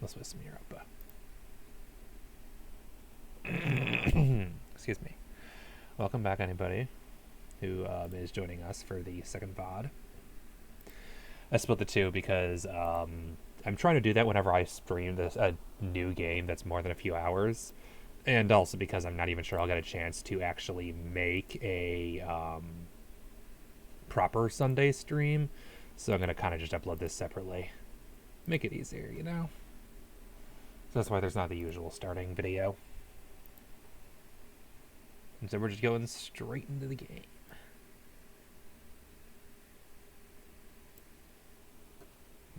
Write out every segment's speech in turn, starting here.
Let's play some Europa. Excuse me. Welcome back, anybody who is joining us for the second VOD. I split the two because I'm trying to do that whenever I stream a new game that's more than a few hours, and also because I'm not even sure I'll get a chance to actually make a proper Sunday stream. So I'm going to kind of just upload this separately. Make it easier, you know? So that's why there's not the usual starting video. And so we're just going straight into the game.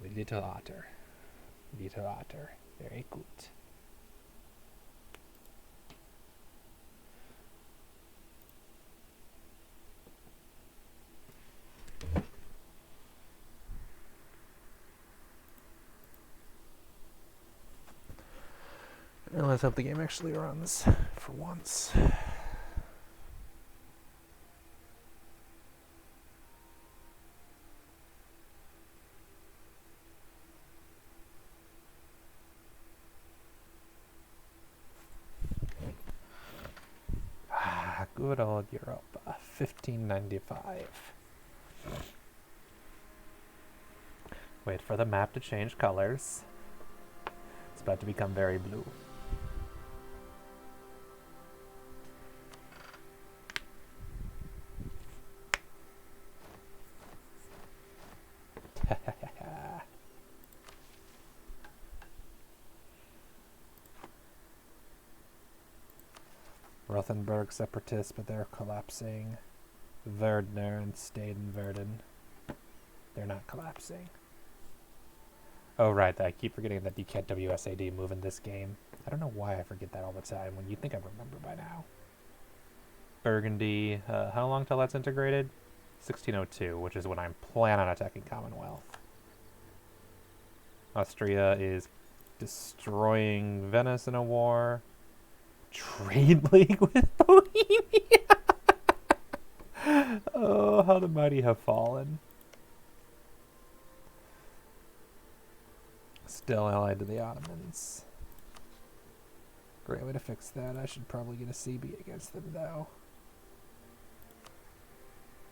Literatur. Very good. Well, let's hope the game actually runs for once. Good old Europa, 1595. Wait for the map to change colors. It's about to become very blue. Rothenburg separatists, but they're collapsing. Verdner and Staden-Verden. They're not collapsing. Oh, right. I keep forgetting that you can't WSAD move in this game. I don't know why I forget that all the time when you think I remember by now. Burgundy. How long till that's integrated? 1602, which is when I'm planning on attacking Commonwealth. Austria is destroying Venice in a war. Trade league with Bohemia. Oh, how the mighty have fallen. Still allied to the Ottomans. Great way to fix that. I should probably get a CB against them, though.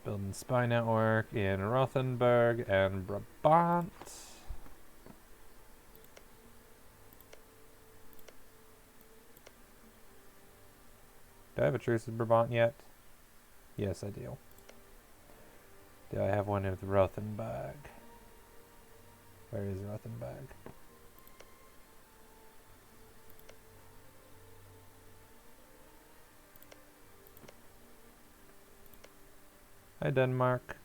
Building spy network in Rothenburg and Brabant. Do I have a truce with Brabant yet? Yes, I do. Do I have one with Rothenburg? Where is Rothenburg? Hi, Denmark.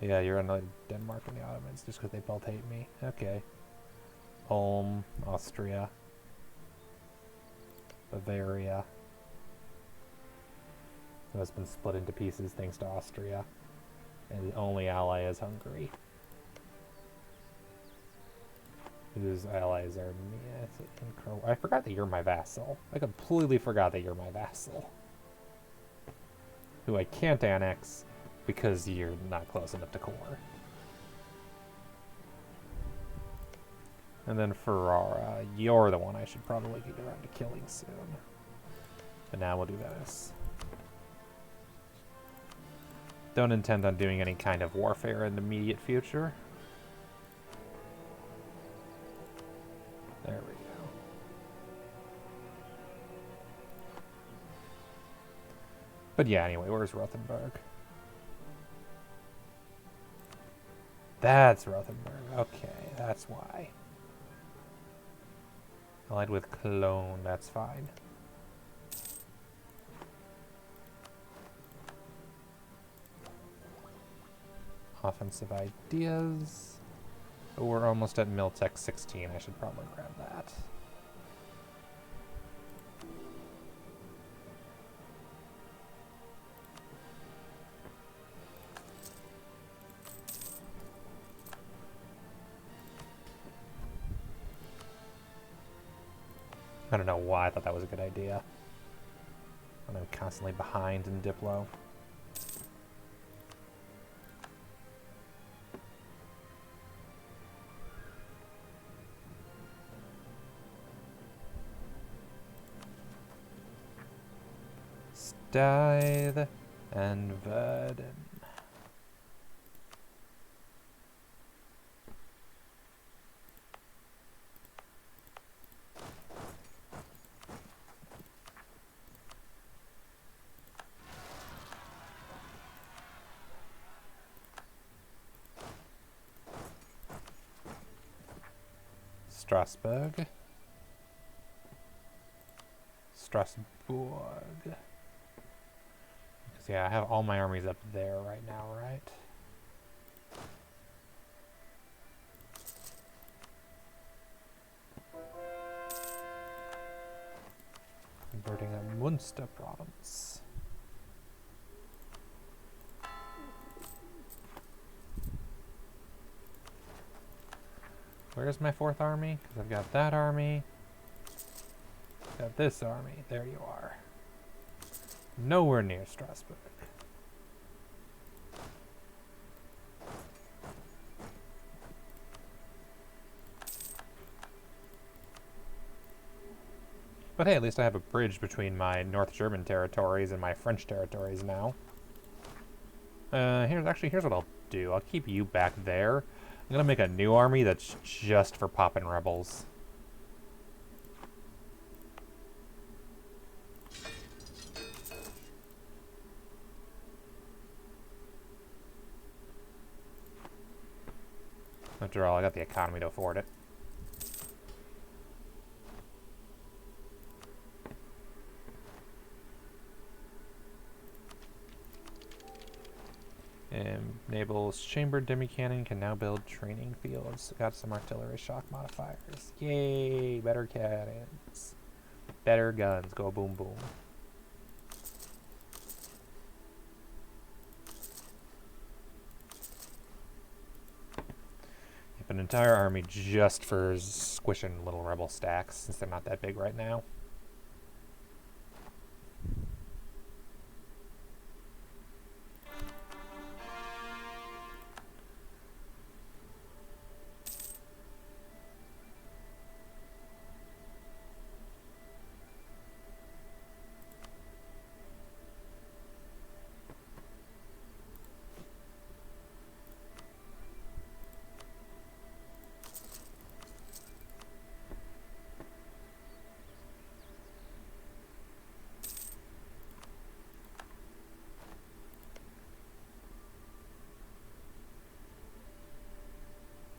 Yeah, you're unlike Denmark and the Ottomans just because they both hate me. Okay. Ulm, Austria. Bavaria. It has been split into pieces thanks to Austria. And the only ally is Hungary. Whose allies are me. I forgot that you're my vassal. I completely forgot that you're my vassal. Who I can't annex because you're not close enough to core. And then Ferrara, you're the one I should probably get around to killing soon. But now we'll do Venice. Don't intend on doing any kind of warfare in the immediate future. There we go. But yeah, anyway, where's Rothenburg? That's Rothenburg. Okay, that's why. Allied with Cologne, that's fine. Offensive ideas. Oh, we're almost at Miltech 16. I should probably grab that. I don't know why I thought that was a good idea. And I'm constantly behind in Diplo. Stuyth and Verden. Strasbourg. Strasbourg. Yeah, I have all my armies up there right now, right? Converting a Munster province. Where's my 4th army? Because I've got that army. Got this army. There you are. Nowhere near Strasbourg. But hey, at least I have a bridge between my North German territories and my French territories now. Here's what I'll do. I'll keep you back there. I'm gonna make a new army that's just for poppin' rebels. After all, I got the economy to afford it. Enables chambered demi-cannon, can now build training fields. Got some artillery shock modifiers. Yay! Better cannons. Better guns. Go boom boom. Yep, an entire army just for squishing little rebel stacks, since they're not that big right now.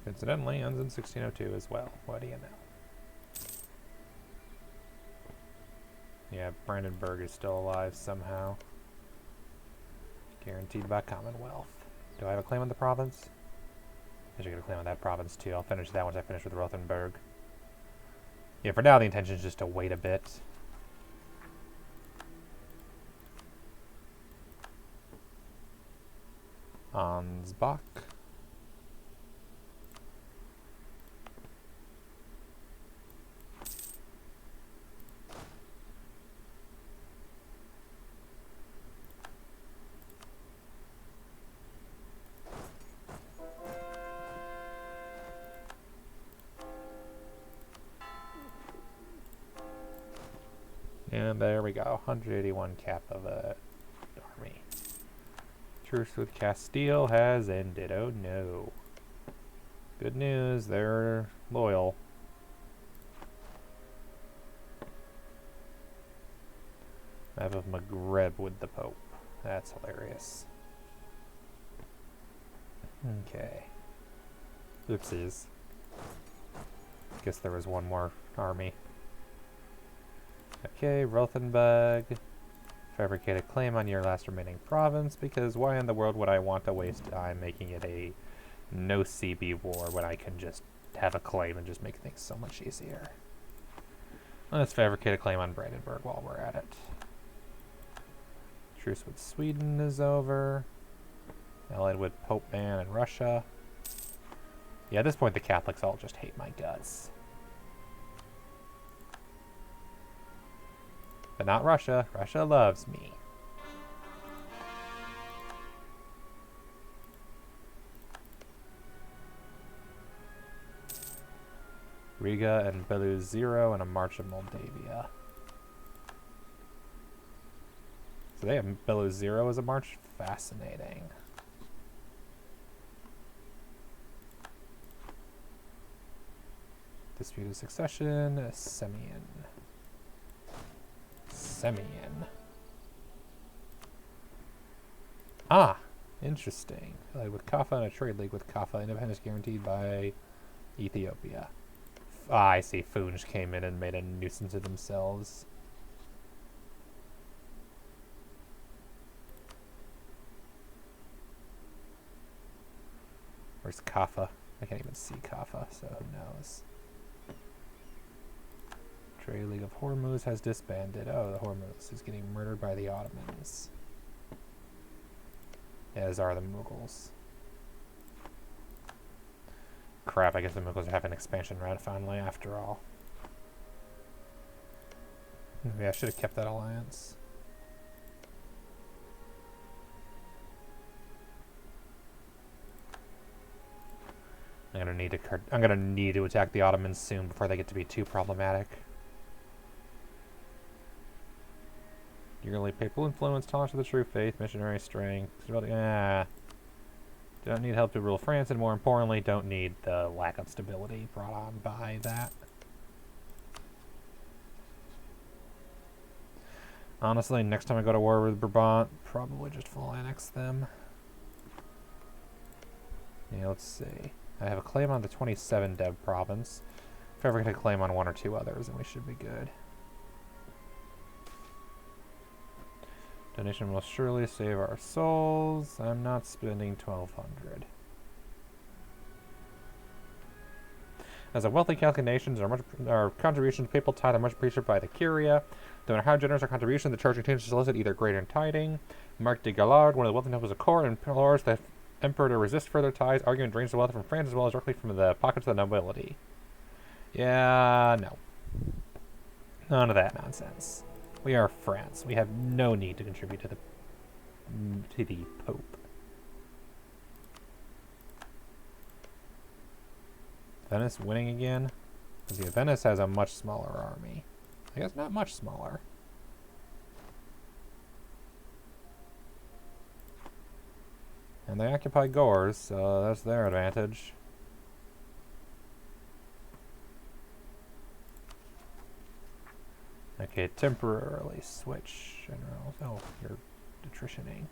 Incidentally, ends in 1602 as well. What do you know? Yeah, Brandenburg is still alive somehow. Guaranteed by Commonwealth. Do I have a claim on the province? I should get a claim on that province too. I'll finish that once I finish with Rothenburg. Yeah, for now the intention is just to wait a bit. Ansbach. And there we go, 181 cap of a army. Truce with Castile has ended. Oh no. Good news, they're loyal. Map of Maghreb with the Pope. That's hilarious. Okay. Oopsies. Guess there was one more army. Okay, Rothenburg. Fabricate a claim on your last remaining province, because why in the world would I want to waste time making it a no CB war when I can just have a claim and just make things so much easier? Let's fabricate a claim on Brandenburg while we're at it. Truce with Sweden is over. Allied with Pope Man and Russia. Yeah, at this point the Catholics all just hate my guts. But not Russia. Russia loves me. Riga and Belarus 0 and a March of Moldavia. So they have below 0 as a march? Fascinating. Disputed succession, Semian. Semian. Ah, interesting. Like with Kaffa and a trade league with Kaffa, independence guaranteed by Ethiopia. Ah, I see. Funj came in and made a nuisance of themselves. Where's Kaffa? I can't even see Kaffa, so who knows. Trade League of Hormuz has disbanded. Oh, the Hormuz is getting murdered by the Ottomans. As are the Mughals. Crap, I guess the Mughals are having an expansion route finally after all. Maybe I should have kept that alliance. I'm gonna need to attack the Ottomans soon before they get to be too problematic. Yearly papal influence, tolerance of the true faith, missionary strength. Don't need help to rule France, and more importantly, don't need the lack of stability brought on by that. Honestly, next time I go to war with Brabant, probably just full annex them. Yeah, let's see. I have a claim on the 27 Dev province. If I ever get a claim on 1 or 2 others, then we should be good. Donation will surely save our souls. I'm not spending 1,200. As a wealthy Catholic nation, our contributions to papal tithe are much appreciated by the Curia. No matter how generous our contribution, the church continues to solicit either greater tithing. Marc de Gallard, one of the wealthy nobles of court, implores the emperor to resist further tithes, arguing drains the wealth from France as well as directly from the pockets of the nobility. Yeah, no. None of that nonsense. We are France. We have no need to contribute to the Pope. Venice winning again? Because yeah, Venice has a much smaller army. I guess not much smaller. And they occupy Gors, so that's their advantage. Okay, temporarily switch generals. Oh, you're attritioning.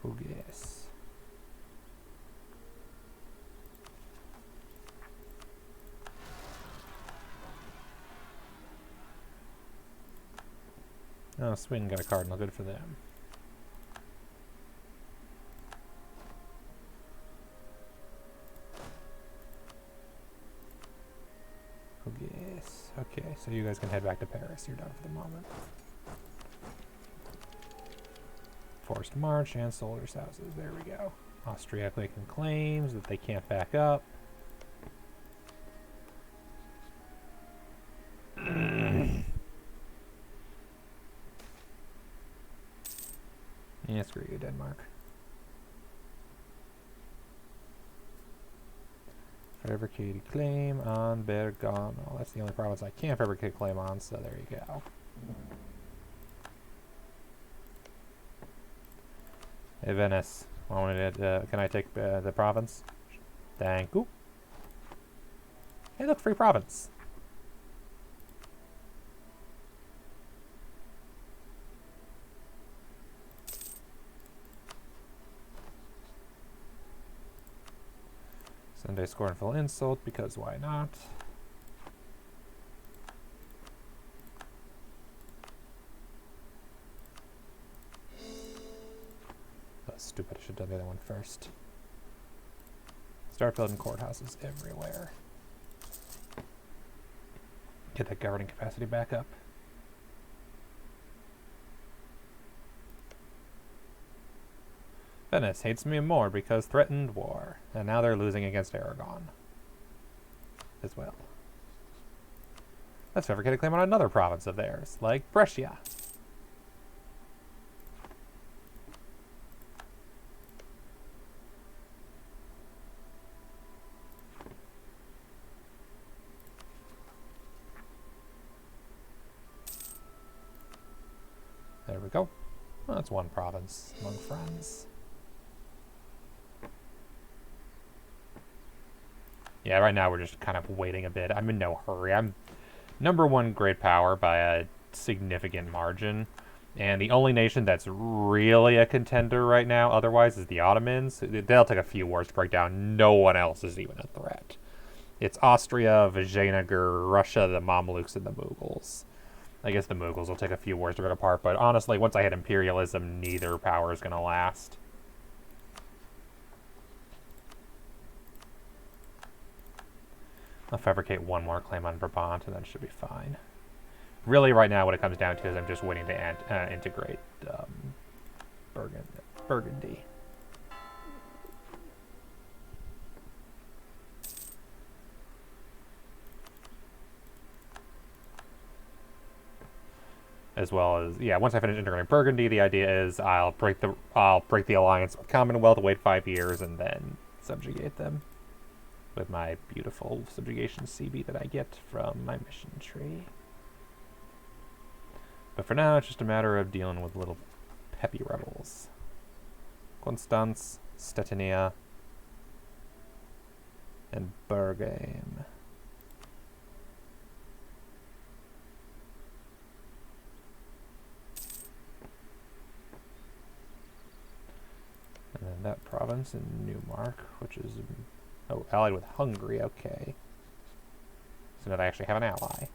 Who guess? Oh, Sweden got a cardinal. Good for them. Yes. Okay, so you guys can head back to Paris. You're done for the moment. Forced march and soldiers' houses. There we go. Austria making claims that they can't back up. Yeah, screw you, Denmark. Fabricated claim on Bergamo. That's the only province I can't fabricate claim on, so there you go. Hey, Venice. Can I take the province? Thank you. Hey, look, free province. Send a scornful insult, because why not? That's stupid, I should have done the other one first. Start building courthouses everywhere. Get that governing capacity back up. Venice hates me more because threatened war, and now they're losing against Aragon as well. Let's fabricate a claim on another province of theirs, like Brescia. There we go. Well, that's one province among friends. Yeah, right now we're just kind of waiting a bit. I'm in no hurry. I'm #1 great power by a significant margin. And the only nation that's really a contender right now otherwise is the Ottomans. They'll take a few wars to break down. No one else is even a threat. It's Austria, Vijayanagara, Russia, the Mamluks, and the Mughals. I guess the Mughals will take a few wars to break apart, but honestly, once I hit imperialism, neither power is going to last. I'll fabricate one more claim on Brabant, and that should be fine. Really, right now, what it comes down to is I'm just waiting to integrate Burgundy. As well as, yeah, once I finish integrating Burgundy, the idea is I'll break the alliance with Commonwealth, wait 5 years, and then subjugate them with my beautiful subjugation CB that I get from my mission tree. But for now, it's just a matter of dealing with little peppy rebels. Constance, Stettiniya, and Bergame. And then that province in Neumark, which is, allied with Hungary, okay. So now they actually have an ally.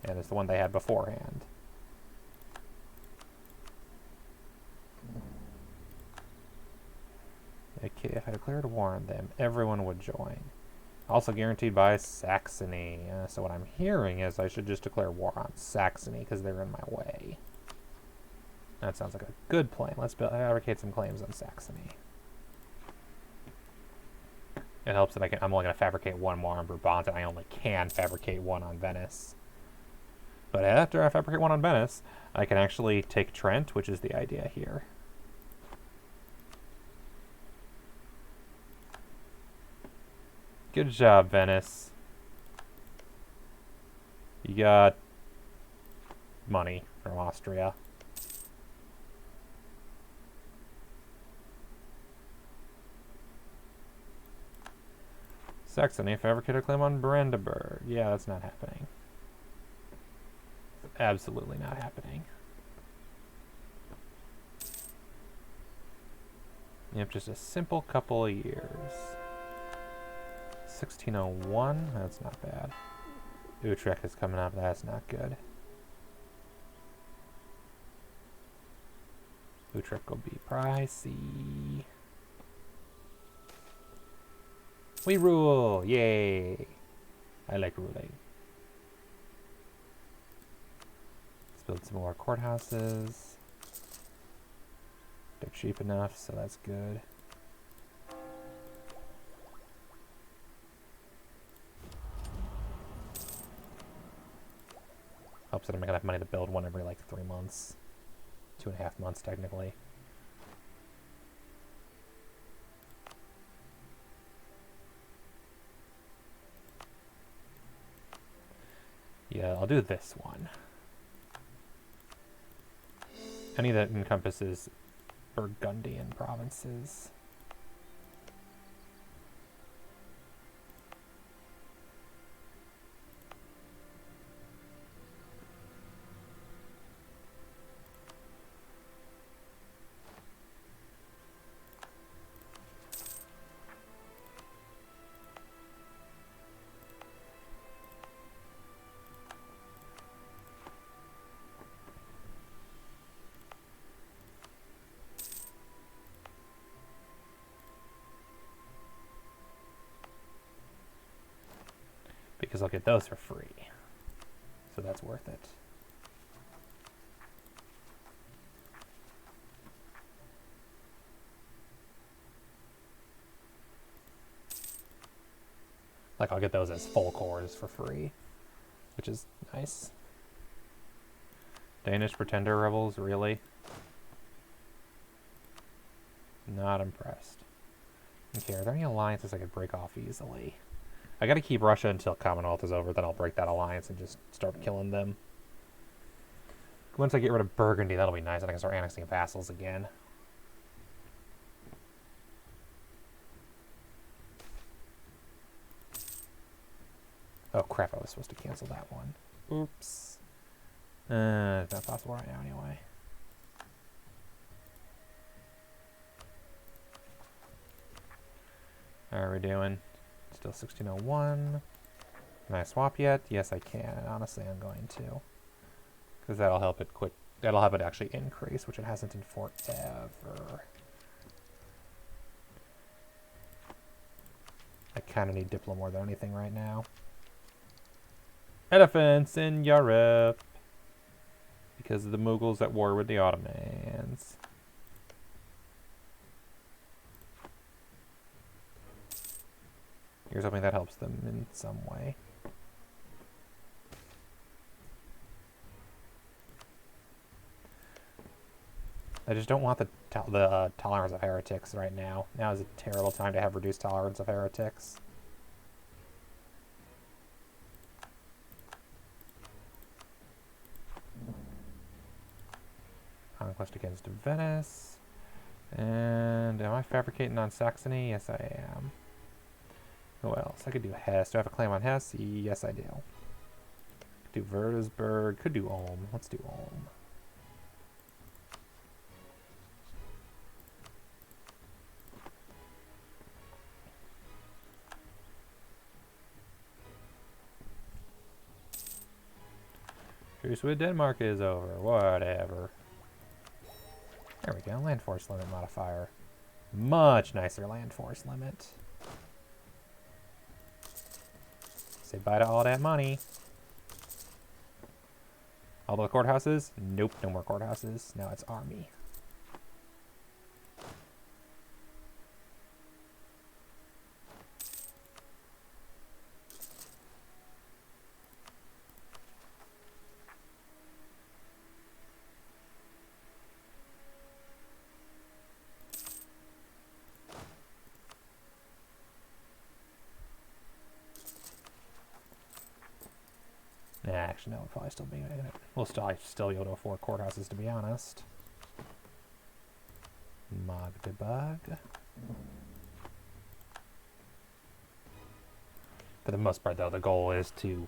And it's the one they had beforehand. Okay, if I declared war on them, everyone would join. Also guaranteed by Saxony. So what I'm hearing is I should just declare war on Saxony because they're in my way. That sounds like a good plan. Let's fabricate some claims on Saxony. It helps that I'm only going to fabricate one more on Brabant, and I only can fabricate one on Venice. But after I fabricate one on Venice, I can actually take Trent, which is the idea here. Good job, Venice. You got money from Austria. Saxony, fabricate a claim on Brandenburg. Yeah, that's not happening. It's absolutely not happening. Yep, just a simple couple of years. 1601, that's not bad. Utrecht is coming up, that's not good. Utrecht will be pricey. We rule! Yay! I like ruling. Let's build some more courthouses. They're cheap enough, so that's good. Hopes that I'm gonna have money to build one every like 3 months. 2.5 months, technically. Yeah, I'll do this one. Any that encompasses Burgundian provinces. Because I'll get those for free. So that's worth it. Like, I'll get those as full cores for free, which is nice. Danish pretender rebels, really? Not impressed. Okay, are there any alliances I could break off easily? I gotta keep Russia until Commonwealth is over, then I'll break that alliance and just start killing them. Once I get rid of Burgundy, that'll be nice, and I can start annexing vassals again. Oh crap, I was supposed to cancel that one. Oops. It's not possible right now anyway. How are we doing? Still 1601. Can I swap yet? Yes, I can. Honestly, I'm going to. Because that'll help it quit. That'll help it actually increase, which it hasn't in forever. I kind of need Diplo more than anything right now. Elephants in Europe. Because of the Mughals at war with the Ottomans. Here's hoping that helps them in some way. I just don't want the tolerance of heretics right now. Now is a terrible time to have reduced tolerance of heretics. Conquest against Venice. And am I fabricating on Saxony? Yes, I am. Who else? I could do Hesse. Do I have a claim on Hesse? Yes, I do. Could do Würzburg. Could do Ulm. Let's do Ulm. Truce with Denmark is over. Whatever. There we go. Land force limit modifier. Much nicer land force limit. Say bye to all that money. All the courthouses? Nope, no more courthouses. Now it's army. Actually, no, we'll probably still be in it. We'll still be able to afford courthouses, to be honest. Magdeburg. For the most part, though, the goal is to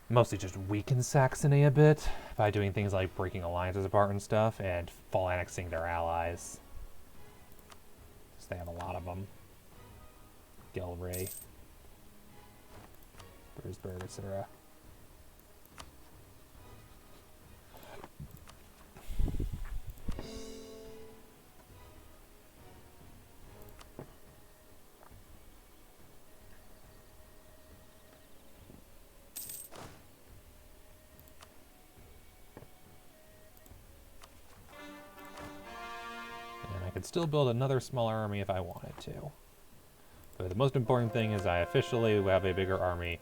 mostly just weaken Saxony a bit by doing things like breaking alliances apart and stuff, and full annexing their allies. Because they have a lot of them. Gelre, Würzburg, etc. Still build another smaller army if I wanted to. But the most important thing is I officially have a bigger army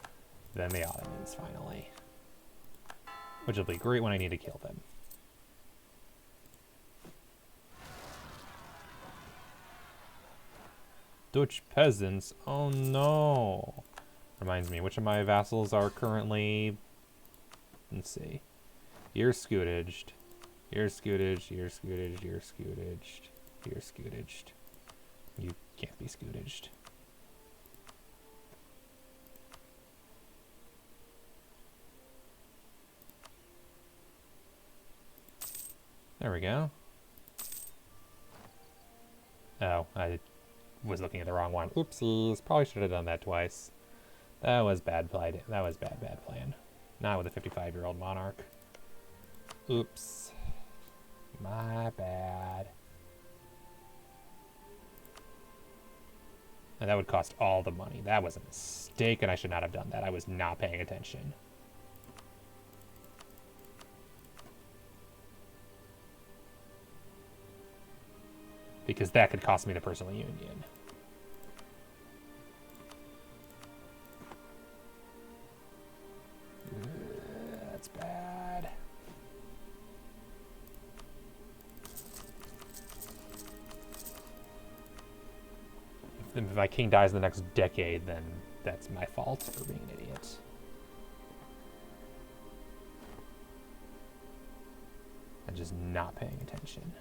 than the Ottomans, finally. Which will be great when I need to kill them. Dutch peasants? Oh no! Reminds me, which of my vassals are currently... Let's see. You're scootaged. You're scootaged, you're scootaged, you're scootaged. You're scootaged. You can't be scootaged. There we go. Oh, I was looking at the wrong one. Oopsies. Probably should have done that twice. That was bad play. That was bad plan. Not with a 55-year-old monarch. Oops. My bad. And that would cost all the money. That was a mistake, and I should not have done that. I was not paying attention. Because that could cost me the personal union. That's bad. If my king dies in the next decade, then that's my fault for being an idiot. and just not paying attention.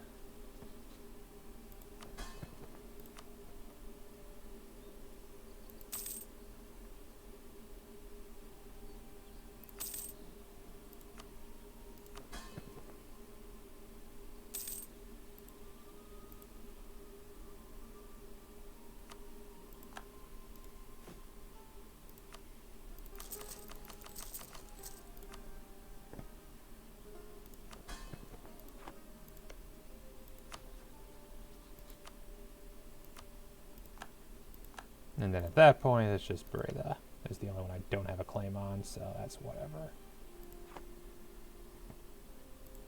And then at that point, it's just Breda is the only one I don't have a claim on, so that's whatever.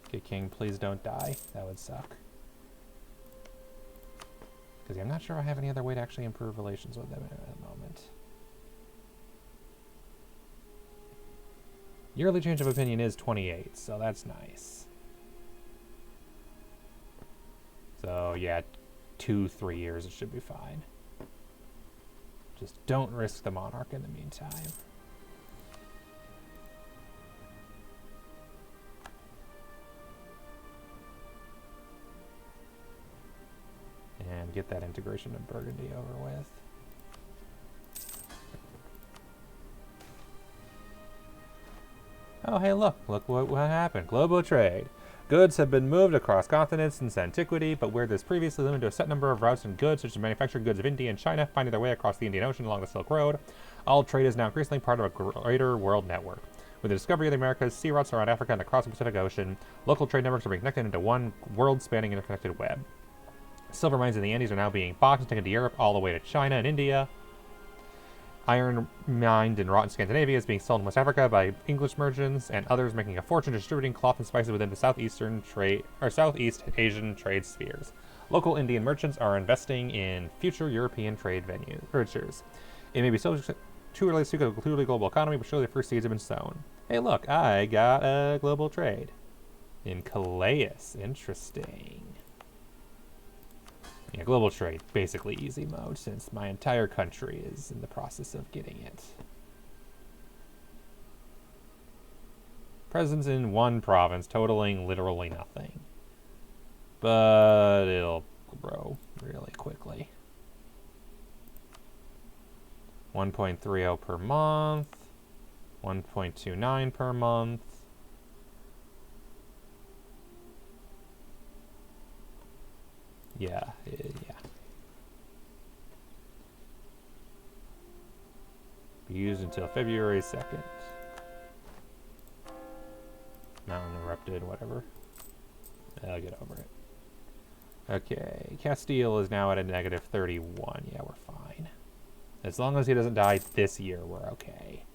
Okay, King, please don't die. That would suck. Because I'm not sure I have any other way to actually improve relations with them at the moment. Yearly change of opinion is 28, so that's nice. So yeah, 2-3 years, it should be fine. Just don't risk the monarch in the meantime. And get that integration of Burgundy over with. Oh, hey, look what happened. Global trade. Goods have been moved across continents since antiquity, but where there's previously limited to a set number of routes and goods, such as manufactured goods of India and China, finding their way across the Indian Ocean along the Silk Road, all trade is now increasingly part of a greater world network. With the discovery of the Americas, sea routes around Africa and across the Pacific Ocean, local trade networks are being connected into one world-spanning interconnected web. Silver mines in the Andes are now being boxed and taken to Europe, all the way to China and India. Iron mined and wrought in Scandinavia is being sold in West Africa by English merchants and others, making a fortune distributing cloth and spices within the Southeast Asian trade spheres. Local Indian merchants are investing in future European trade ventures. It may be so too early to speak of a clearly global economy, but surely the first seeds have been sown. Hey, look, I got a global trade in Calais. Interesting. Yeah, global trade, basically easy mode, since my entire country is in the process of getting it. Presence in one province, totaling literally nothing. But it'll grow really quickly. 1.30 per month, 1.29 per month. Yeah. Be used until February 2nd. Mountain erupted, whatever. I'll get over it. Okay, Castile is now at a negative 31. Yeah, we're fine. As long as he doesn't die this year, we're okay.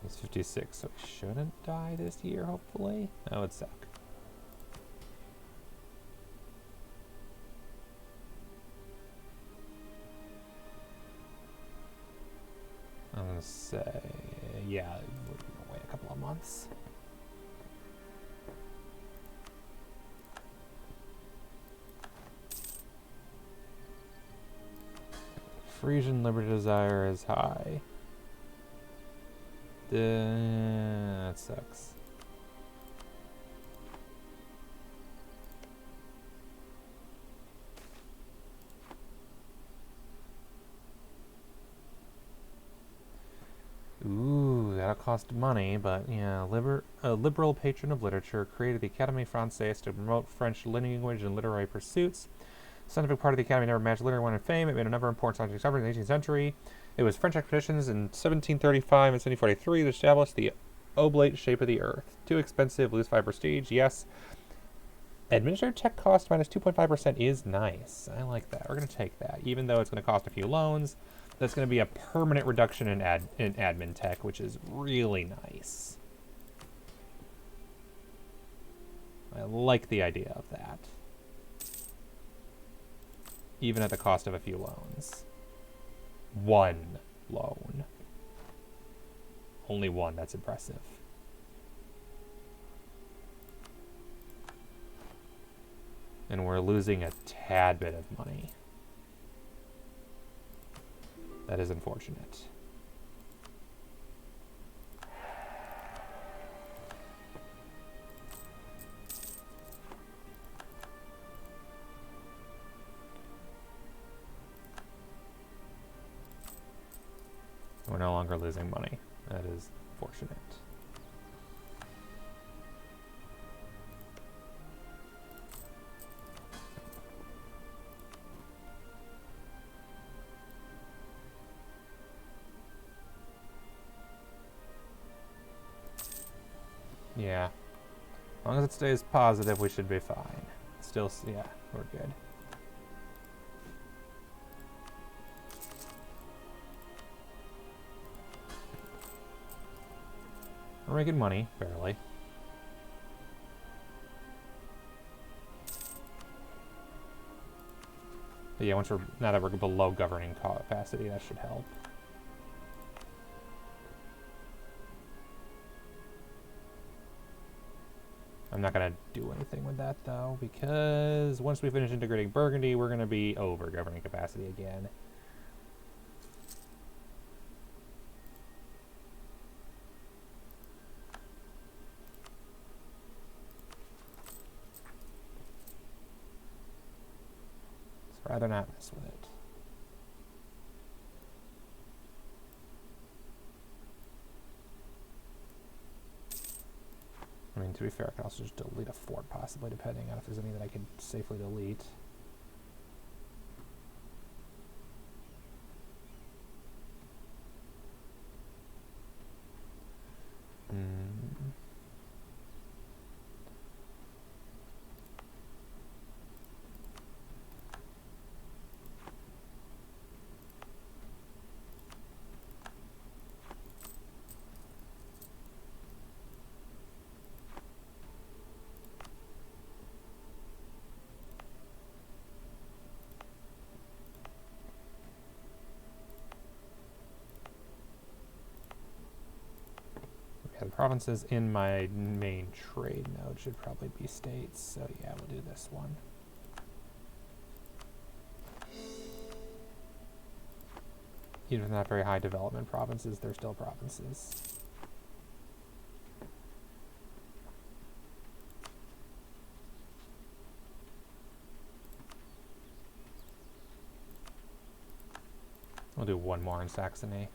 He's 56, so he shouldn't die this year, hopefully. That would suck. I'm gonna say, yeah, we're gonna wait a couple of months. Frisian Liberty Desire is high. That sucks. Ooh, that'll cost money, but yeah, a liberal patron of literature, created the Académie Française to promote French language and literary pursuits. Scientific part of the Academy never matched literary one in fame. It made a number of important scientific discoveries in the 18th century. It was French expeditions in 1735 and 1743 that established the oblate shape of the Earth. Too expensive, lose 5 prestige, yes. Administrative tech cost minus 2.5% is nice. I like that. We're going to take that. Even though it's going to cost a few loans, that's going to be a permanent reduction in admin tech, which is really nice. I like the idea of that. Even at the cost of a few loans. One loan. only one. That's impressive. And we're losing a tad bit of money. That is unfortunate. We're no longer losing money. That is fortunate. Yeah. As long as it stays positive, we should be fine. Still, yeah, we're good. We're making money, barely. But yeah, now that we're below governing capacity, that should help. I'm not going to do anything with that, though, because once we finish integrating Burgundy, we're going to be over governing capacity again. So rather not mess with it. I mean, to be fair, I can also just delete a fort, possibly, depending on if there's any that I can safely delete. Yeah, the provinces in my main trade node should probably be states, so yeah, we'll do this one. Even if not very high development provinces, they're still provinces. We'll do one more in Saxony.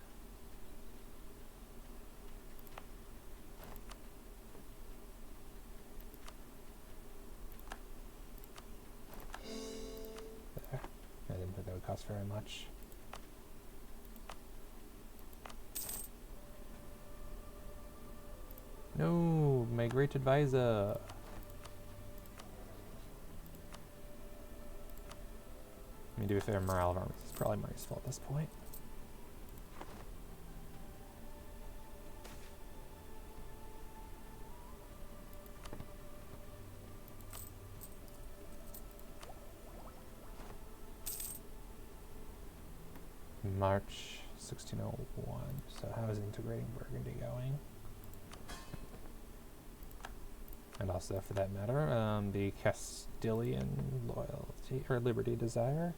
There. I didn't think that would cost very much. No, my great advisor. I mean, to be fair, morale of armies is probably more useful at this point. March 1601. So how is integrating Burgundy going? And also, for that matter, the Castilian loyalty or liberty desire.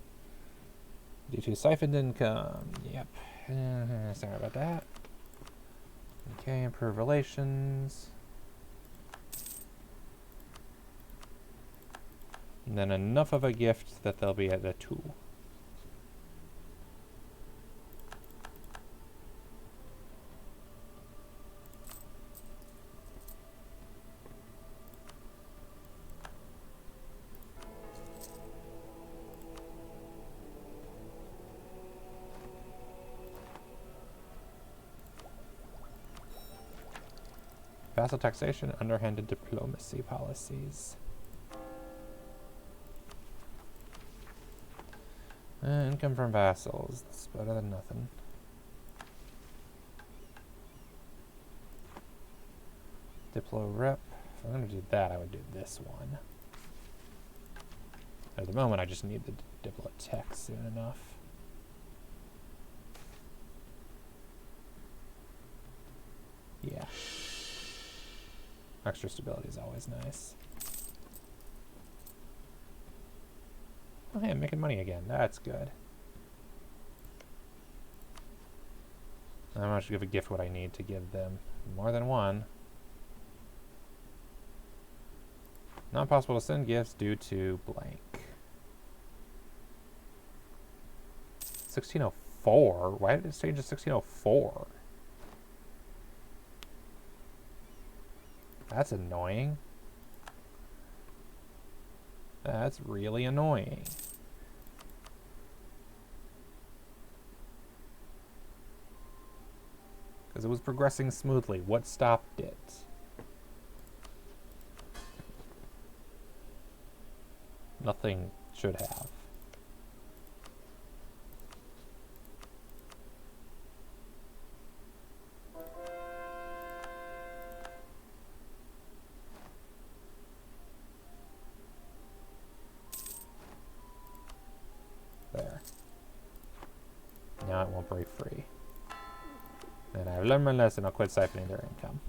Due to siphoned income. Yep. Sorry about that. Okay, improve relations. And then enough of a gift that they'll be at a 2. Vassal taxation, underhanded diplomacy policies. Income from vassals. It's better than nothing. Diplo rep. If I'm going to do that, I would do this one. At the moment, I just need the Diplo tech soon enough. yeah. Extra stability is always nice. Oh, hey, I'm making money again. That's good. I'm going to give a gift what I need to give them. More than one. Not possible to send gifts due to blank. 1604? Why did it change to 1604? That's annoying. That's really annoying. Because it was progressing smoothly. What stopped it? Nothing should have. There. Now it won't break free. And I've learned my lesson. I'll quit siphoning their income.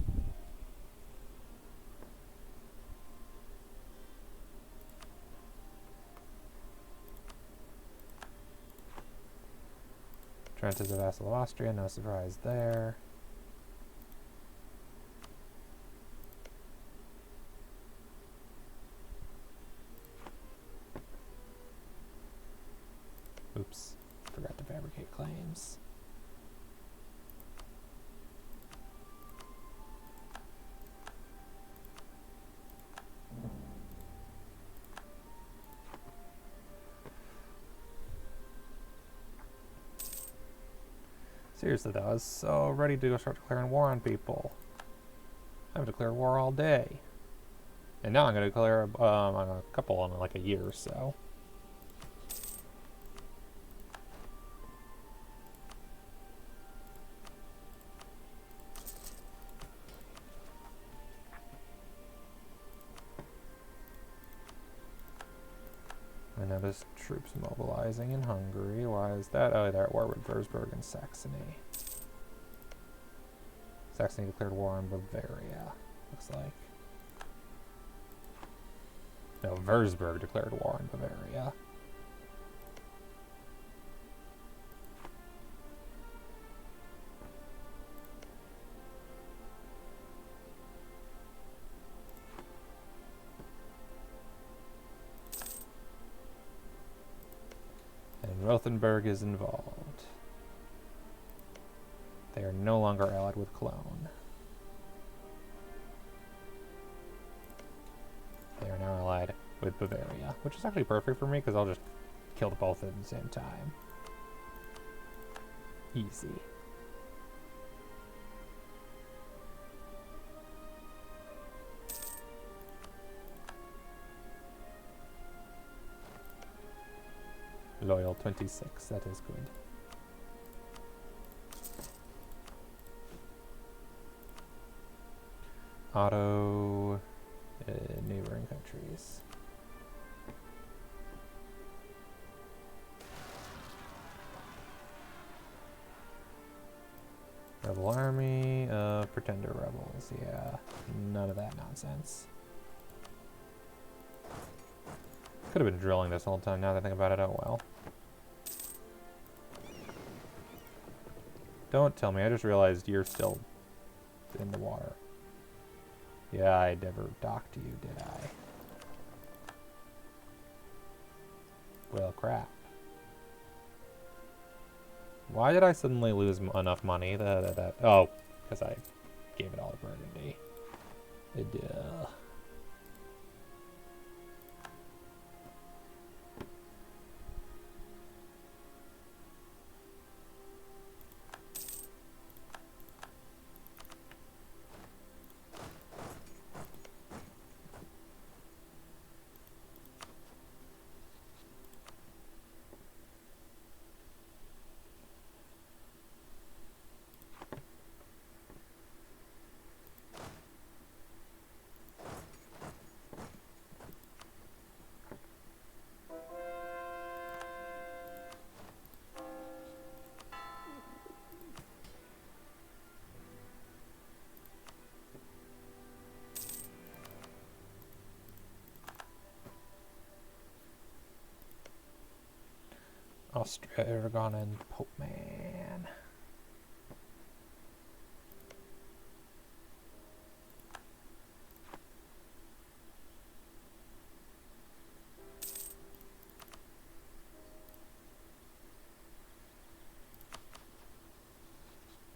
Trent is a vassal of Austria. No surprise there. Oops. Forgot to fabricate claims. Seriously though, I was so ready to go start declaring war on people. I haven't declared war all day. And now I'm going to declare on a couple in like a year or so. I noticed troops mobilizing in Hungary. Why is that? Oh, they're at war with Würzburg and Saxony. Saxony declared war on Bavaria, looks like. No, Würzburg declared war on Bavaria. And Rothenburg is involved. They are no longer allied with Cologne. They are now allied with Bavaria, which is actually perfect for me because I'll just kill both at the same time. Easy. Loyal 26, that is good. Auto neighboring countries. Rebel army of pretender rebels. Yeah, none of that nonsense. Could have been drilling this whole time now that I think about it. Oh well. Don't tell me, I just realized you're still in the water. Yeah, I never docked you, did I? Well, crap. Why did I suddenly lose enough money? Oh, because I gave it all to Burgundy. Duh. Austria, Aragon, and Pope Man.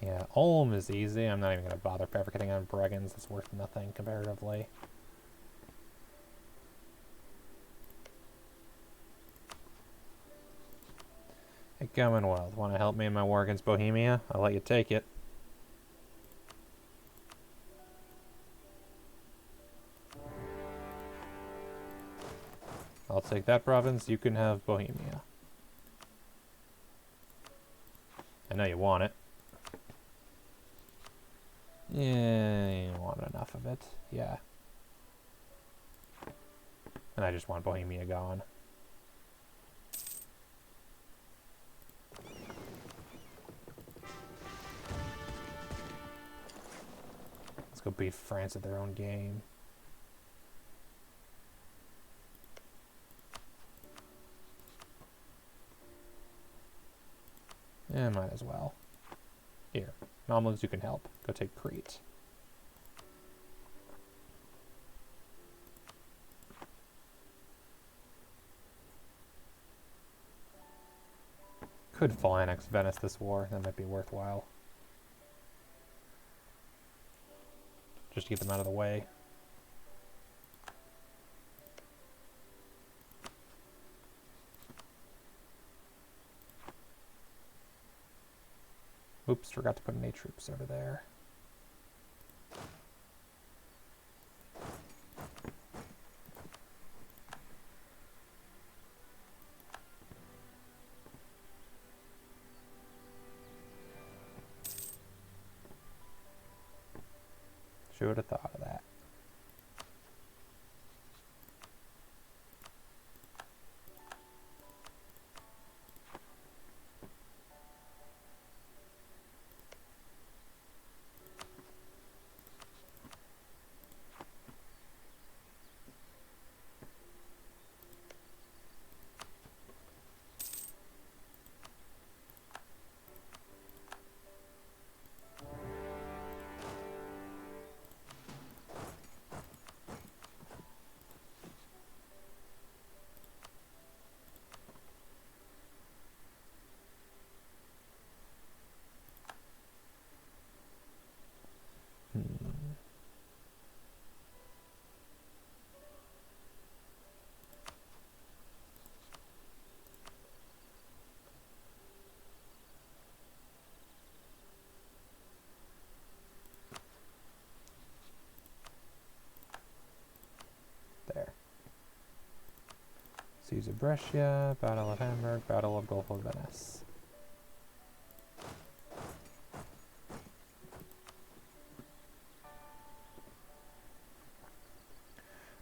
Yeah, Ulm is easy. I'm not even going to bother fabricating on Bregenz. It's worth nothing comparatively. Hey, Commonwealth, want to help me in my war against Bohemia? I'll let you take it. I'll take that province. You can have Bohemia. I know you want it. Yeah, you don't want enough of it. Yeah. And I just want Bohemia gone. Let's go beat France at their own game. Yeah, might as well. Here. Mamluks, you can help. Go take Crete. Could full annex Venice this war. That might be worthwhile. Just to get them out of the way. Oops, forgot to put any troops over there. Should have thought of that. There. Siege of Brescia, Battle of Hamburg, Battle of Gulf of Venice.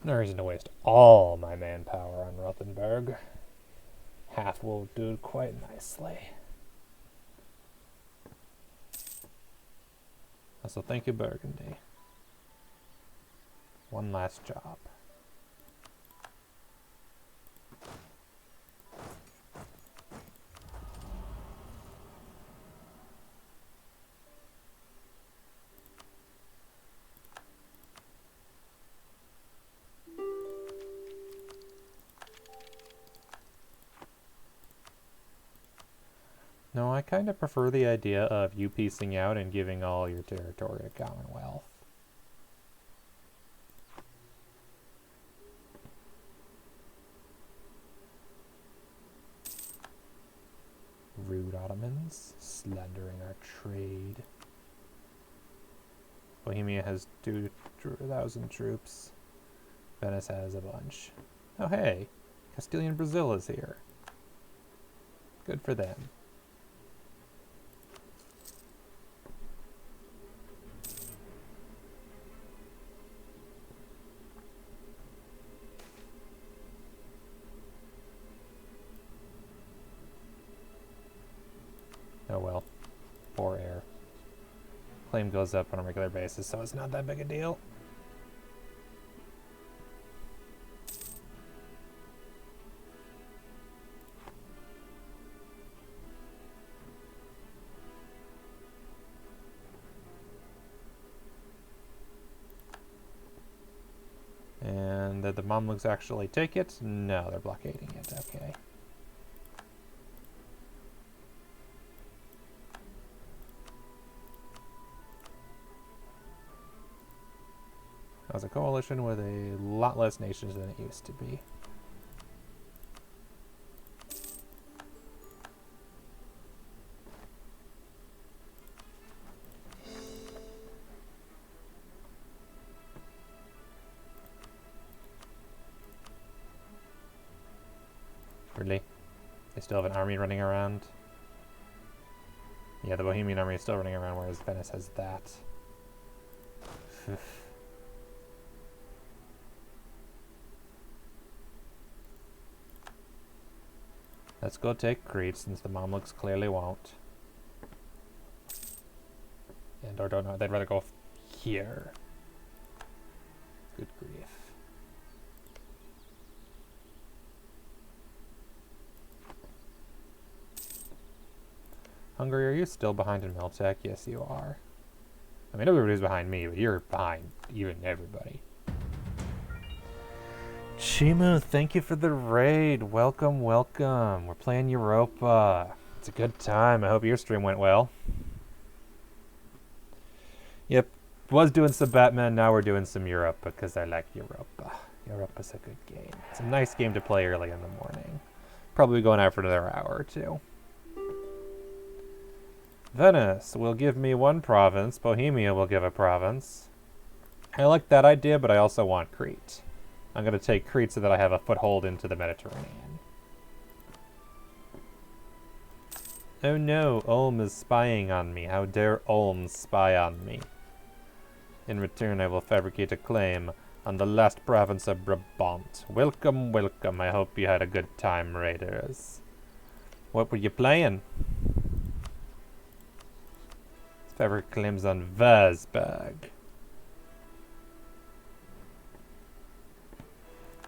No reason to waste all my manpower on Rothenburg. Half will do quite nicely. Also, thank you, Burgundy. One last job. No, I kind of prefer the idea of you piecing out and giving all your territory to Commonwealth. Rude Ottomans, slandering our trade. Bohemia has 2,000 troops. Venice has a bunch. Oh hey, Castilian Brazil is here. Good for them. Oh well, poor air. Claim goes up on a regular basis, so it's not that big a deal. did the Mamluks actually take it? No, they're blockading it. Okay. That was a coalition with a lot less nations than it used to be. Really? They still have an army running around? Yeah, the Bohemian army is still running around, whereas Venice has that. Let's go take Crete, since the Mamluks clearly won't. And or don't know, they'd rather go here. Good grief. Hungary, are you still behind in Miltech? Yes, you are. I mean, everybody's behind me, but you're behind even everybody. Chimu, thank you for the raid. Welcome, welcome. We're playing Europa. It's a good time. I hope your stream went well. Yep, was doing some Batman, now we're doing some Europa, because I like Europa. Europa's a good game. It's a nice game to play early in the morning. Probably going out for another hour or two. Venice will give me one province. Bohemia will give a province. I like that idea, but I also want Crete. I'm going to take Crete so that I have a foothold into the Mediterranean. Oh no, Ulm is spying on me. How dare Ulm spy on me? In return, I will fabricate a claim on the last province of Brabant. Welcome, welcome. I hope you had a good time, raiders. What were you playing? Fabric claims on Vazbag.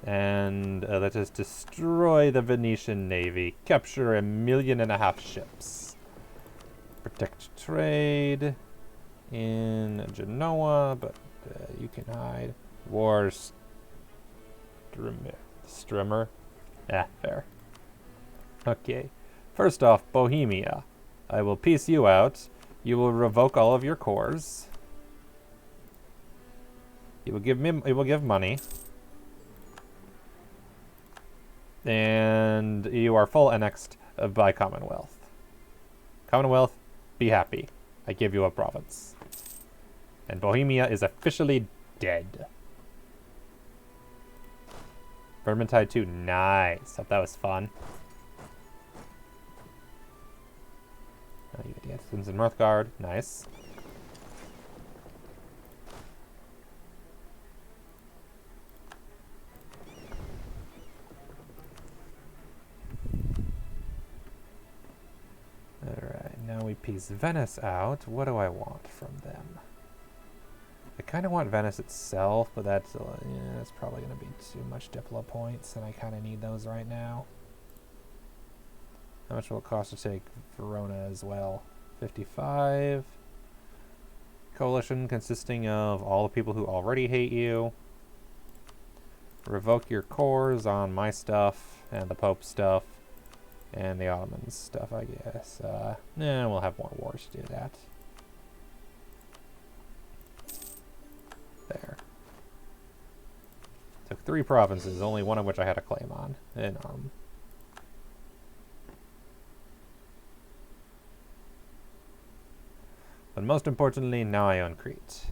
And let us destroy the Venetian navy. Capture 1.5 million ships. Protect trade in Genoa, but you can hide. War Strimmer. Fair. Okay. First off, Bohemia. I will piece you out. You will revoke all of your cores. You will give money. And you are full annexed by Commonwealth. Commonwealth, be happy. I give you a province. And Bohemia is officially dead. Vermintide 2, nice. Hope that was fun. You get the Edmonds and Northgard, nice. Alright, now we piece Venice out. What do I want from them? I kind of want Venice itself, but that's probably going to be too much Diplo points, and I kind of need those right now. How much will it cost to take Verona as well? 55. Coalition consisting of all the people who already hate you. Revoke your cores on my stuff and the Pope stuff and the Ottomans stuff, I guess. We'll have more wars to do that. There. Took 3 provinces, only one of which I had a claim on. And but most importantly, now I own Crete.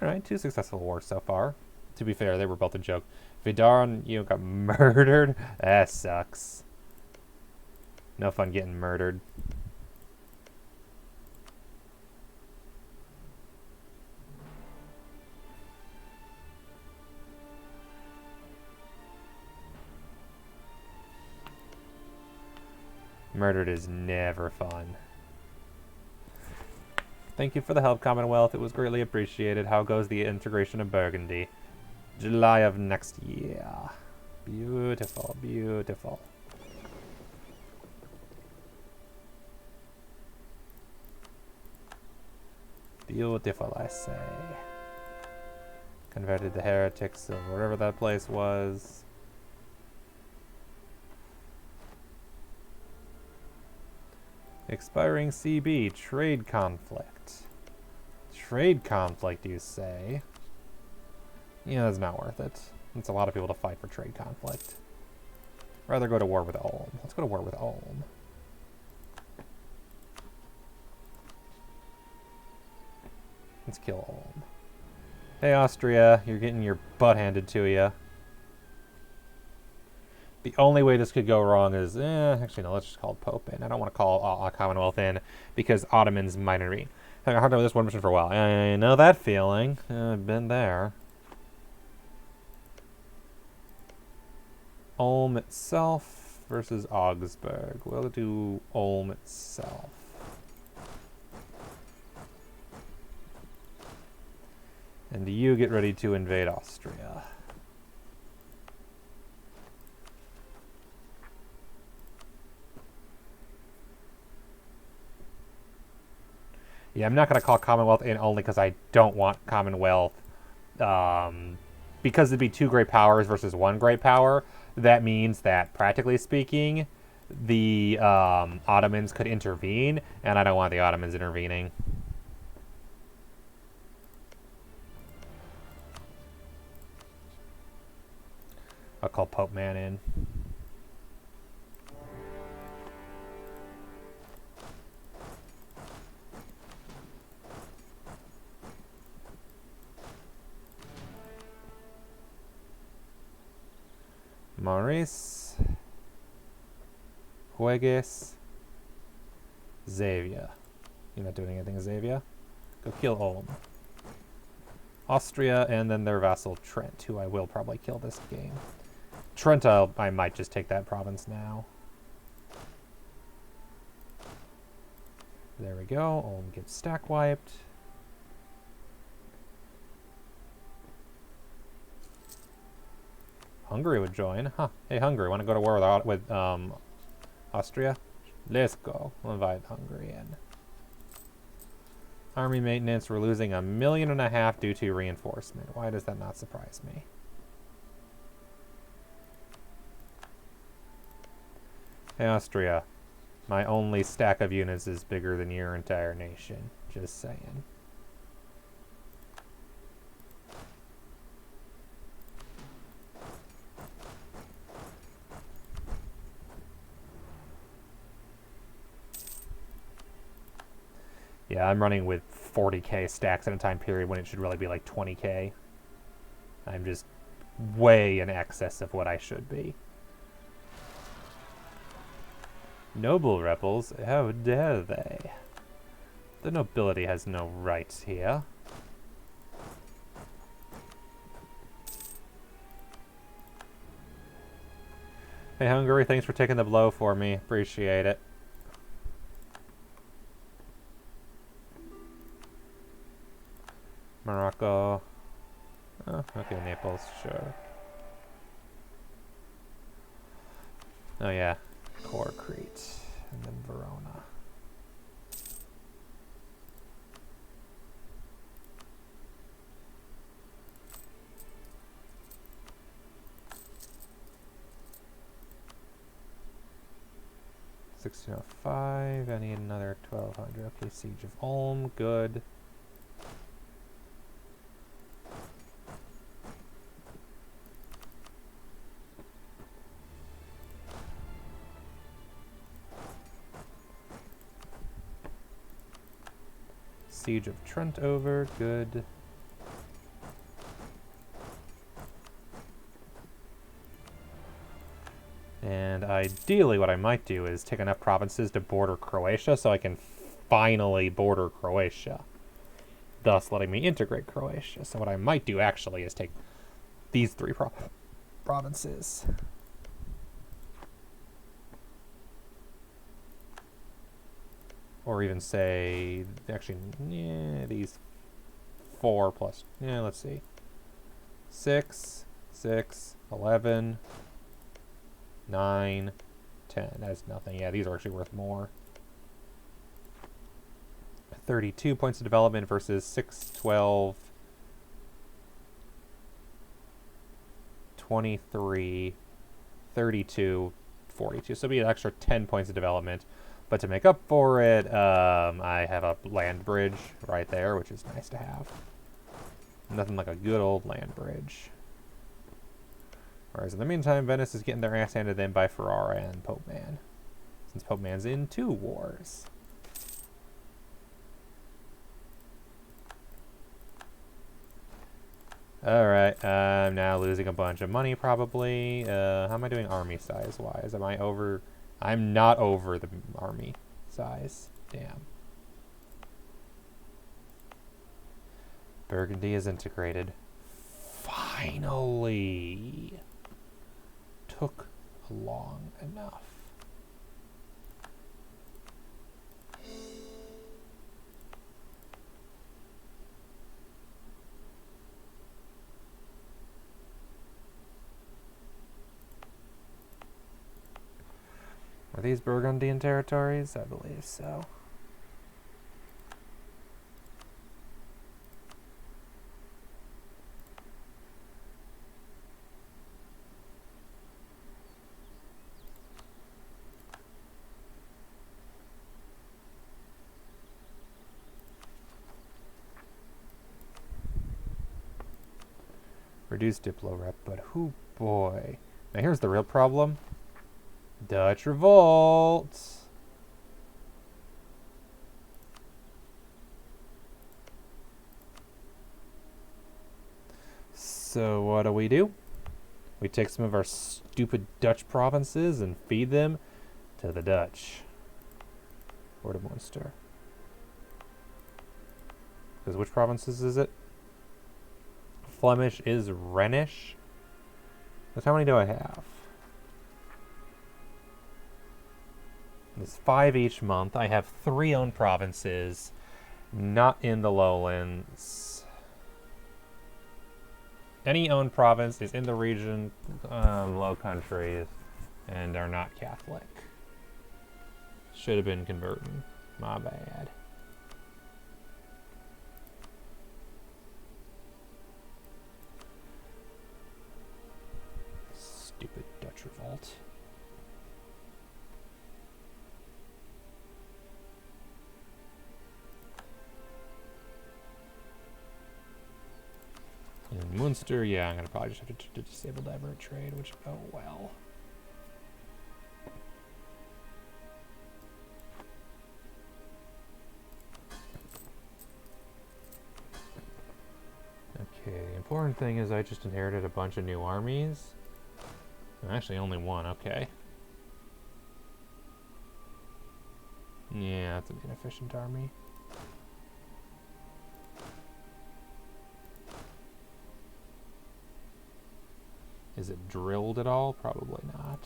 Alright, 2 successful wars so far. To be fair, they were both a joke. Vidar and you got murdered? That sucks. No fun getting murdered. Murdered is never fun. Thank you for the help, Commonwealth. It was greatly appreciated. How goes the integration of Burgundy? July of next year. Beautiful, beautiful. Beautiful, I say. Converted the heretics of wherever that place was. Expiring CB, trade conflict. Trade conflict, you say? Yeah, that's not worth it. It's a lot of people to fight for trade conflict. Rather go to war with Ulm. Let's go to war with Ulm. Let's kill Ulm. Hey, Austria, you're getting your butt handed to you. The only way this could go wrong is, actually, no, let's just call Pope in. I don't want to call Commonwealth in because Ottomans might intervene. Having a hard time with this one mission for a while. I know that feeling. I've been there. Ulm itself versus Augsburg. We'll do Ulm itself. And you get ready to invade Austria. Yeah, I'm not going to call Commonwealth in only because I don't want Commonwealth. Because it'd be 2 great powers versus 1 great power, that means that, practically speaking, the Ottomans could intervene, and I don't want the Ottomans intervening. I'll call Pope Man in. Maurice. Hueges. Xavier. You're not doing anything, Xavier. Go kill Ulm. Austria, and then their vassal Trent, who I will probably kill this game. Trent, I might just take that province now. There we go. Ulm gets stack wiped. Hungary would join. Huh. Hey, Hungary, want to go to war with Austria? Let's go. We'll invite Hungary in. Army maintenance, we're losing 1.5 million due to reinforcement. Why does that not surprise me? Hey, Austria. My only stack of units is bigger than your entire nation. Just saying. Yeah, I'm running with 40k stacks at a time period when it should really be like 20k. I'm just way in excess of what I should be. Noble rebels, how dare they? The nobility has no rights here. Hey, Hungary, thanks for taking the blow for me. Appreciate it. Morocco. Oh, okay, Naples, sure. Oh yeah, core Crete, and then Verona. $1605, I need another 1200. Okay, Siege of Ulm, good. Siege of Trent over, good. And ideally what I might do is take enough provinces to border Croatia so I can finally border Croatia, thus letting me integrate Croatia. So what I might do actually is take these 3 provinces. Or even say, actually, yeah, these 4 plus, yeah, let's see. 6, 6, 11, 9, 10. That's nothing. Yeah, these are actually worth more. 32 points of development versus 6, 12, 23, 32, 42. So it'll be an extra 10 points of development. But to make up for it, I have a land bridge right there, which is nice to have. Nothing like a good old land bridge. Whereas in the meantime, Venice is getting their ass handed in by Ferrara and Pope Man. Since Pope Man's in 2 wars. Alright, I'm now losing a bunch of money probably. How am I doing army size wise? Am I over? I'm not over the army size. Damn. Burgundy is integrated. Finally! Took long enough. Are these Burgundian territories? I believe so. Reduce Diplo rep, but who boy. Now here's the real problem. Dutch revolt. So what do? We take some of our stupid Dutch provinces and feed them to the Dutch. Or to Munster. Because which provinces is it? Flemish is Rhenish. But how many do I have? It's 5 each month. I have 3 owned provinces, not in the lowlands. Any owned province is in the region, low countries, and are not Catholic. Should have been converting. My bad. Stupid Dutch revolt. In Munster, yeah, I'm going to probably just have to disable divert trade, which, oh well. Okay, the important thing is I just inherited a bunch of new armies. Actually, only one, okay. Yeah, that's an inefficient army. Is it drilled at all? Probably not.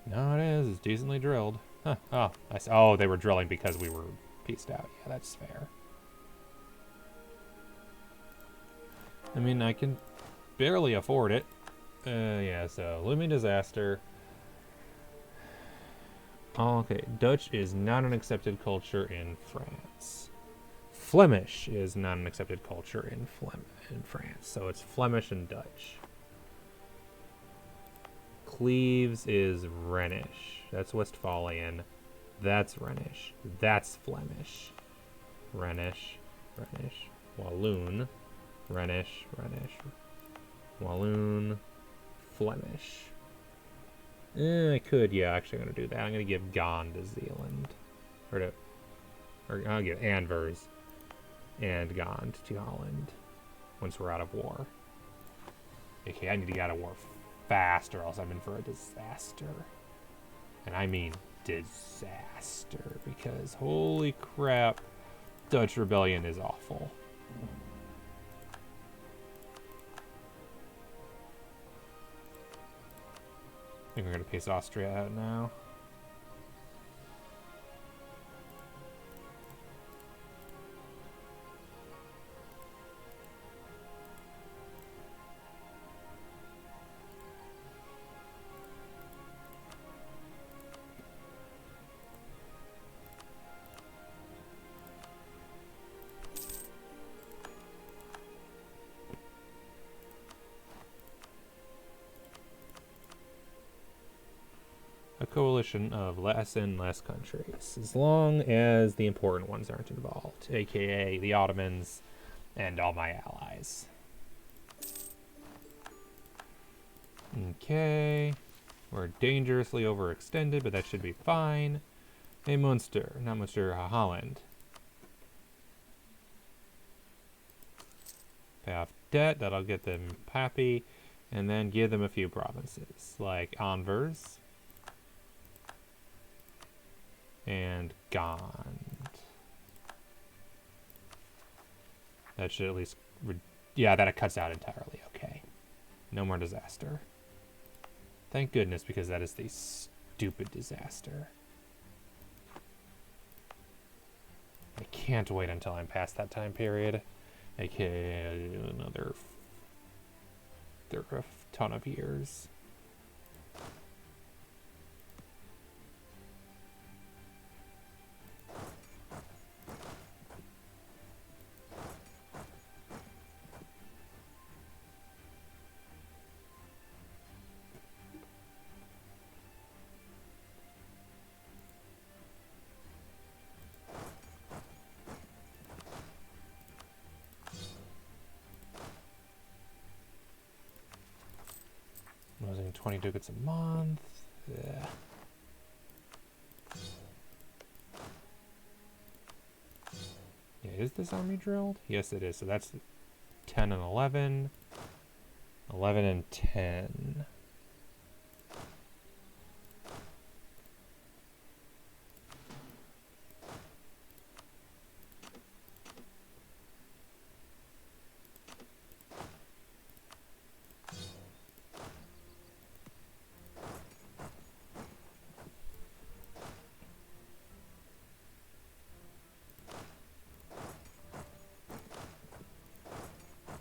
No, it is. It's decently drilled. Huh. Oh, oh, they were drilling because we were pieced out. Yeah, that's fair. I mean, I can barely afford it. Yeah, so looming disaster. Okay, Dutch is not an accepted culture in France. Flemish is not an accepted culture in France. So it's Flemish and Dutch. Cleves is Rhenish. That's Westphalian. That's Rhenish. That's Flemish. Rhenish. Walloon. Rhenish. Walloon. Flemish. I could, yeah, actually I'm going to do that. I'm going to give Gond to Zealand. Or I'll give Anvers and Gond to Holland once we're out of war. Okay, I need to get out of war fast or else I'm in for a disaster. And I mean disaster, because holy crap, Dutch rebellion is awful. think we're going to pace Austria out now. A coalition of less and less countries, as long as the important ones aren't involved, aka the Ottomans and all my allies. Okay, we're dangerously overextended, but that should be fine. Hey, Munster, not Munster, Holland. Pay off debt, that'll get them happy, and then give them a few provinces, like Anvers. And Gond. That should at least... yeah, that cuts out entirely. Okay. No more disaster. Thank goodness, because that is the stupid disaster. I can't wait until I'm past that time period. AKA another... there are a ton of years. Losing 20 ducats a month. Yeah. Yeah, is this army drilled? Yes, it is. So that's 10 and 11. 11 and 10.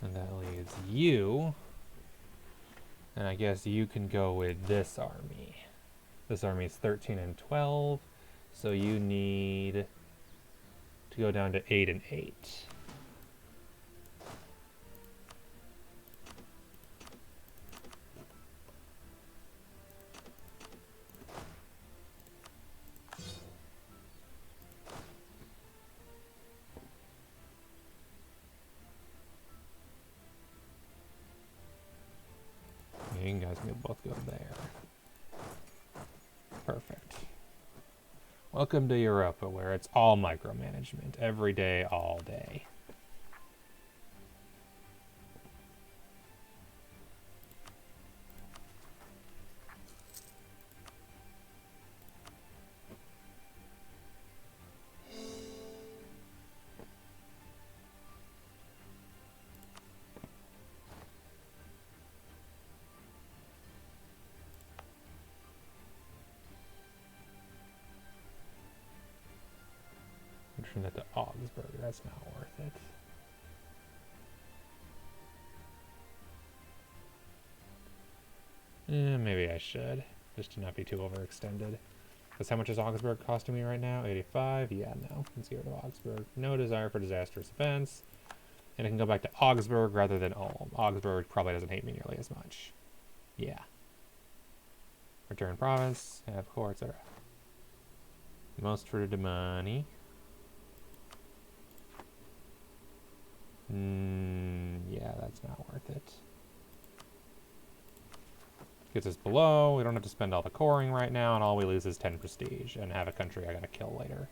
And that leaves you. And I guess you can go with this army. This army is 13 and 12. So you need to go down to 8 and 8. You guys can both go there. Perfect. Welcome to Europa, where it's all micromanagement. Every day, all day. Turn that to Augsburg. That's not worth it. Maybe I should, just to not be too overextended. Because how much is Augsburg costing me right now? 85? Yeah, no. Let's get rid of Augsburg. No desire for disastrous events. And I can go back to Augsburg rather than Ulm. Augsburg probably doesn't hate me nearly as much. Yeah. Return province, have core, etc. Most for the money. Yeah, that's not worth it. Gets us below. We don't have to spend all the coring right now, and all we lose is 10 prestige and have a country I gotta kill later.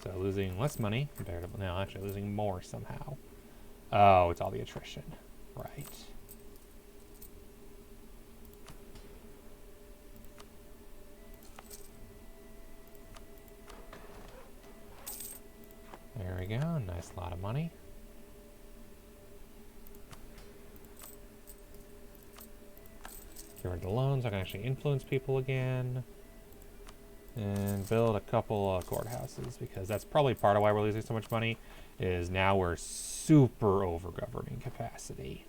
So losing less money compared to now, actually losing more somehow. Oh, it's all the attrition. Right. we go. Nice lot of money. Get rid of the loans. I can actually influence people again. And build a couple of courthouses, because that's probably part of why we're losing so much money, is now we're super over governing capacity.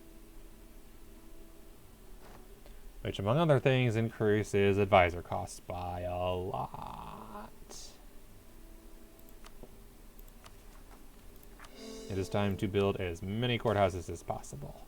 Which, among other things, increases advisor costs by a lot. It is time to build as many courthouses as possible.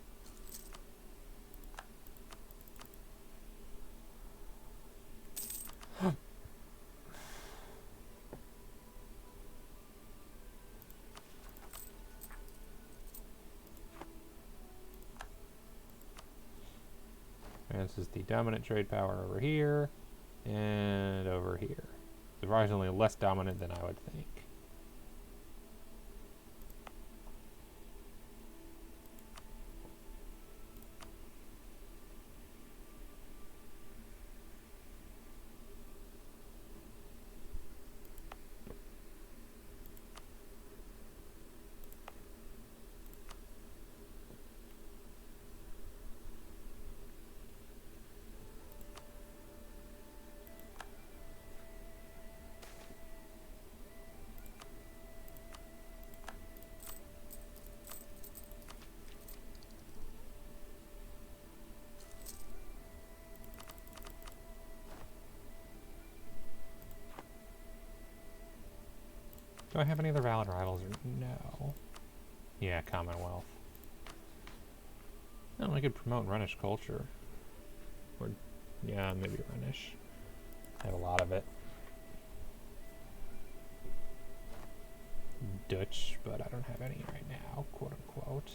This is the dominant trade power over here and over here. Surprisingly less dominant than I would think. Do I have any other valid rivals? Or no. Yeah, Commonwealth. Oh, I could promote Rhenish culture. Or, yeah, maybe Rhenish. I have a lot of it. Dutch, but I don't have any right now, quote unquote.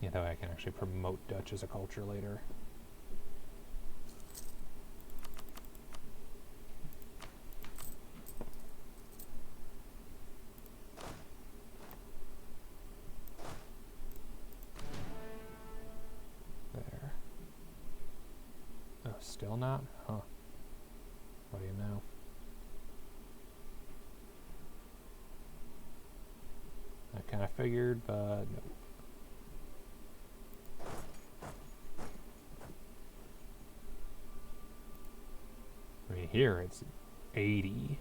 Yeah, that way I can actually promote Dutch as a culture later. There. Oh, still not? Huh. What do you know? I kind of figured, but no. I mean, here it's 80.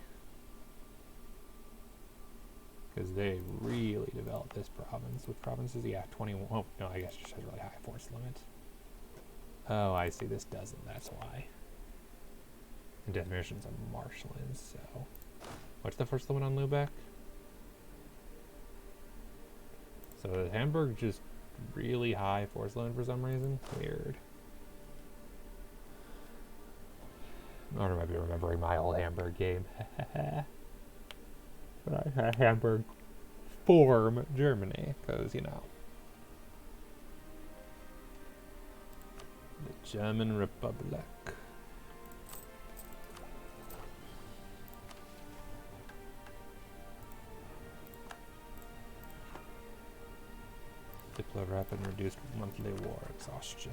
Because they really developed this province. Which provinces? Yeah, 21. Oh, no, I guess it just has a really high force limit. Oh, I see. This doesn't. That's why. And death missions are marshlands, so. What's the force limit on Lubeck? So Hamburg just really high force limit for some reason. Weird. Or I might be remembering my old Hamburg game. But I had Hamburg form Germany, because, you know. The German Republic. Diplo rapid and reduced monthly war exhaustion,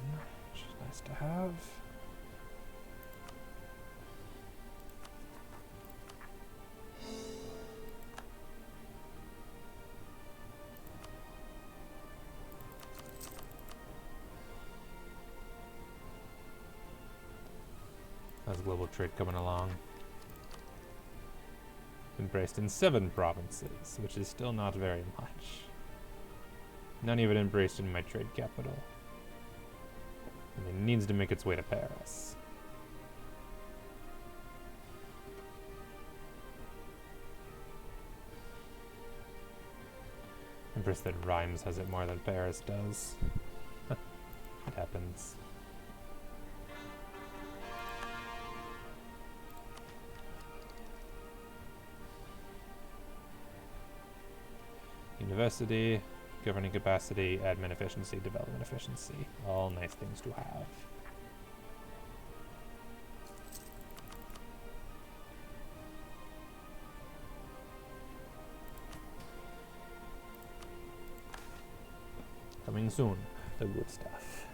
which is nice to have. How's global trade coming along? Embraced in 7 provinces, which is still not very much. None of it embraced in my trade capital. And it needs to make its way to Paris. Impressed that Reims has it more than Paris does. It happens. University, governing capacity, admin efficiency, development efficiency. All nice things to have. Coming soon. The good stuff.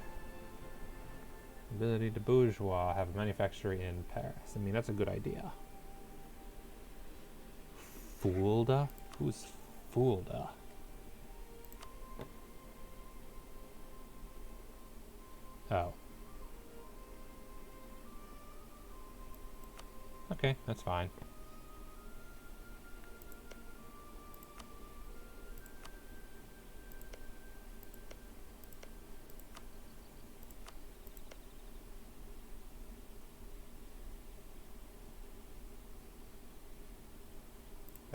Ability to bourgeois have a manufactory in Paris. I mean, that's a good idea. Fulda? Who's Fulda? Oh. Okay, that's fine.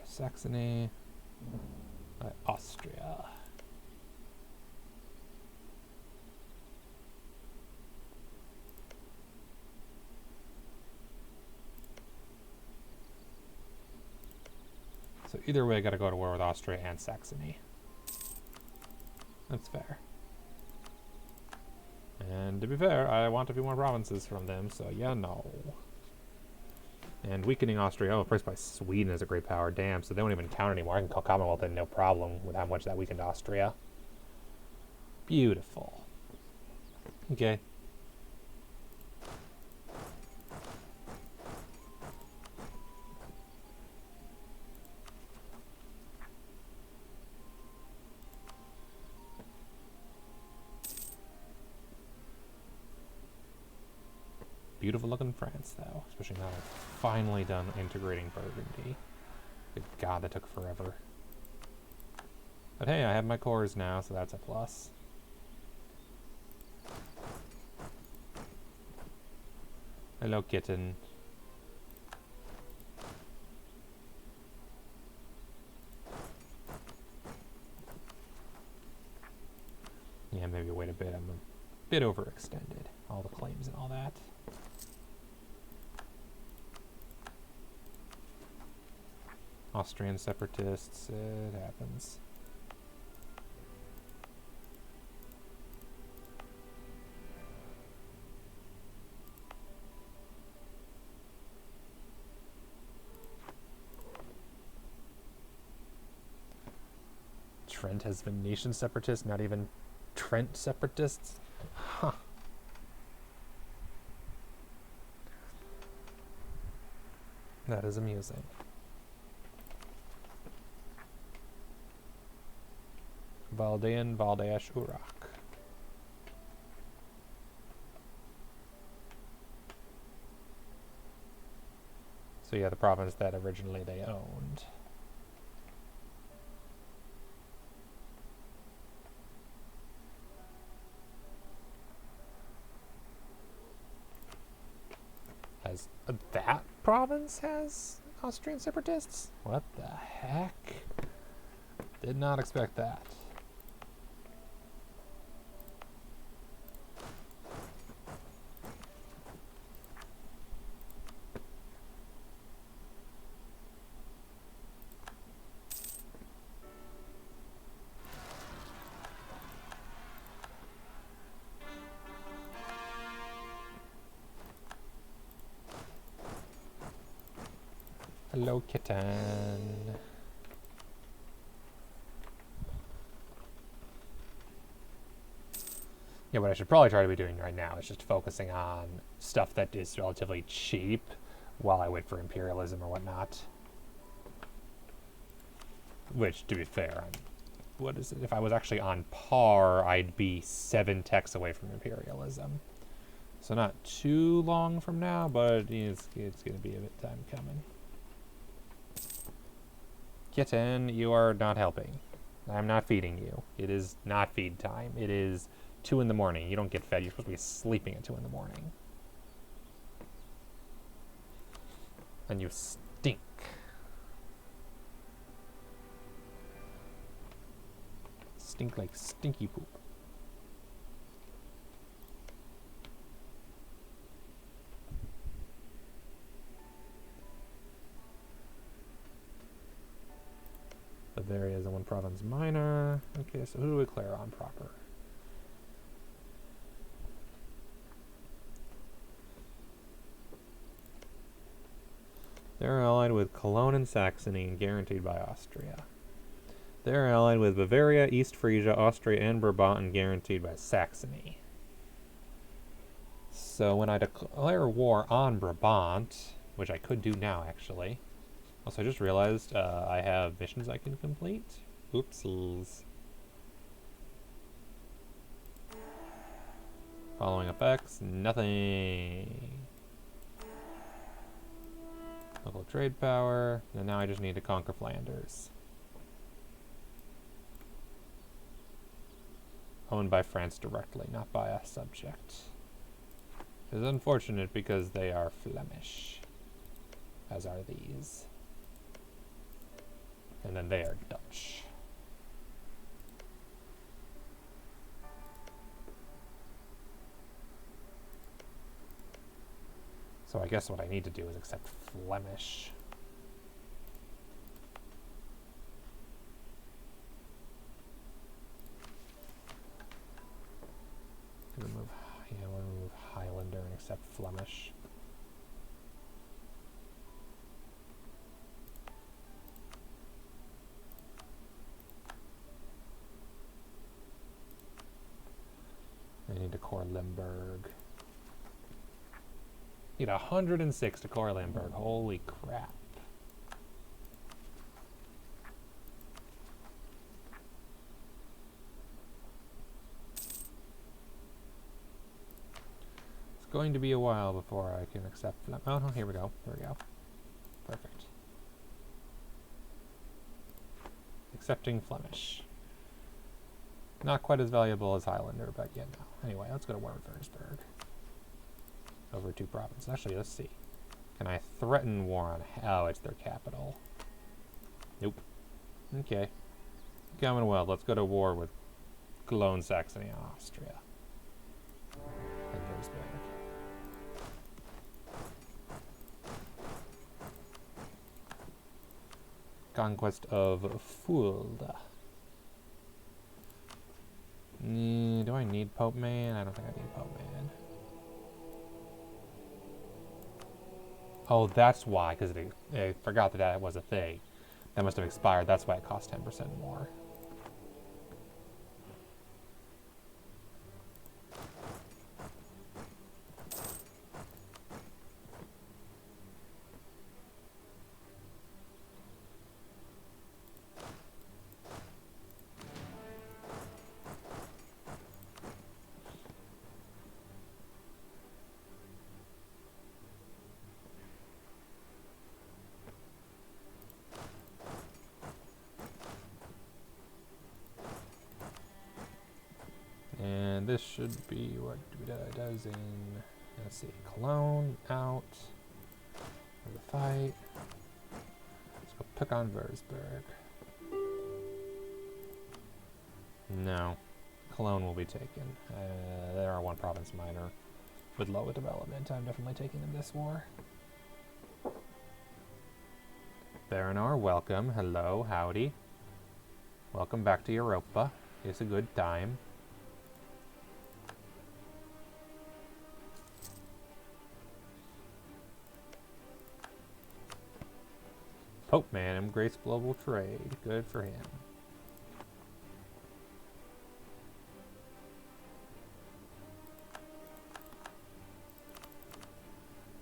Saxony, Austria. So either way, I gotta go to war with Austria and Saxony. That's fair. And to be fair, I want a few more provinces from them, so yeah, no. And weakening Austria. Oh, priced by Sweden is a great power. Damn, so they don't even count anymore. I can call Commonwealth in no problem with how much that weakened Austria. Beautiful. Okay. Beautiful looking France, though. Especially now they're finally done integrating Burgundy. Good God, that took forever. But hey, I have my cores now, so that's a plus. Hello, kitten. Yeah, maybe wait a bit. I'm a bit overextended. All the claims and all that. Austrian separatists, it happens. Trent has Venetian separatists, not even Trent separatists? Huh. That is amusing. Valdean, Valdeash, Uruk. So yeah, the province that originally they owned. That province has Austrian separatists? What the heck? Did not expect that. Hello, kitten. Yeah, what I should probably try to be doing right now is just focusing on stuff that is relatively cheap while I wait for imperialism or whatnot. Which, to be fair, what is it? If I was actually on par, I'd be 7 techs away from imperialism. So not too long from now, but it's going to be a bit time coming. Kitten, you are not helping. I'm not feeding you. It is not feed time. It is 2 in the morning. You don't get fed. You're supposed to be sleeping at 2 in the morning. And you stink. Stink like stinky poop. Bavaria is a 1 province minor. Okay, so who do we declare on proper? They're allied with Cologne and Saxony and guaranteed by Austria. They're allied with Bavaria, East Frisia, Austria, and Brabant, and guaranteed by Saxony. So when I declare war on Brabant, which I could do now, actually. Also, I just realized I have missions I can complete. Oopsies. Following effects, nothing. Local trade power, and now I just need to conquer Flanders. Owned by France directly, not by a subject. It's unfortunate because they are Flemish, as are these. And then they are Dutch. So I guess what I need to do is accept Flemish. We'll move Highlander and accept Flemish. I need to core Limburg. Need 106 to core Limburg. Holy crap. It's going to be a while before I can accept Flemish. Oh, no, here we go. There we go. Perfect. Accepting Flemish. Not quite as valuable as Highlander, but yeah, no. Anyway, let's go to war with Würzburg. Over 2 provinces. Actually, let's see. Can I threaten war on... Oh, it's their capital. Nope. Okay. Commonwealth, let's go to war with Cologne, Saxony, and Austria. And Würzburg. Conquest of Fulda. Do I need Pope Man? I don't think I need Pope Man. Oh, that's why, because I forgot that that was a thing. That must have expired. That's why it cost 10% more. And this should be what it does in, let's see, Cologne, out, for the fight. Let's go pick on Würzburg. No, Cologne will be taken. There are 1 province minor with low development. I'm definitely taking them this war. Baranor, welcome. Hello, howdy. Welcome back to Europa. It's a good time. Pope Man embrace global trade. Good for him.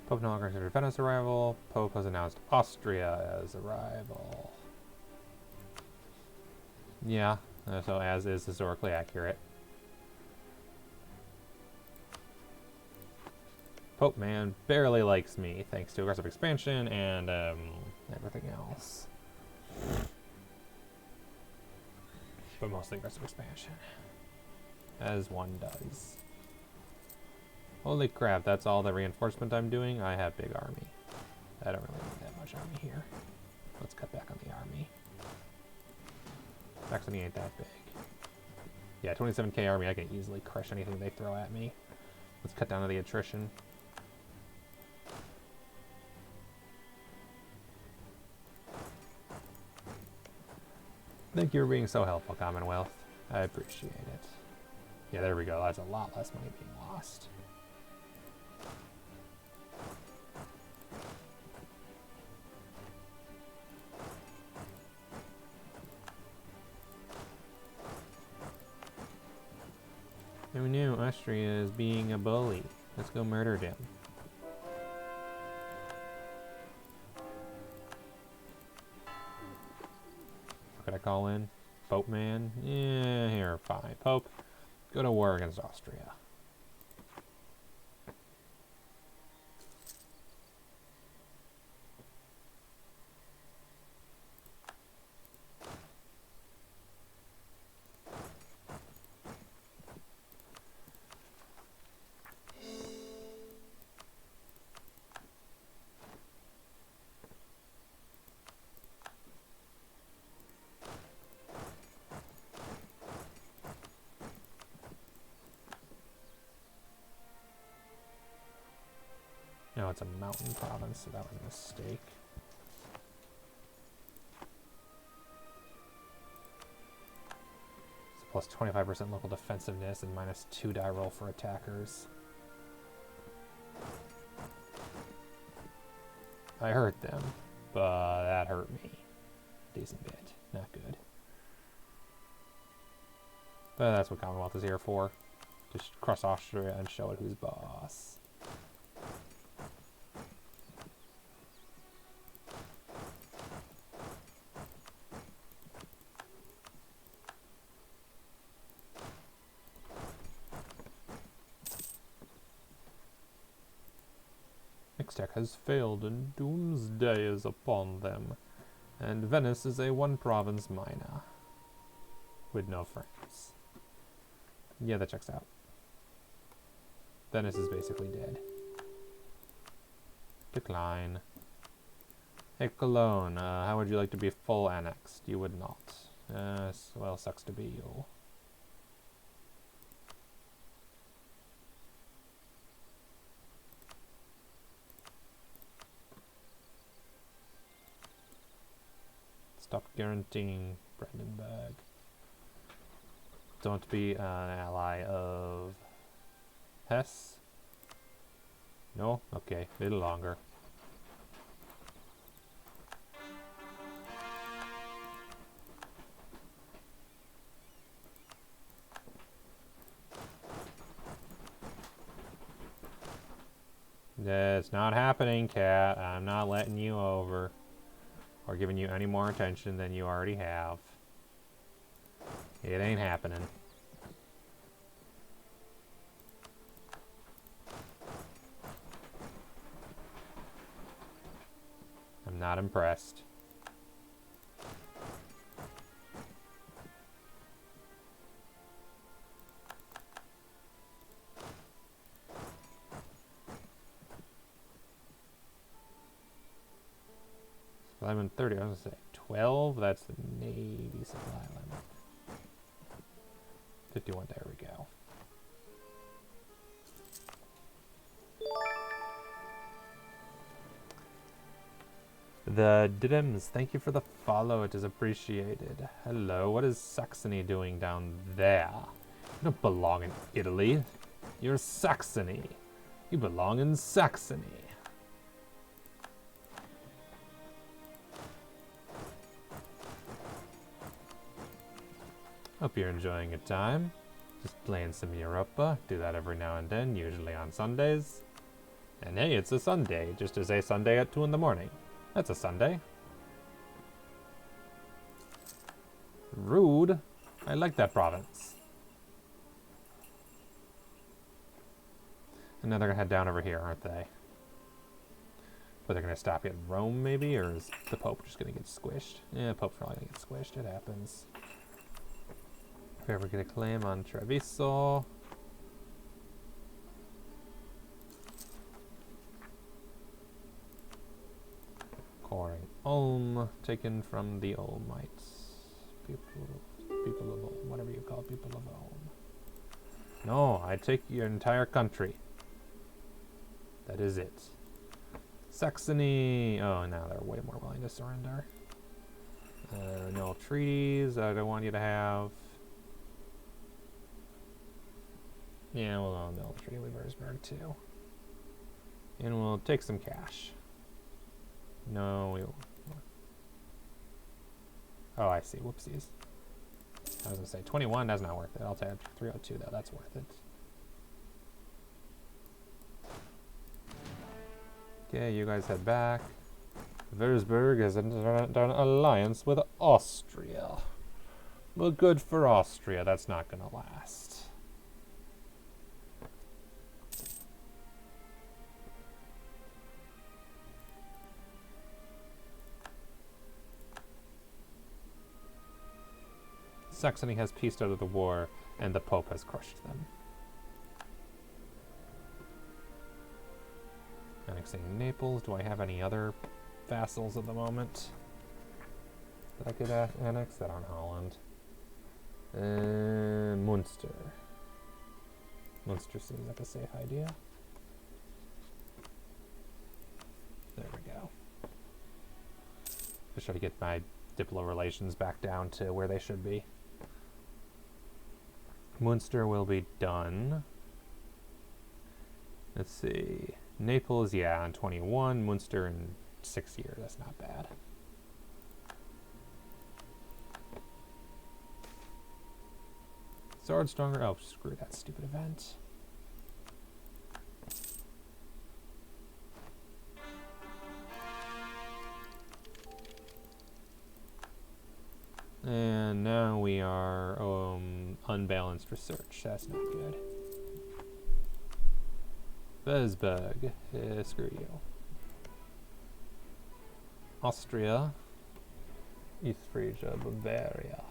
Pope no longer considered Venice arrival. Pope has announced Austria as arrival. Yeah, so as is historically accurate. Pope Man barely likes me, thanks to aggressive expansion and everything else. But mostly aggressive expansion. As one does. Holy crap, that's all the reinforcement I'm doing? I have big army. I don't really need that much army here. Let's cut back on the army. Saxony ain't that big. Yeah, 27k army, I can easily crush anything they throw at me. Let's cut down to the attrition. Thank you for being so helpful, Commonwealth. I appreciate it. Yeah, there we go. That's a lot less money being lost. Oh no, Austria is being a bully. Let's go murder them. Could I call in? Pope man? Yeah, here, fine. Pope, go to war against Austria. No, it's a mountain province, so that was a mistake. It's plus 25% local defensiveness and minus 2 die roll for attackers. I hurt them, but that hurt me. Decent bit. Not good. But that's what Commonwealth is here for. Just cross Austria and show it who's boss. Tech has failed and doomsday is upon them. And Venice is a one-province minor. With no friends. Yeah, that checks out. Venice is basically dead. Decline. Hey, Cologne, how would you like to be full annexed? You would not. Well, sucks to be you. Stop guaranteeing Brandenburg. Don't be an ally of Hesse. No? Okay, a little longer. That's not happening, cat. I'm not letting you over. Or giving you any more attention than you already have. It ain't happening. I'm not impressed. I'm 30, I was gonna say 12, that's the Navy supply limit. 51, there we go. The Diddums, thank you for the follow, it is appreciated. Hello, what is Saxony doing down there? You don't belong in Italy. You're Saxony. You belong in Saxony. Hope you're enjoying your time. Just playing some Europa. Do that every now and then, usually on Sundays. And hey, it's a Sunday, just as a Sunday at 2 in the morning. That's a Sunday. Rude. I like that province. And now they're gonna head down over here, aren't they? But they're gonna stop at Rome, maybe? Or is the Pope just gonna get squished? Yeah, Pope's probably gonna get squished. It happens. If we ever get a claim on Treviso. Coring Ulm, taken from the Ulmites. People of Ulm, whatever you call people of Ulm. No, I take your entire country. That is it. Saxony. Oh, now they're way more willing to surrender. No treaties I don't want you to have. Yeah, we'll no treaty with Würzburg too. And we'll take some cash. No, we won't. Oh, I see. Whoopsies. I was going to say 21, that's not worth it. I'll take 302 though, that's worth it. Okay, you guys head back. Würzburg has done an alliance with Austria. Well, good for Austria, that's not going to last. Saxony has pieced out of the war, and the Pope has crushed them. Annexing Naples. Do I have any other vassals at the moment that I could annex that aren't Holland? Munster. Munster seems like a safe idea. There we go. Just try to get my diplo relations back down to where they should be. Munster will be done. Let's see. Naples, yeah, in 21. Munster in 6 years. That's not bad. Sword stronger. Oh, screw that stupid event. And now we are unbalanced research. That's not good. Würzburg. Screw you. Austria. East Frisia, Bavaria.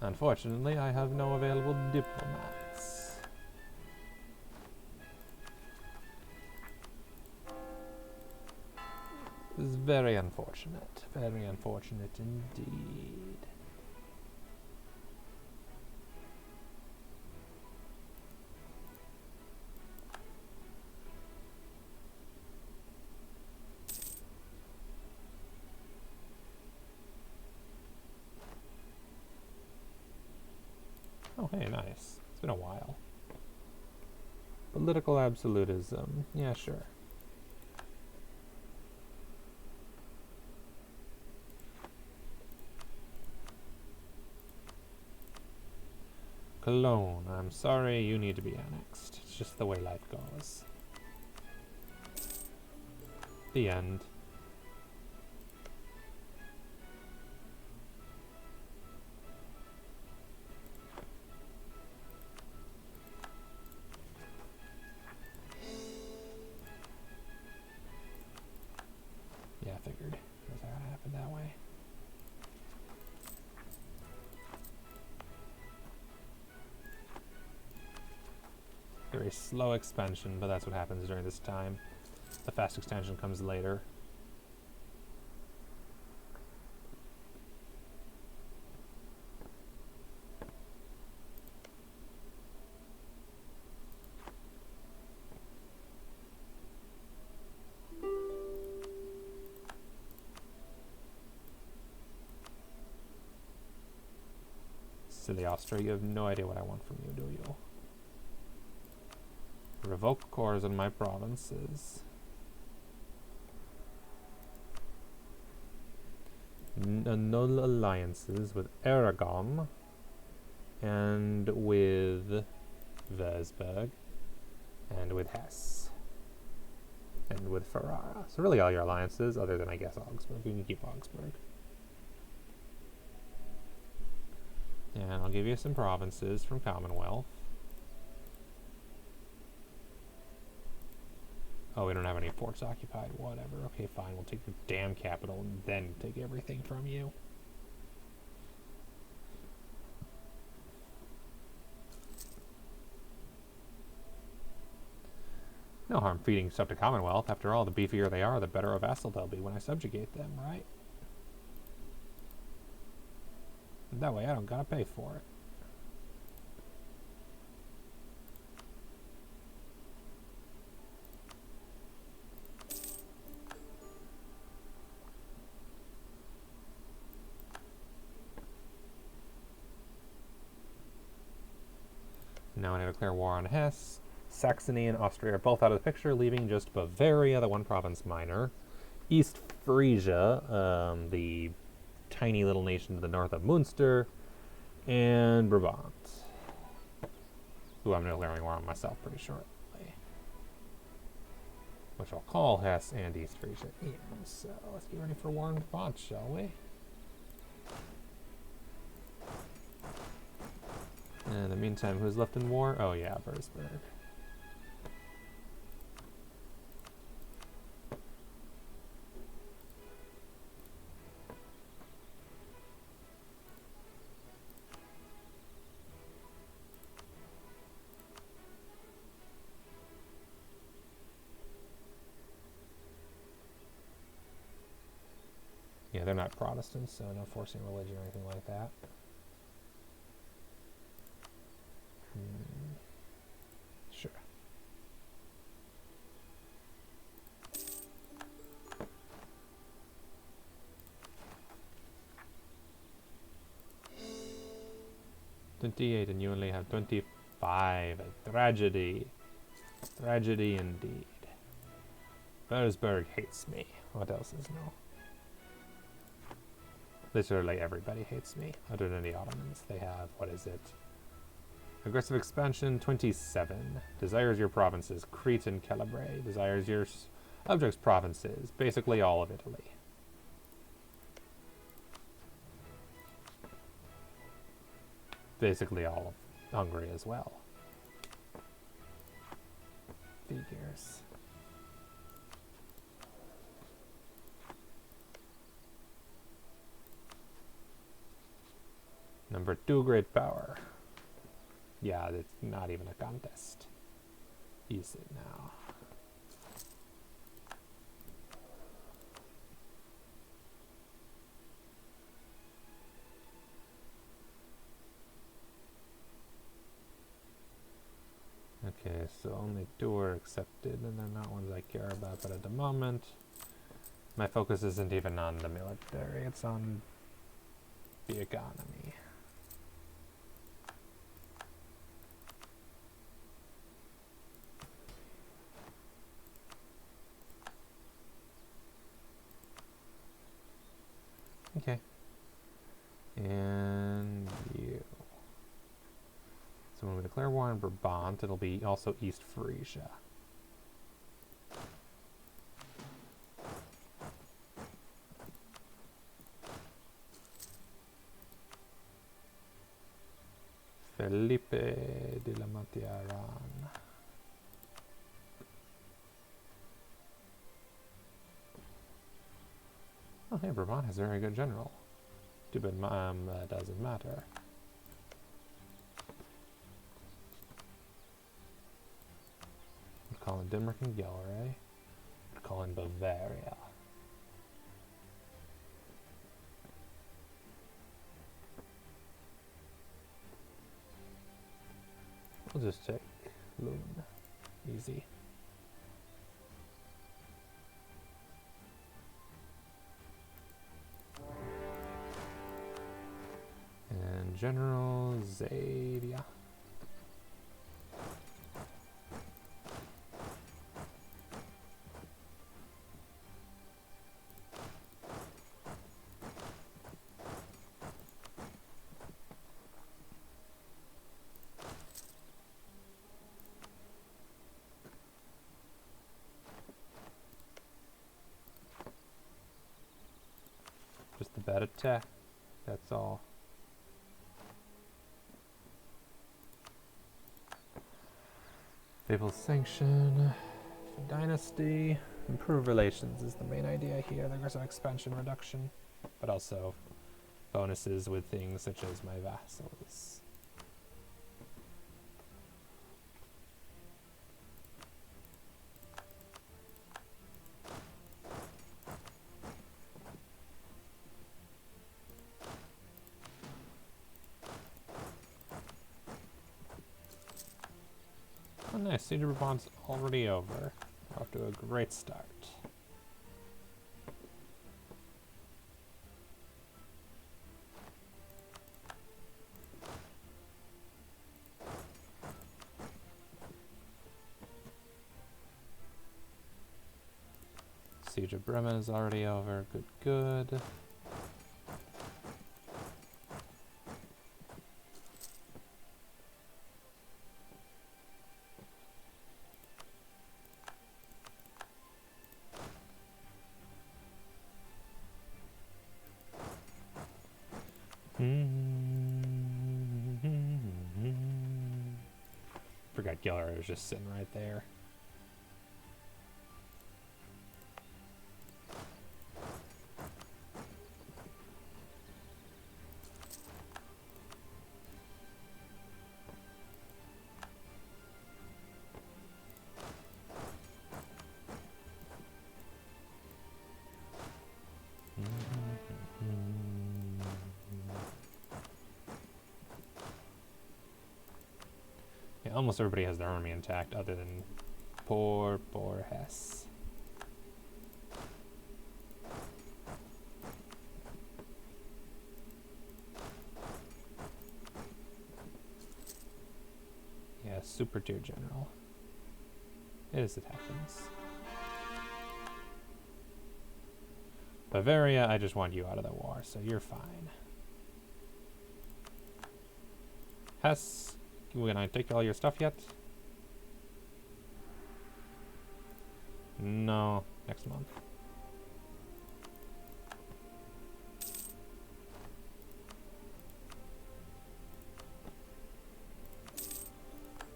Unfortunately, I have no available diplomats. This is very unfortunate. Very unfortunate indeed. Oh, hey, nice. It's been a while. Political absolutism. Yeah, sure. Cologne. I'm sorry, you need to be annexed. It's just the way life goes. The end. Yeah, I figured it was going to happen that way. Very slow expansion, but that's what happens during this time. The fast extension comes later. Silly Austria, you have no idea what I want from you, do you? Revoke cores in my provinces. Annul alliances with Aragon and with Würzburg and with Hesse and with Ferrara. So really all your alliances, other than I guess Augsburg. You can keep Augsburg. And I'll give you some provinces from Commonwealth. Oh, we don't have any forts occupied. Whatever. Okay, fine. We'll take the damn capital and then take everything from you. No harm feeding stuff to Commonwealth. After all, the beefier they are, the better a vassal they'll be when I subjugate them, right? And that way I don't gotta pay for it. Now I declare war on Hesse. Saxony and Austria are both out of the picture, leaving just Bavaria, the one province minor. East Frisia, the tiny little nation to the north of Munster, and Brabant, who I'm declaring war on myself pretty shortly, which I'll call Hesse and East Frisia in. So let's get ready for war in Brabant, shall we? And in the meantime, who's left in war? Oh yeah, Würzburg. Yeah, they're not Protestants, so no forcing religion or anything like that. Sure. $28, and you only have 25. A tragedy. Tragedy indeed. Würzburg hates me. What else is new? Literally everybody hates me, other than the Ottomans. They have, what is it? Aggressive expansion, 27. Desires your provinces, Crete and Calabre. Desires your subjects' provinces, basically all of Italy. Basically all of Hungary as well. Figures. Number 2 great power. Yeah, it's not even a contest. Is it now? Okay, so only 2 are accepted, and they're not ones I care about, but at the moment, my focus isn't even on the military, it's on the economy. Okay. And you. So when we declare war on Brabant, it'll be also East Frisia. Felipe de la Matiaran. Oh, hey, Brabant has a very good general. Too bad that doesn't matter. We'd call in Denmark and Gelre. We'd call in Bavaria. We'll just take Lund. Easy. And General Zadia. Just a bad attack, that's all. Papal sanction, dynasty, improve relations is the main idea here. There's an expansion reduction, but also bonuses with things such as my vassals. Oh nice, Siege of Brabant's already over. We're off to a great start. Siege of Bremen is already over. Good, good. Forgot Giller was just sitting right there. Yeah, almost everybody has their army intact other than poor Hesse. Yeah, super tier general. As it happens. Bavaria, I just want you out of the war, so you're fine. Hesse, can I take all your stuff yet? No, next month.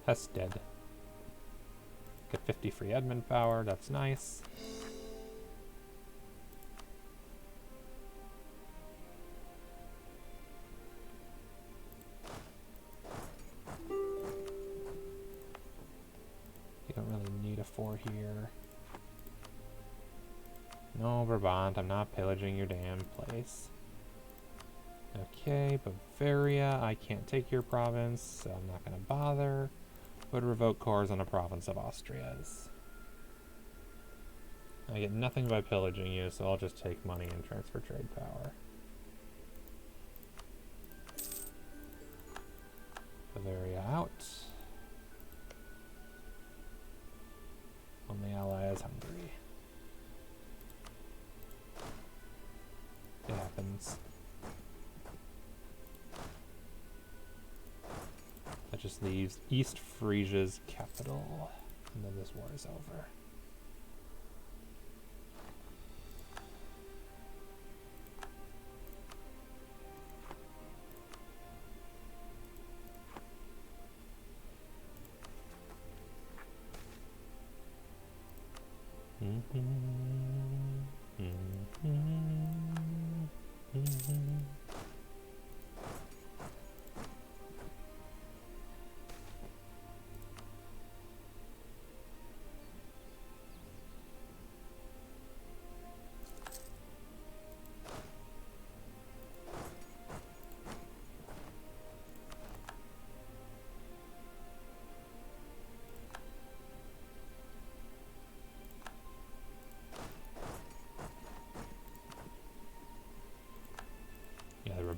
Hesse dead. Get 50 free admin power, that's nice. You don't really need a fort here. No, Brabant, I'm not pillaging your damn place. Okay, Bavaria, I can't take your province, so I'm not going to bother. Would revoke cores on a province of Austria's. I get nothing by pillaging you, so I'll just take money and transfer trade power. Bavaria out. Only ally is Hungary. It happens. That just leaves East Frisia's capital, and then this war is over.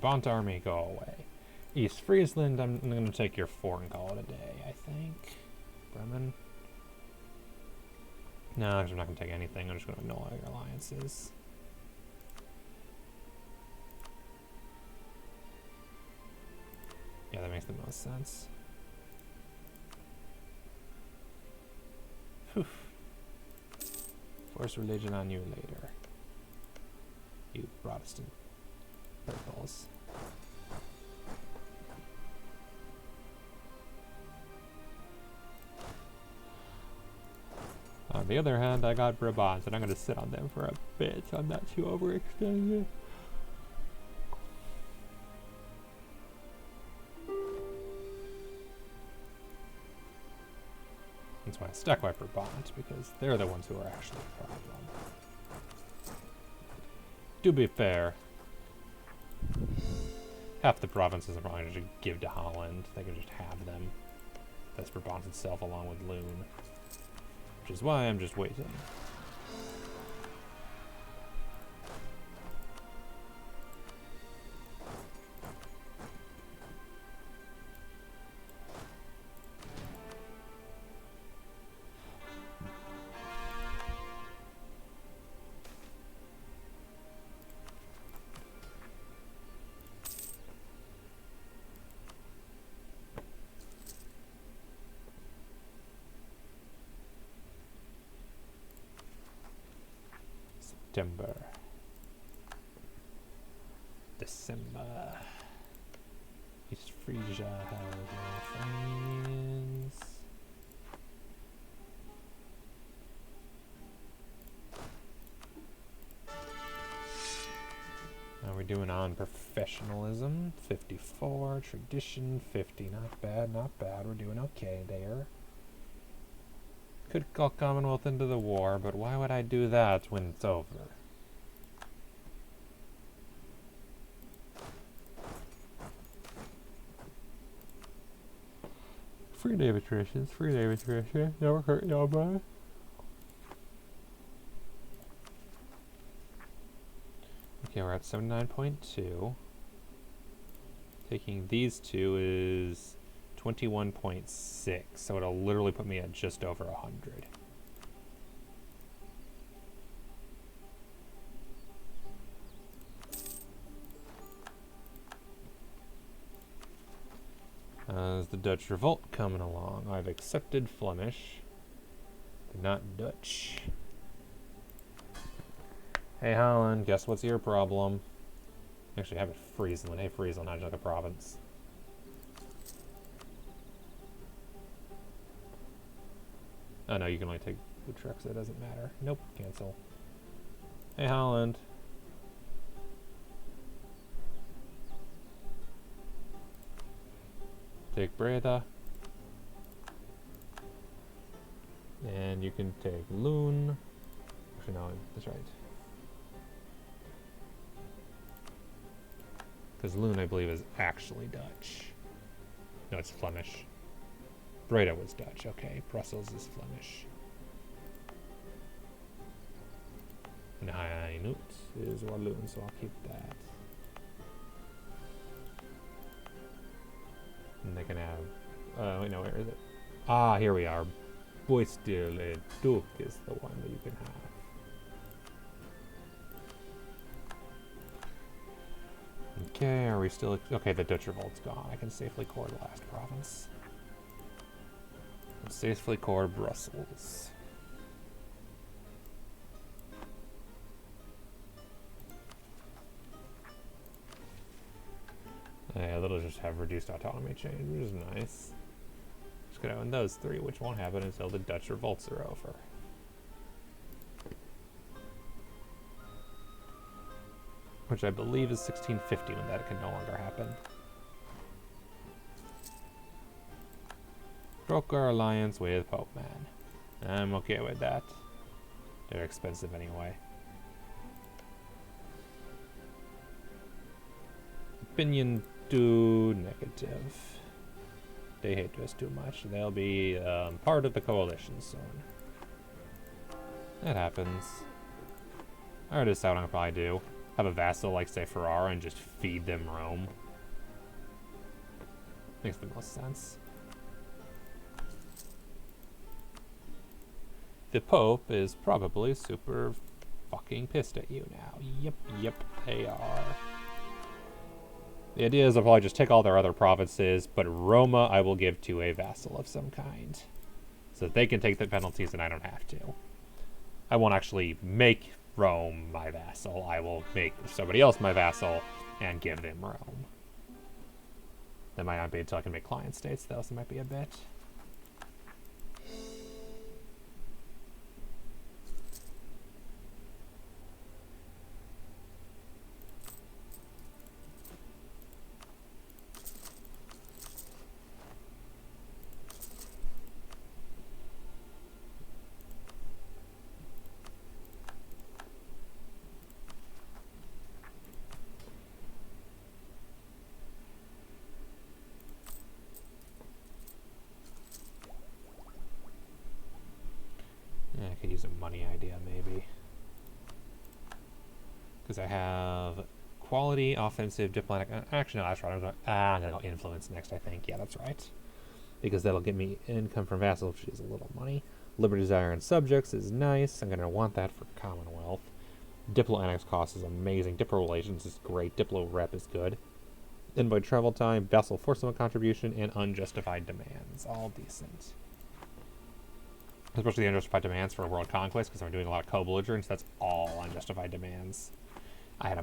Brabant army, go away. East Friesland, I'm going to take your fort and call it a day, I think. Bremen. No, I'm not going to take anything. I'm just going to annul all your alliances. Yeah, that makes the most sense. Whew. Force religion on you later. You Protestant purples. On the other hand, I got Brabant, and I'm going to sit on them for a bit, so I'm not too overextended. That's why I stuck by Brabant, because they're the ones who are actually the problem. To be fair, half the provinces are probably going to give to Holland. They can just have them. That's Brabant itself along with Loon. Which is why I'm just waiting. September. December. East Frisia has no friends. How we doing on professionalism? 54. Tradition, 50. Not bad, not bad. We're doing okay there. Could call Commonwealth into the war, but why would I do that when it's over? Free day of attrition, free day of attrition. Never hurt nobody. Okay, we're at 79.2. Taking these two is 21.6, so it'll literally put me at just over 100. Is the Dutch revolt coming along? I've accepted Flemish, but not Dutch. Hey Holland, guess what's your problem? Actually, I have it Friesland. Hey Friesland, how'd you like a province? Oh no, you can only take Utrecht, so it doesn't matter. Nope, cancel. Hey Holland. Take Breda. And you can take Loon. Actually, no, that's right. Because Loon, I believe, is actually Dutch. No, it's Flemish. Breda was Dutch. Okay, Brussels is Flemish. And Hainaut is Walloon, so I'll keep that. And they can have... wait, no, where is it? Ah, here we are. Boistil-le-Duc is the one that you can have. Okay, are we still... Okay, the Dutch revolt's gone. I can safely core the last province. Let's safely core Brussels. Yeah, that'll just have reduced autonomy change, which is nice. Just gonna own those three, which won't happen until the Dutch revolts are over. Which I believe is 1650 when that can no longer happen. Broke our alliance with Pope Man. I'm okay with that. They're expensive anyway. Opinion too negative. They hate us too much. They'll be part of the coalition soon. That happens. I already decided what I'm gonna probably do. Have a vassal like, say, Ferrara and just feed them Rome. Makes the most sense. The Pope is probably super fucking pissed at you now. Yep, they are. The idea is I'll probably just take all their other provinces, but Roma I will give to a vassal of some kind. So that they can take the penalties and I don't have to. I won't actually make Rome my vassal. I will make somebody else my vassal and give them Rome. That might not be until I can make client states, though, so it might be a bit. I could use a money idea, maybe. Because I have quality, offensive, diplomatic... actually, no, that's right. I'm going to go influence next, I think. Yeah, that's right. Because that'll get me income from vassal, which is a little money. Liberty, desire, and subjects is nice. I'm going to want that for Commonwealth. Diplo annex cost is amazing. Diplo relations is great. Diplo rep is good. Envoy travel time, vassal forcible contribution, and unjustified demands. All decent. especially the unjustified demands for world conquest, because I'm doing a lot of co-belligerence. That's all unjustified demands. I had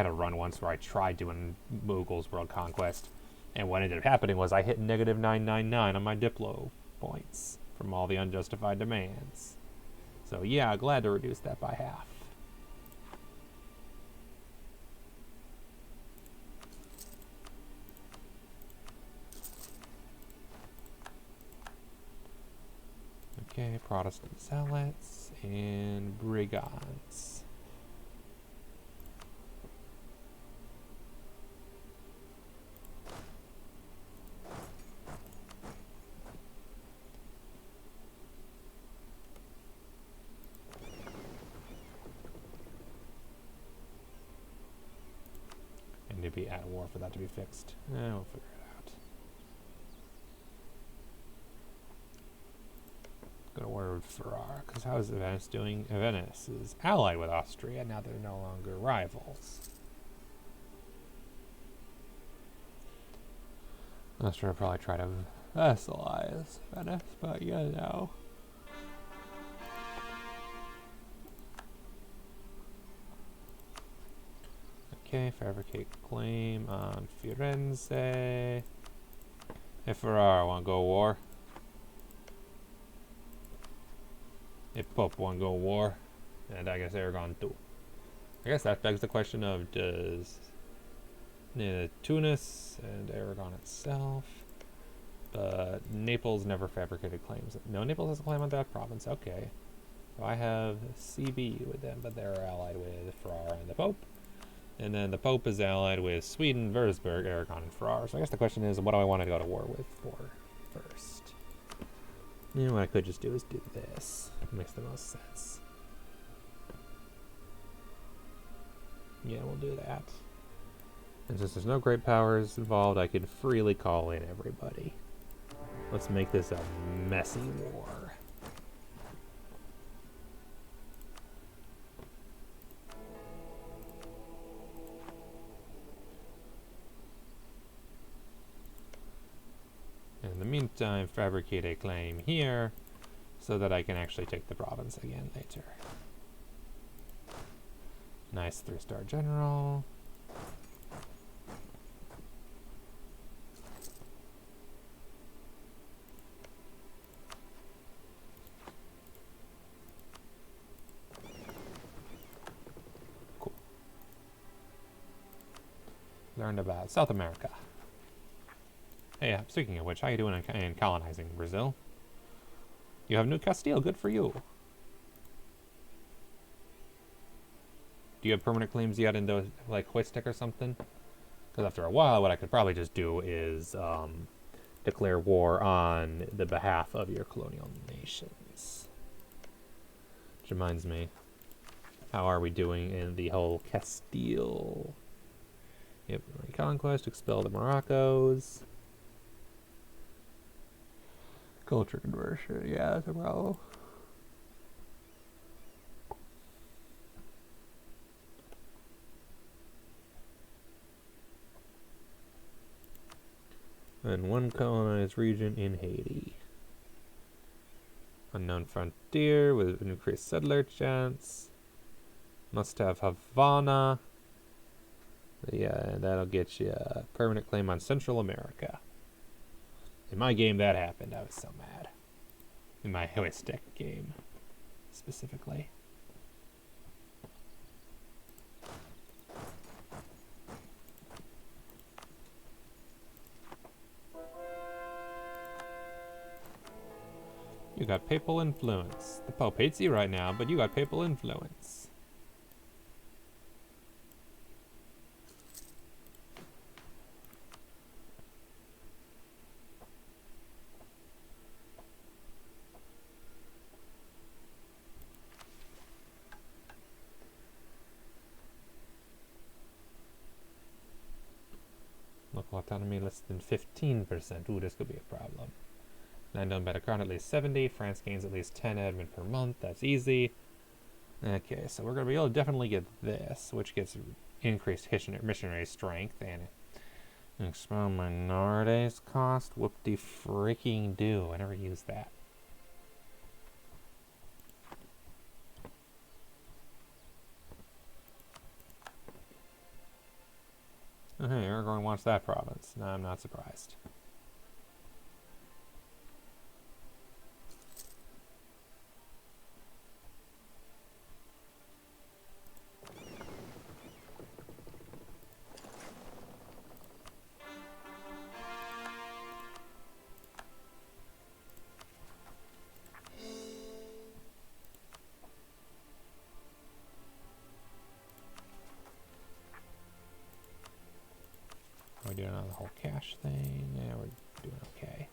a run once where I tried doing Mughals world conquest, and what ended up happening was I hit negative 999 on my Diplo points from all the unjustified demands. So yeah, glad to reduce that by half. Okay, Protestant zealots and brigands. And to be at war for that to be fixed. We'll figure it out. Go to war with Ferrara, because how is Venice doing? Venice is allied with Austria, now they're no longer rivals. Austria will probably try to vassalize Venice, but you know. Okay, fabricate claim on Firenze. If Ferrara want to go war. If Pope want to go war. And I guess Aragon too. I guess that begs the question of does Tunis and Aragon itself. But Naples never fabricated claims. No, Naples has a claim on that province. Okay. So I have CB with them, but they're allied with Ferrara and the Pope. And then the Pope is allied with Sweden, Würzburg, Aragon, and Ferrara. So I guess the question is, what do I want to go to war with for first? And what I could just do is do this. It makes the most sense. Yeah, we'll do that. And since there's no great powers involved, I can freely call in everybody. Let's make this a messy war. In the meantime, fabricate a claim here so that I can actually take the province again later. Nice 3-star general. Cool. Learned about South America. Hey, speaking of which, how you doing in colonizing Brazil? You have New Castile, good for you. Do you have permanent claims yet in those, like Huestic or something? Because after a while, what I could probably just do is declare war on the behalf of your colonial nations. Which reminds me, how are we doing in the whole Castile? Yep, reconquest, expel the Moroccos. Culture conversion, yeah, that's a problem. And one colonized region in Haiti. Unknown frontier with increased settler chance. Must have Havana. Yeah, that'll get you a permanent claim on Central America. In my game, that happened. I was so mad. In my Huestic game, specifically. You got papal influence. The Pope hates you right now, but you got papal influence. Local autonomy less than 15%. Ooh, this could be a problem. Land owned by the crown at least 70. France gains at least 10 admin per month. That's easy. Okay, so we're going to be able to definitely get this, which gets increased missionary strength and expel minorities cost. Whoop-de-freaking do. I never used that. Oh, hey, Aragorn wants that province. No, I'm not surprised. We're doing on the whole cash thing. Yeah, we're doing okay.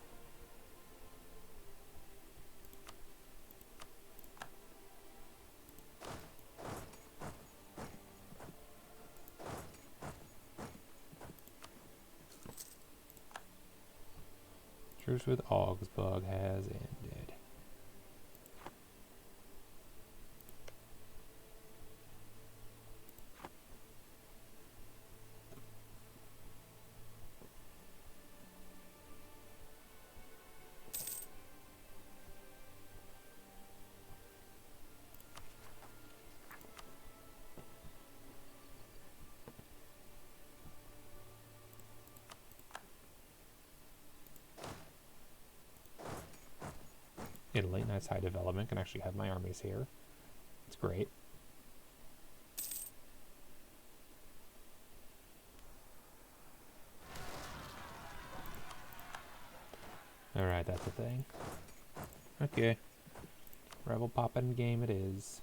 Truce with Augsburg has ended. Italy, nice high development. Can actually have my armies here. It's great. Alright, that's a thing. Okay. Rebel poppin' game it is.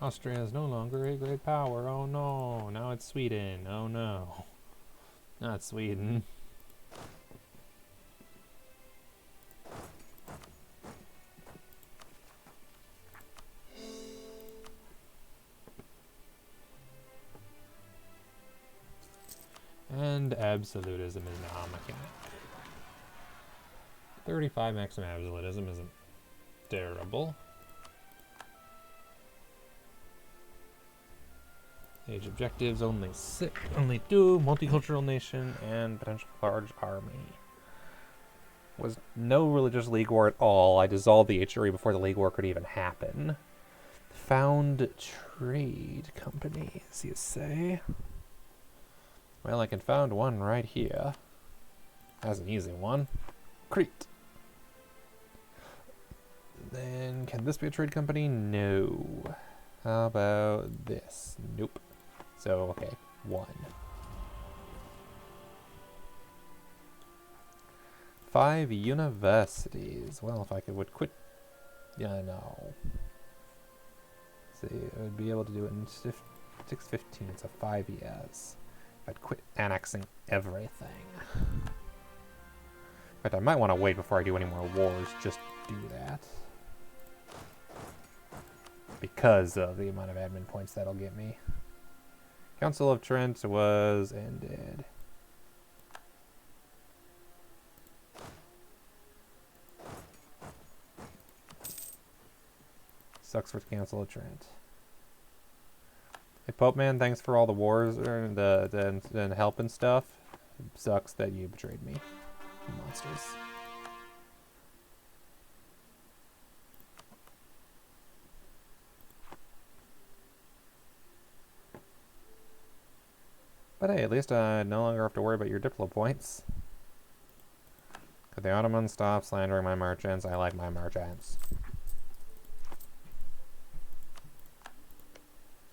Austria is no longer a great power. Oh no. Now it's Sweden. Oh no. Not Sweden. And absolutism is now mechanic. 35 maximum absolutism isn't terrible. Age objectives only 2. Multicultural nation and potential large army. Was no religious league war at all. I dissolved the HRE before the league war could even happen. Found trade companies, you say? Well, I can found one right here. That's an easy one. Crete. Then, can this be a trade company? No. How about this? Nope. So, okay, 1. 5 universities. Well, if I would quit... Yeah, no. See, I would be able to do it in 615, so 5 years. If I'd quit annexing everything. But I might want to wait before I do any more wars, just do that. Because of the amount of admin points that'll get me. Council of Trent was ended. Sucks for the Council of Trent. Hey Pope Man, thanks for all the wars and the help and stuff. It sucks that you betrayed me. You monsters. But hey, at least I no longer have to worry about your Diplo points. Could the Ottomans stop slandering my merchants? I like my merchants.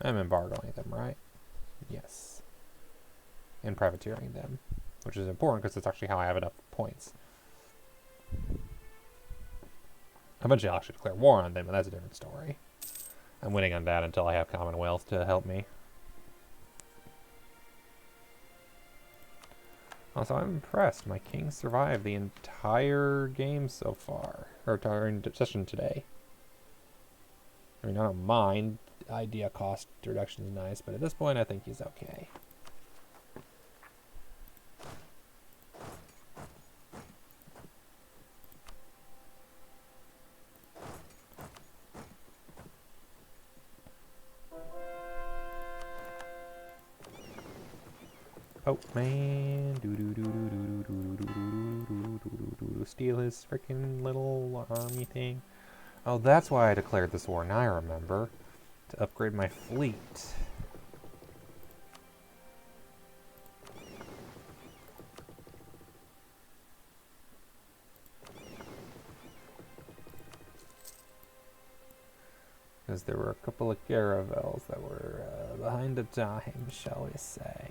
I'm embargoing them, right? Yes. And privateering them. Which is important because it's actually how I have enough points. Eventually I'll actually declare war on them, but that's a different story. I'm waiting on that until I have Commonwealth to help me. Also, I'm impressed. My king survived the entire game so far. Or entire session today. I mean, I don't mind. Idea cost reduction is nice, but at this point I think he's okay. Oh man, steal his freaking little army thing. Oh, that's why I declared this war. Now I remember. To upgrade my fleet. Because there were a couple of caravels that were behind the time, shall we say.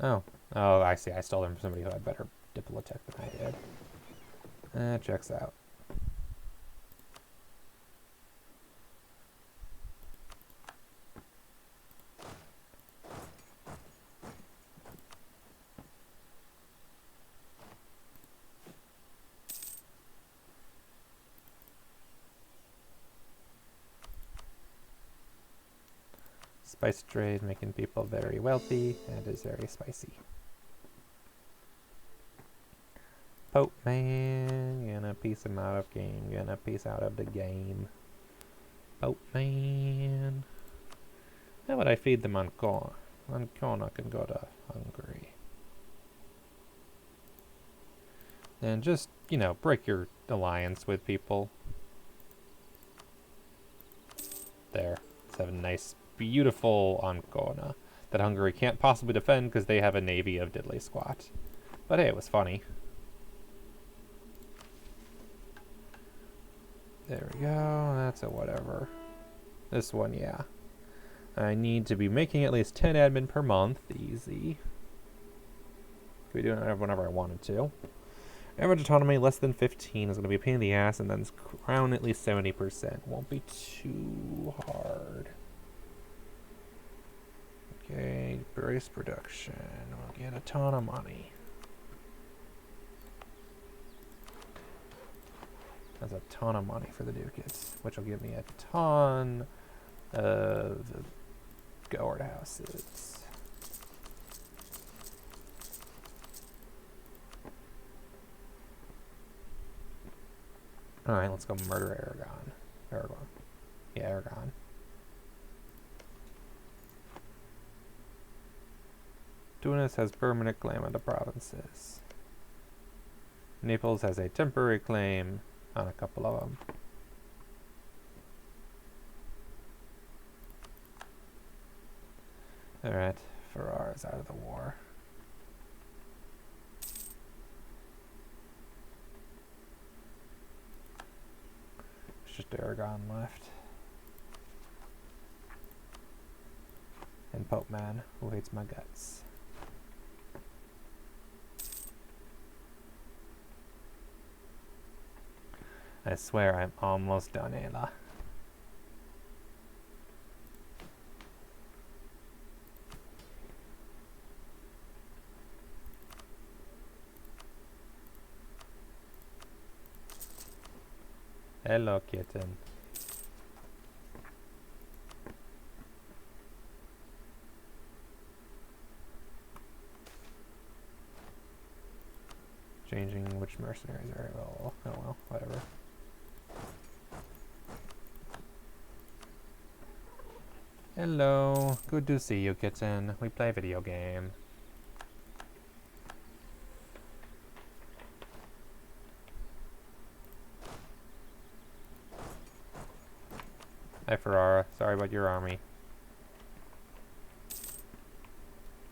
Oh. Oh, I see. I stole them from somebody who had better diplomatic than I did. That checks out. Spice trade, making people very wealthy, and is very spicy. Pope man, gonna piece him out of game, gonna piece out of the game. Pope man. How would I feed them on corn? Ancona can go to Hungary. And just, you know, break your alliance with people. There. Let's have a nice, beautiful Ancona that Hungary can't possibly defend because they have a navy of diddly squat. But hey, it was funny. There we go. That's a whatever. This one, yeah. I need to be making at least 10 admin per month. Easy. Could be doing it whenever I wanted to. Average autonomy less than 15 is going to be a pain in the ass, and then crown at least 70%. Won't be too hard. Okay, brace production. We'll get a ton of money. That's a ton of money for the ducats, which will give me a ton of guard houses. Alright, let's go murder Aragon. Yeah, Aragon. Tunis has permanent claim on the provinces. Naples has a temporary claim on a couple of them. Alright, Ferrara's out of the war. It's just Aragon left. And Pope Man, who hates my guts. I swear I'm almost done, Ayla. Hello, kitten. Changing which mercenaries are available. Oh well, whatever. Hello, good to see you, kitten. We play video game. Hi, Ferrara. Sorry about your army.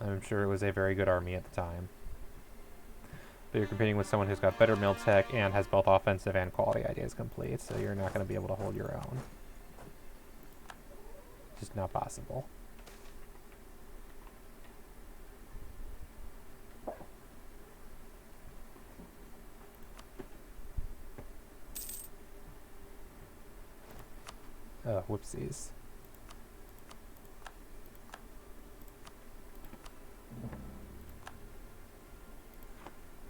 I'm sure it was a very good army at the time. But you're competing with someone who's got better mill tech and has both offensive and quality ideas complete, so you're not going to be able to hold your own. Just not possible. Oh, whoopsies.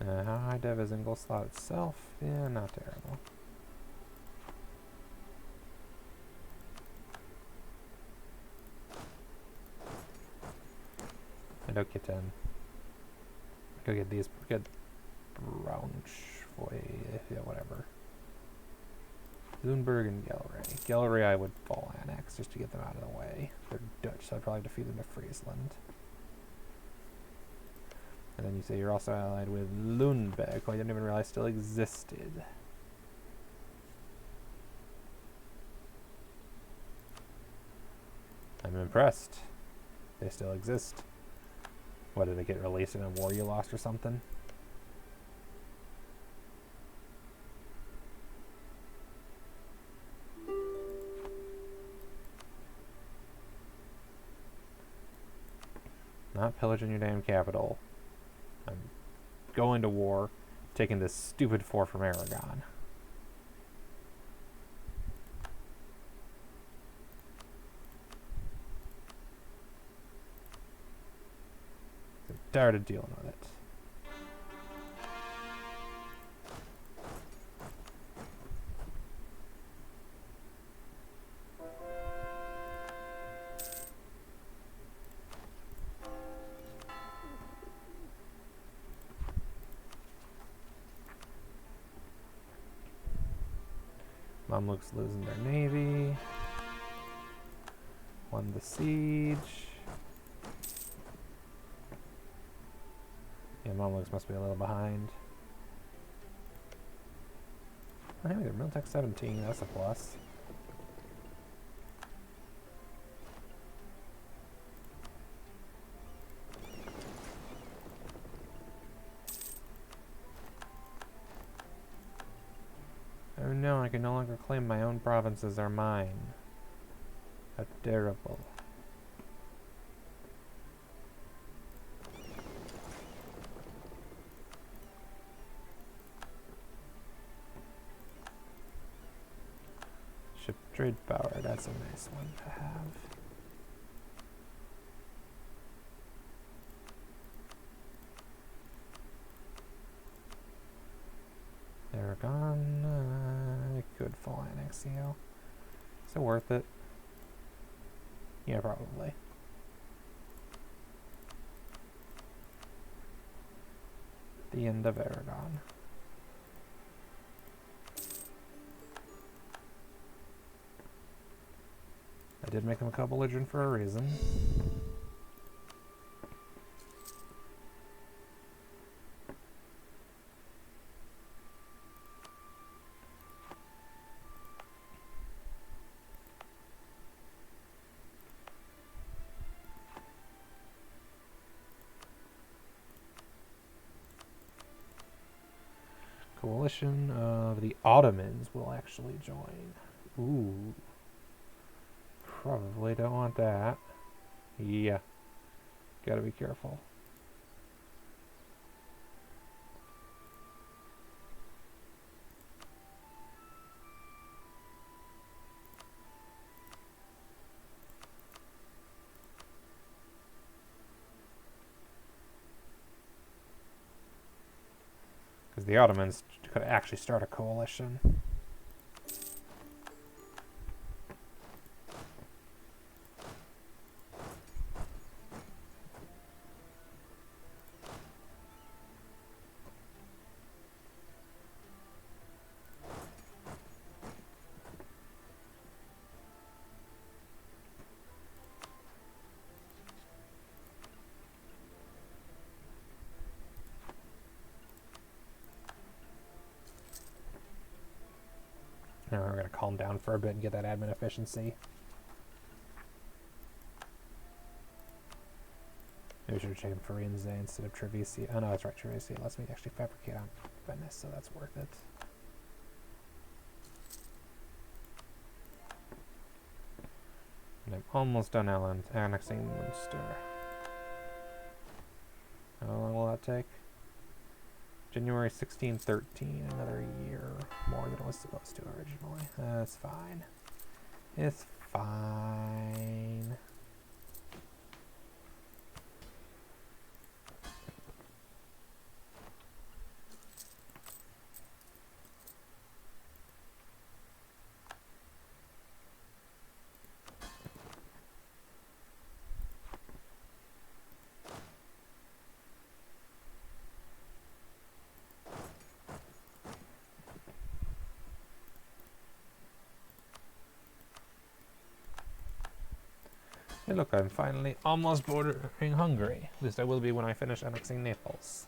How high dev is Ingolstadt itself? Yeah, not terrible. I don't get 10. Go get these. Get Braunschweig. Yeah, whatever. Lunenburg and Gelre. Gelre I would full annex just to get them out of the way. They're Dutch, so I'd probably defeat them to Friesland. And then you say you're also allied with Lüneburg, who I didn't even realize still existed. I'm impressed. They still exist. What, did it get released in a war you lost or something? Not pillaging your damn capital. I'm going to war, taking this stupid fort from Aragon. I'm tired of dealing with it. Mamluks losing their navy. Won the siege. Yeah, Mamluks must be a little behind. Oh, hey, they're Miltech 17, that's a plus. Oh no, I can no longer claim my own provinces are mine. How terrible. Ship trade power, that's a nice one to have. Aragon, I could full annex you. Is it worth it? Yeah, probably. The end of Aragon. I did make them a co-belligerent for a reason. Coalition of the Ottomans will actually join. Ooh. Probably don't want that. Yeah. Gotta be careful. Because the Ottomans could actually start a coalition. Now we're going to calm down for a bit and get that admin efficiency. Maybe we should change Firenze instead of Treviso. Oh no, that's right, Treviso lets me actually fabricate on Venice, so that's worth it. And I'm almost done annexing Munster. How long will that take? January 1613, another year more than it was supposed to originally. That's fine. It's fine. Hey look, I'm finally almost bordering Hungary. At least I will be when I finish annexing Naples.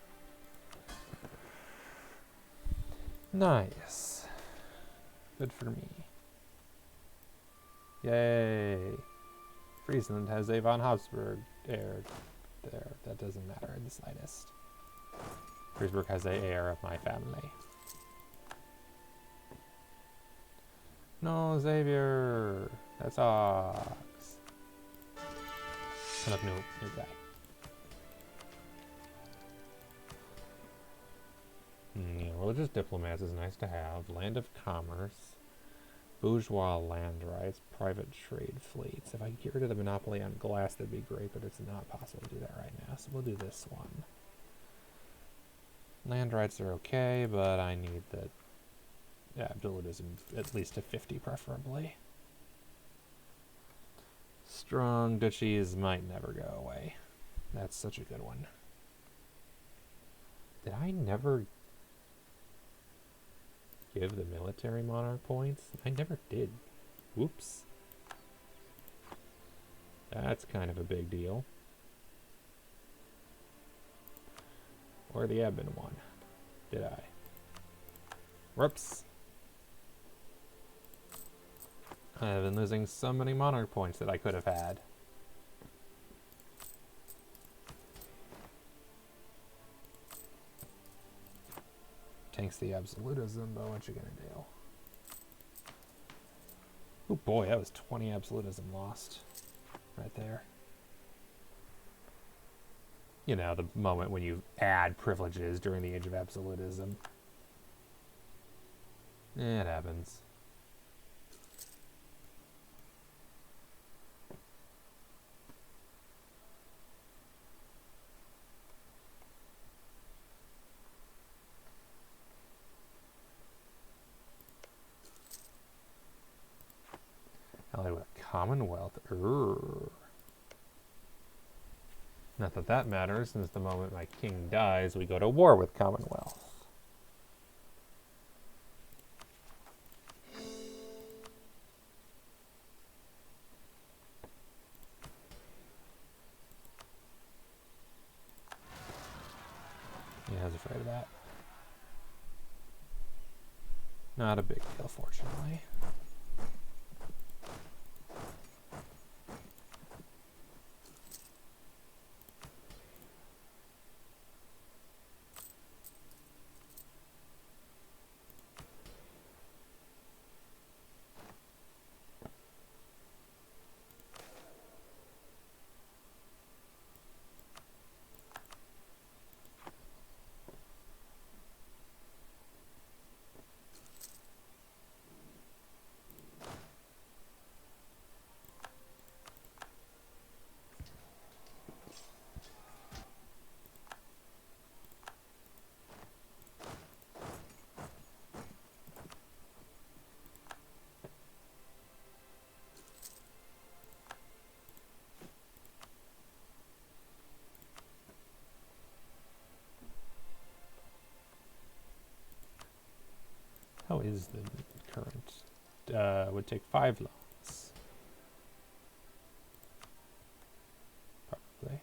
Nice. Good for me. Yay. Friesland has a von Habsburg heir there. That doesn't matter in the slightest. Friesburg has a heir of my family. No, Xavier! That sucks. Oh, look, no, new guy. Yeah, religious diplomats is nice to have. Land of commerce. Bourgeois land rights. Private trade fleets. If I get rid of the monopoly on glass, that'd be great, but it's not possible to do that right now, so we'll do this one. Land rights are okay, but I need the absolutism at least to 50 preferably. Strong duchies might never go away. That's such a good one. Did I never give the military monarch points? I never did. Whoops. That's kind of a big deal. Or the admin one. Did I? Whoops. I've been losing so many monarch points that I could have had. Tanks the absolutism, but what you gonna do? Oh boy, that was 20 absolutism lost. Right there. You know, the moment when you add privileges during the age of absolutism. It happens. Ally with Commonwealth. Not that that matters, since the moment my king dies, we go to war with Commonwealth. Yeah, I was afraid of that. Not a big deal, fortunately. How is the current? Would take 5 loans. Probably.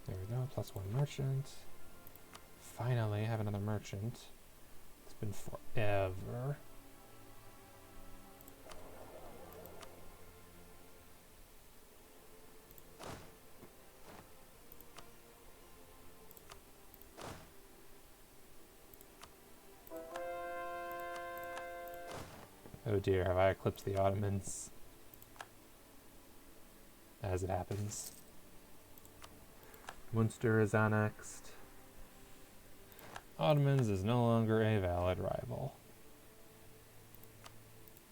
There we go, +1 merchant. Finally, have another merchant. It's been forever. Oh dear, have I eclipsed the Ottomans? As it happens. Munster is annexed. Ottomans is no longer a valid rival.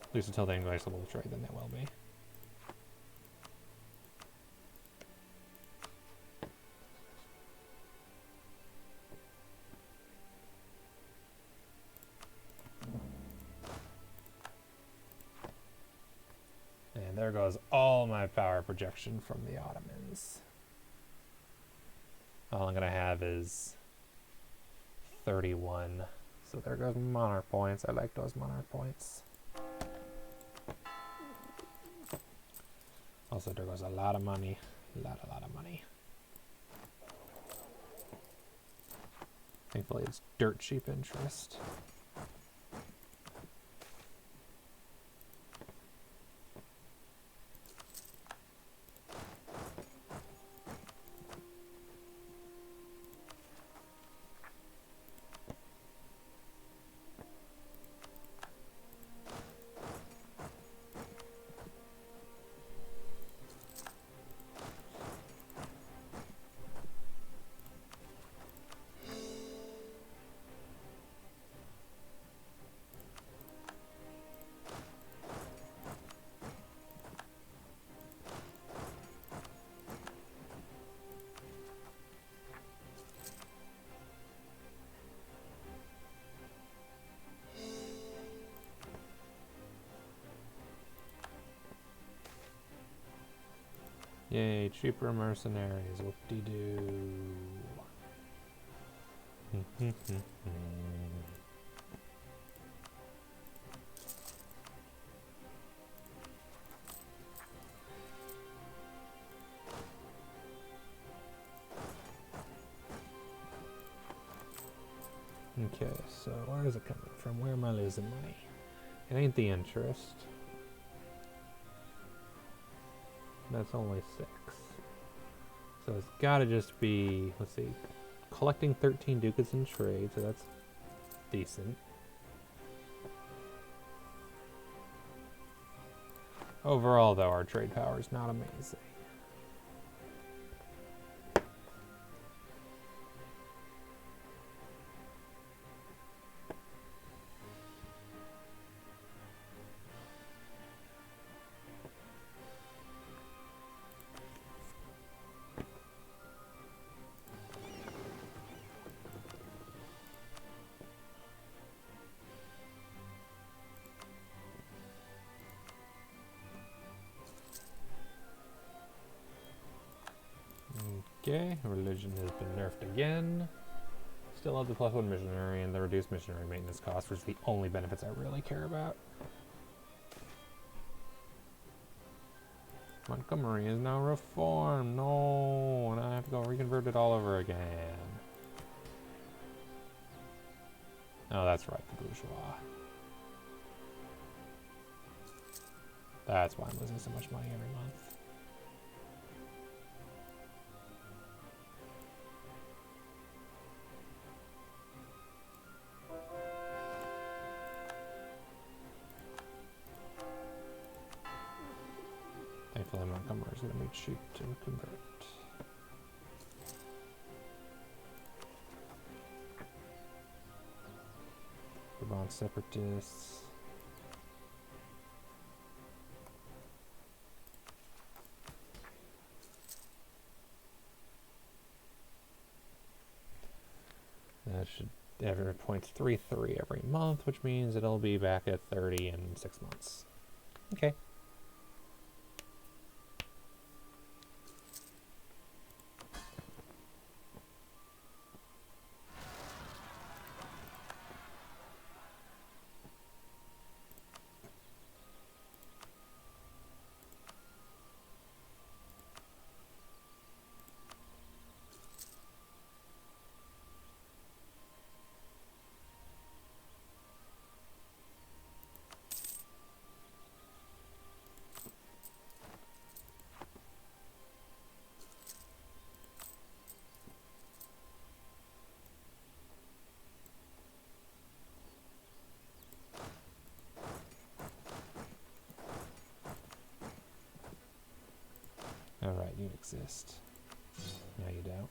At least until they invite global trade, then they will be. And there goes all my power projection from the Ottomans. All I'm going to have is 31. So there goes monarch points. I like those monarch points. Also, there goes a lot of money. A lot of money. Thankfully, it's dirt cheap interest. Yay, cheaper mercenaries, whoop-de-doo. Okay, so where is it coming from? Where am I losing money? It ain't the interest. That's only 6. So it's gotta just be, let's see, collecting 13 ducats in trade, so that's decent. Overall, though, our trade power is not amazing. Okay, religion has been nerfed again. Still have the +1 missionary and the reduced missionary maintenance cost, which is the only benefits I really care about. Montgomery is now reformed. No, and I have to go reconvert it all over again. Oh, that's right, the bourgeois. That's why I'm losing so much money every month. Thankfully, Montgomery is going to be cheap to convert. Brabant separatists. That should average points 3 every month, which means it'll be back at 30 in 6 months. Okay. Alright, you exist. Now you don't.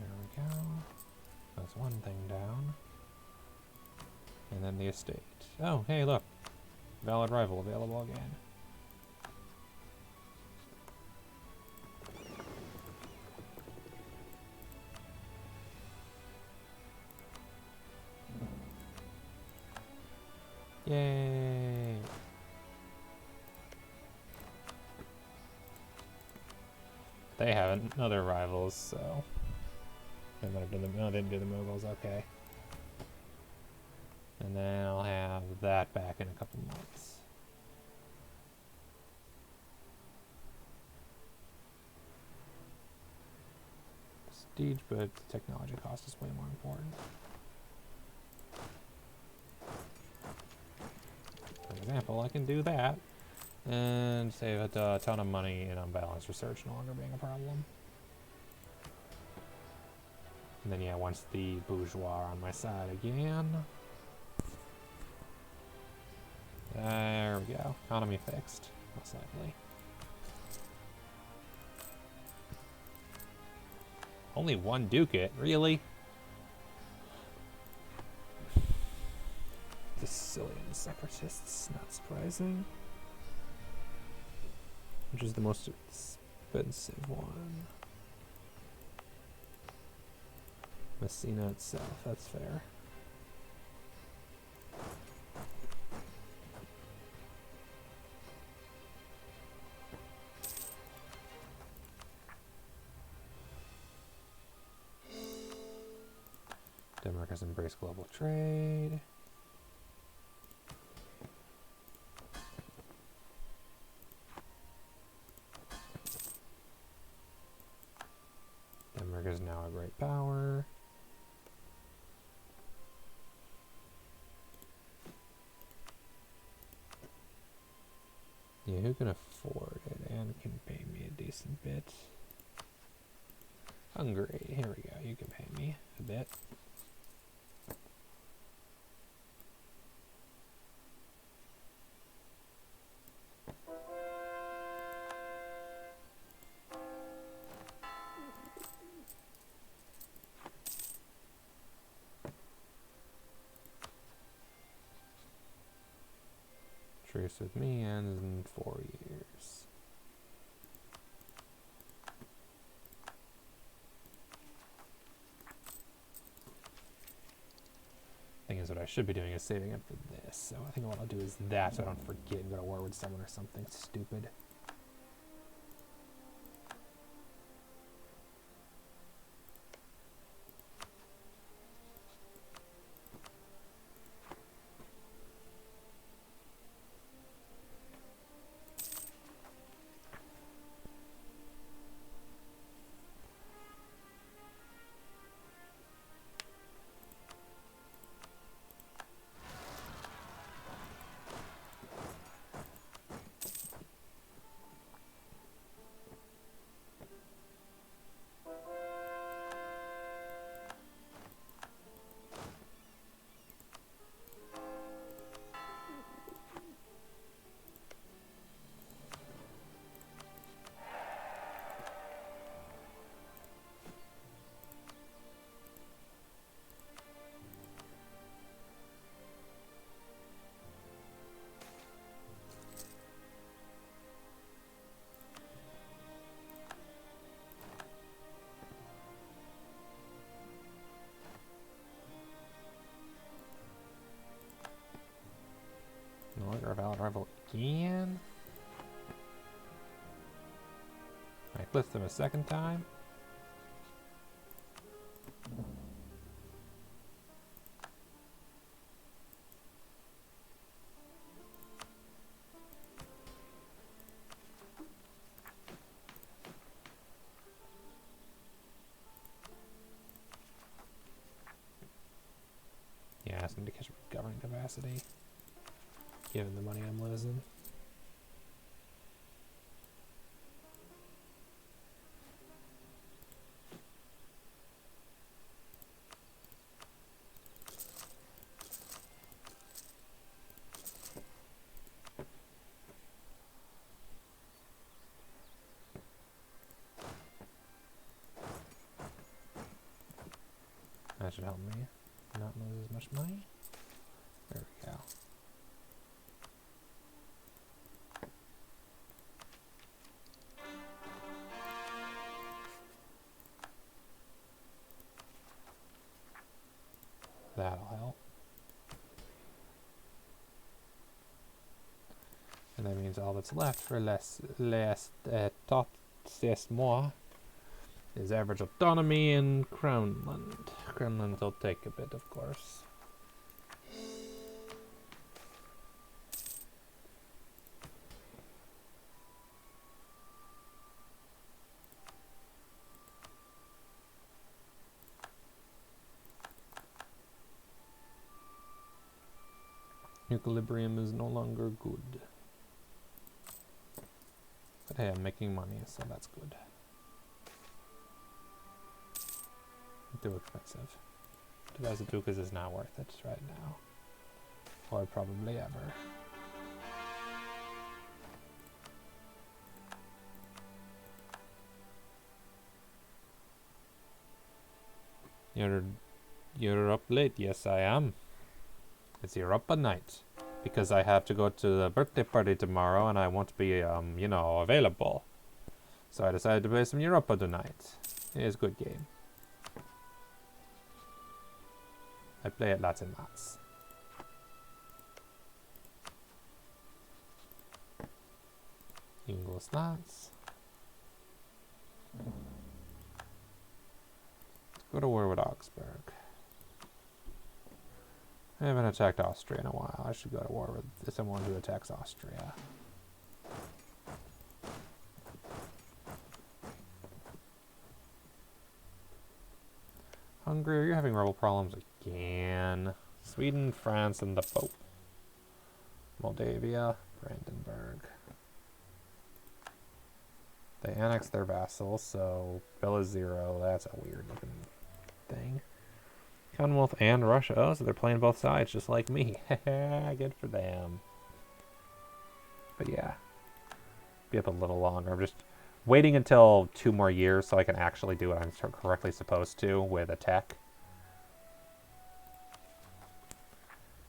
There we go. That's one thing down. And then the estate. Oh, hey, look. Valid rival available again. Yay! They haven't. No, they're rivals, so they might have done the. No, they didn't do the Mughals. Okay. And then I'll have that back in a couple months. Prestige, but technology cost is way more important. For example, I can do that and save a ton of money in unbalanced research no longer being a problem. And then, yeah, once the bourgeois are on my side again. There we go. Economy fixed, most likely. Only one ducat? Really? The Sicilian separatists, not surprising. Which is the most expensive one? Messina itself, that's fair. Denmark has embraced global trade. Denmark is now a great power. Yeah, who can afford it and can pay me a decent bit? Hungary, here we go, you can pay me a bit. Truce with me ends in 4 years. Thing is, what I should be doing is saving up for this. So I think what I'll do is that so I don't forget and go to war with someone or something stupid. No longer a valid rival again. I clipped them a second time. Yeah, ask them to catch governing capacity, given the money I'm losing. That should help me not lose as much money. There we go. That'll help. And that means all that's left for tot c'est moi is average autonomy and Crownland. Crownland will take a bit, of course. Equilibrium is no longer good. But hey, I'm making money, so that's good. Too expensive. 2002 because it's not worth it right now. Or probably ever. You're up late. Yes, I am. It's Europa night. Because I have to go to the birthday party tomorrow and I won't be, you know, available. So I decided to play some Europa tonight. It is a good game. I play it lots and lots. Ingolstadt. Let's go to war with Augsburg. I haven't attacked Austria in a while. I should go to war with someone who attacks Austria. Hungary, you're having rebel problems again. Sweden, France, and the Pope. Moldavia, Brandenburg. They annexed their vassals, so bill is 0. That's a weird looking thing. Commonwealth and Russia. Oh, so they're playing both sides, just like me. Good for them. But yeah. Be up a little longer. I'm just waiting until 2 more years so I can actually do what I'm correctly supposed to with a tech.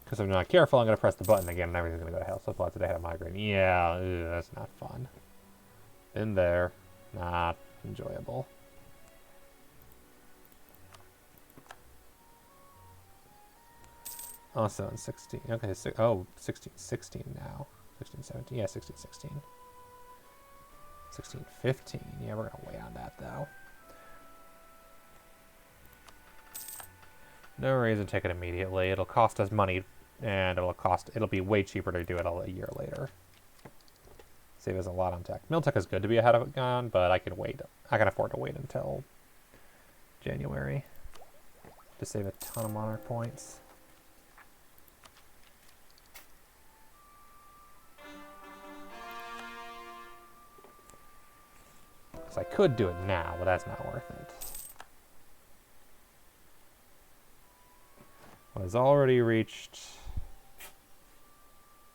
Because if I'm not careful, I'm going to press the button again and everything's going to go to hell. So today I had a migraine. Yeah, that's not fun. In there. Not enjoyable. Also in 16. Okay, 16 now. 16, 17. Yeah, 16, 16. 16, 15. Yeah, we're going to wait on that, though. No reason to take it immediately. It'll cost us money, and it'll be way cheaper to do it a year later. Save us a lot on tech. Miltech is good to be ahead of it on, but I can wait. I can afford to wait until January to save a ton of monarch points. I could do it now, but that's not worth it. Well, it's already reached.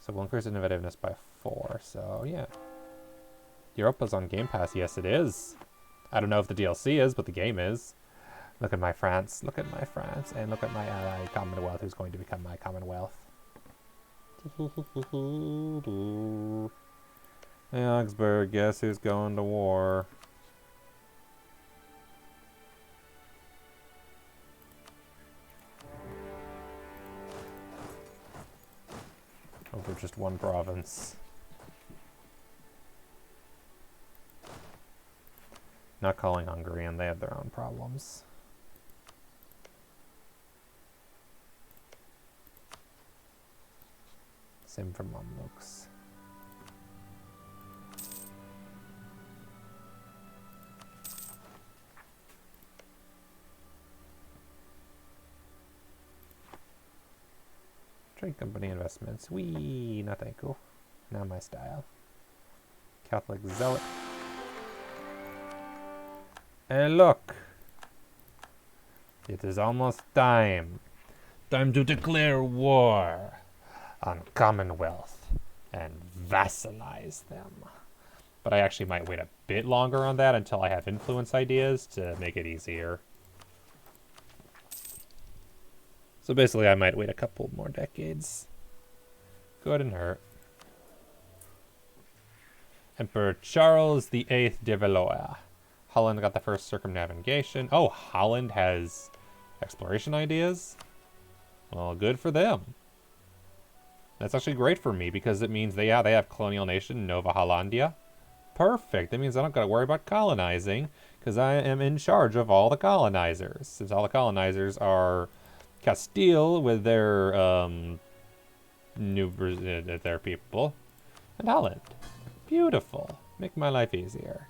So we'll increase innovativeness by 4. So yeah. Europa's on Game Pass. Yes, it is. I don't know if the DLC is, but the game is. Look at my France. Look at my France. And look at my ally Commonwealth, who's going to become my Commonwealth. Hey, Augsburg, guess who's going to war? Over just one province. Not calling Hungary, and they have their own problems. Same for Mamluks. Trade company investments. Wee, not that cool. Not my style. Catholic zealot. And look! It is almost time. Time to declare war on Commonwealth and vassalize them. But I actually might wait a bit longer on that until I have influence ideas to make it easier. So basically I might wait a couple more decades. Couldn't hurt. Emperor Charles VIII de Valois. Holland got the first circumnavigation. Oh, Holland has exploration ideas? Well, good for them. That's actually great for me because it means they have colonial nation Nova Hollandia. Perfect. That means I don't got to worry about colonizing because I am in charge of all the colonizers. Since all the colonizers are Castile with their their people, and Holland. Beautiful. Make my life easier.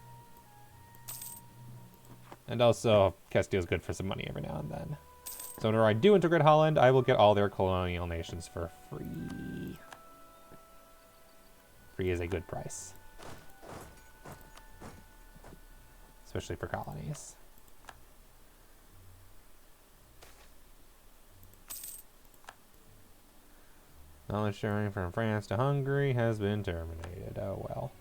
And also, Castile's good for some money every now and then. So whenever I do integrate Holland, I will get all their colonial nations for free. Free is a good price. Especially for colonies. Knowledge sharing from France to Hungary has been terminated. Oh well.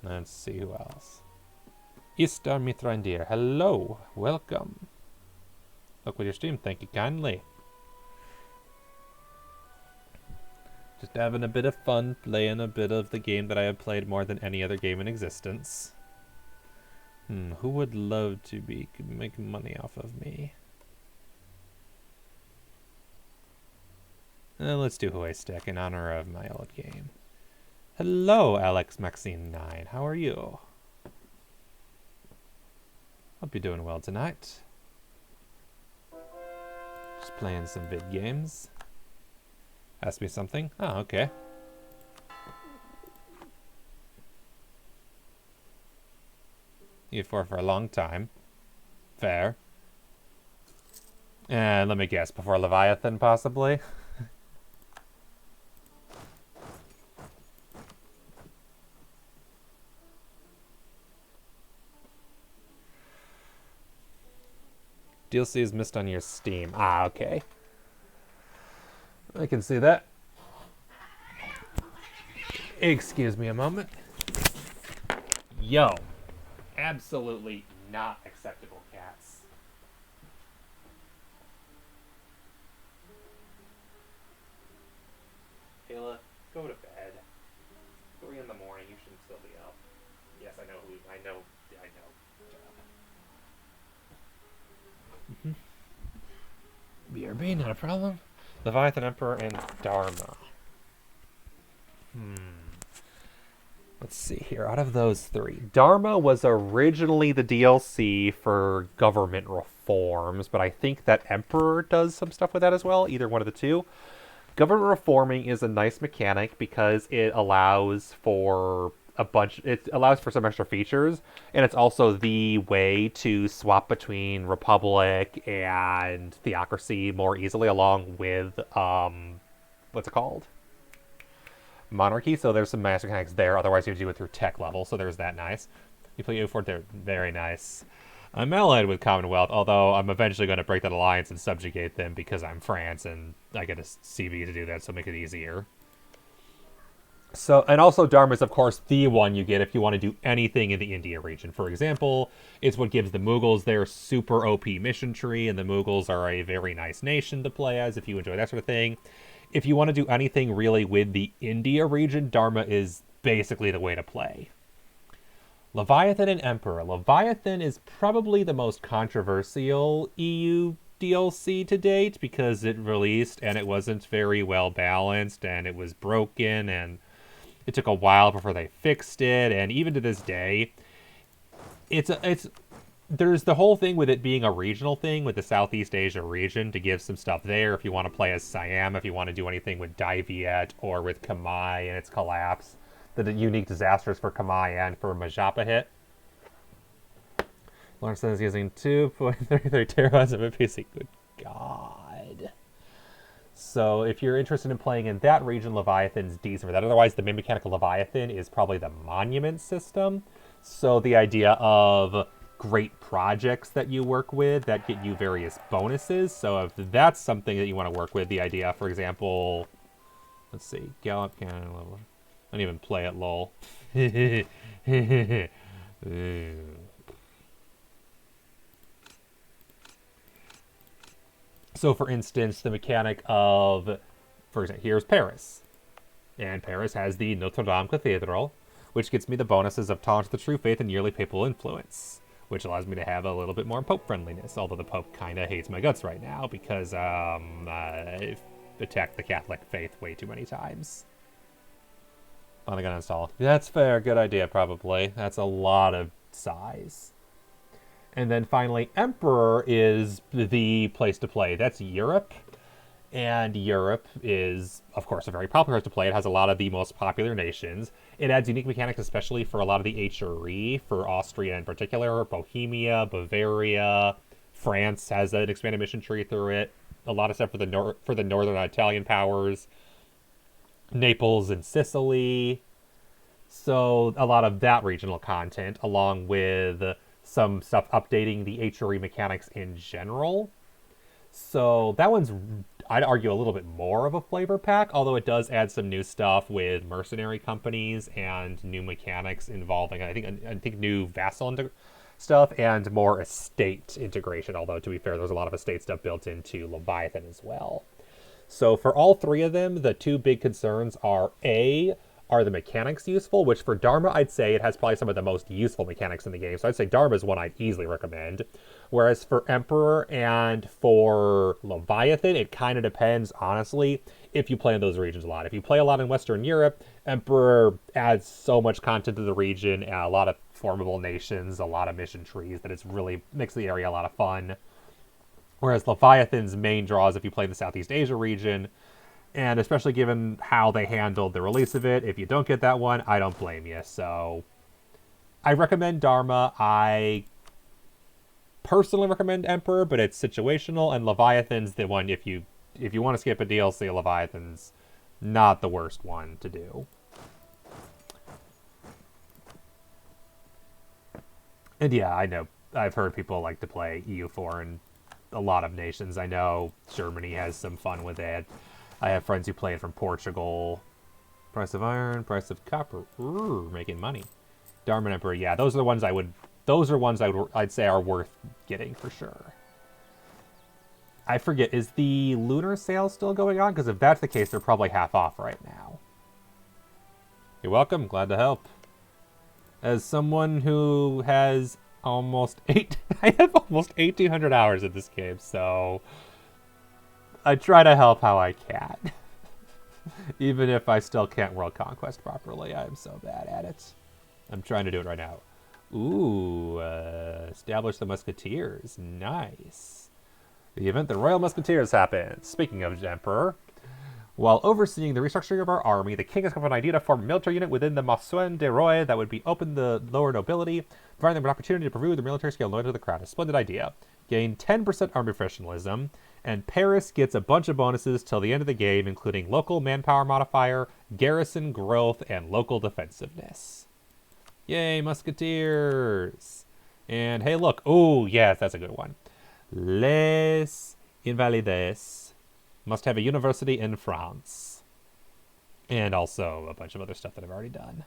Let's see who else. Istar Mitrandir, hello, welcome. Look with your stream, thank you kindly. Just having a bit of fun playing a bit of the game that I have played more than any other game in existence. Who would love to make money off of me? Let's do Huaystick in honor of my old game. Hello, Alex Maxine 9. How are you? Hope you're doing well tonight. Just playing some vid games. Ask me something? Oh, okay. You for a long time. Fair. And let me guess, before Leviathan, possibly? DLC is missed on your Steam. Ah, okay. I can see that. Excuse me a moment. Yo. Absolutely not acceptable, cats. Kayla, go to bed. 3 in the morning, you shouldn't still be up. Yes, I know. BRB, not a problem. Leviathan Emperor and Dharma. Let's see here. Out of those 3, Dharma was originally the DLC for government reforms, but I think that Emperor does some stuff with that as well. Either one of the two. Government reforming is a nice mechanic because it allows for some extra features, and it's also the way to swap between Republic and Theocracy more easily along with, what's it called? Monarchy, so there's some nice mechanics there, otherwise you have to do it through tech level, so there's that nice. You play U4, they're very nice. I'm allied with Commonwealth, although I'm eventually going to break that alliance and subjugate them because I'm France, and I get a CB to do that, so make it easier. So, and also Dharma is, of course, the one you get if you want to do anything in the India region. For example, it's what gives the Mughals their super OP mission tree, and the Mughals are a very nice nation to play as if you enjoy that sort of thing. If you want to do anything really with the India region, Dharma is basically the way to play. Leviathan and Emperor. Leviathan is probably the most controversial EU DLC to date because it released and it wasn't very well balanced and it was broken and it took a while before they fixed it, and even to this day, there's the whole thing with it being a regional thing with the Southeast Asia region to give some stuff there if you want to play as Siam, if you want to do anything with Dai Viet or with Khmer and its collapse, the unique disasters for Khmer and for Majapahit. Lawrence is using 2.33 terabytes of a PC. Good God. So if you're interested in playing in that region, Leviathan's decent for that. Otherwise, the main mechanic of Leviathan is probably the monument system. So the idea of great projects that you work with that get you various bonuses. So if that's something that you want to work with, the idea, for example, let's see, Gallop Cannon level. I don't even play it, lol. So, for instance, the mechanic of, for example, here's Paris. And Paris has the Notre Dame Cathedral, which gets me the bonuses of Tolerance to the True Faith and Yearly Papal Influence, which allows me to have a little bit more Pope friendliness, although the Pope kind of hates my guts right now because I've attacked the Catholic faith way too many times. Finally got installed. That's fair. Good idea, probably. That's a lot of size. And then finally, Emperor is the place to play. That's Europe. And Europe is, of course, a very popular place to play. It has a lot of the most popular nations. It adds unique mechanics, especially for a lot of the HRE, for Austria in particular, Bohemia, Bavaria. France has an expanded mission tree through it. A lot of stuff for the northern Italian powers. Naples and Sicily. So a lot of that regional content, along with some stuff updating the HRE mechanics in general. So that one's, I'd argue, a little bit more of a flavor pack, although it does add some new stuff with mercenary companies and new mechanics involving, I think new vassal stuff and more estate integration, although to be fair, there's a lot of estate stuff built into Leviathan as well. So for all three of them, the two big concerns are are the mechanics useful, which for Dharma, I'd say it has probably some of the most useful mechanics in the game. So I'd say Dharma is one I'd easily recommend. Whereas for Emperor and for Leviathan, it kind of depends, honestly, if you play in those regions a lot. If you play a lot in Western Europe, Emperor adds so much content to the region, and a lot of formable nations, a lot of mission trees, that it's really makes the area a lot of fun. Whereas Leviathan's main draws if you play the Southeast Asia region, and especially given how they handled the release of it, if you don't get that one, I don't blame you. So I recommend Dharma. I personally recommend Emperor, but it's situational, and Leviathan's the one if you want to skip a DLC, Leviathan's not the worst one to do. And yeah, I know I've heard people like to play EU4 in a lot of nations. I know Germany has some fun with it. I have friends who play it from Portugal. Price of iron, price of copper. Ooh, making money. Dharma and Emperor, yeah, those are the ones I'd say are worth getting for sure. I forget, is the lunar sale still going on? Because if that's the case, they're probably half off right now. You're welcome, glad to help. As someone who has I have almost 1,800 hours in this game, so I try to help how I can. Even if I still can't World Conquest properly, I'm so bad at it. I'm trying to do it right now. Ooh, establish the Musketeers. Nice. The event the Royal Musketeers happens. Speaking of Emperor, while overseeing the restructuring of our army, the king has come up with an idea to form a military unit within the Massuen de Roy that would be open to the lower nobility, providing them an opportunity to prove their military skill loyal to the crown. A splendid idea. Gain 10% army professionalism, and Paris gets a bunch of bonuses till the end of the game, including local manpower modifier, garrison growth, and local defensiveness. Yay, Musketeers! And hey, look. Oh, yes, that's a good one. Les Invalides must have a university in France. And also a bunch of other stuff that I've already done.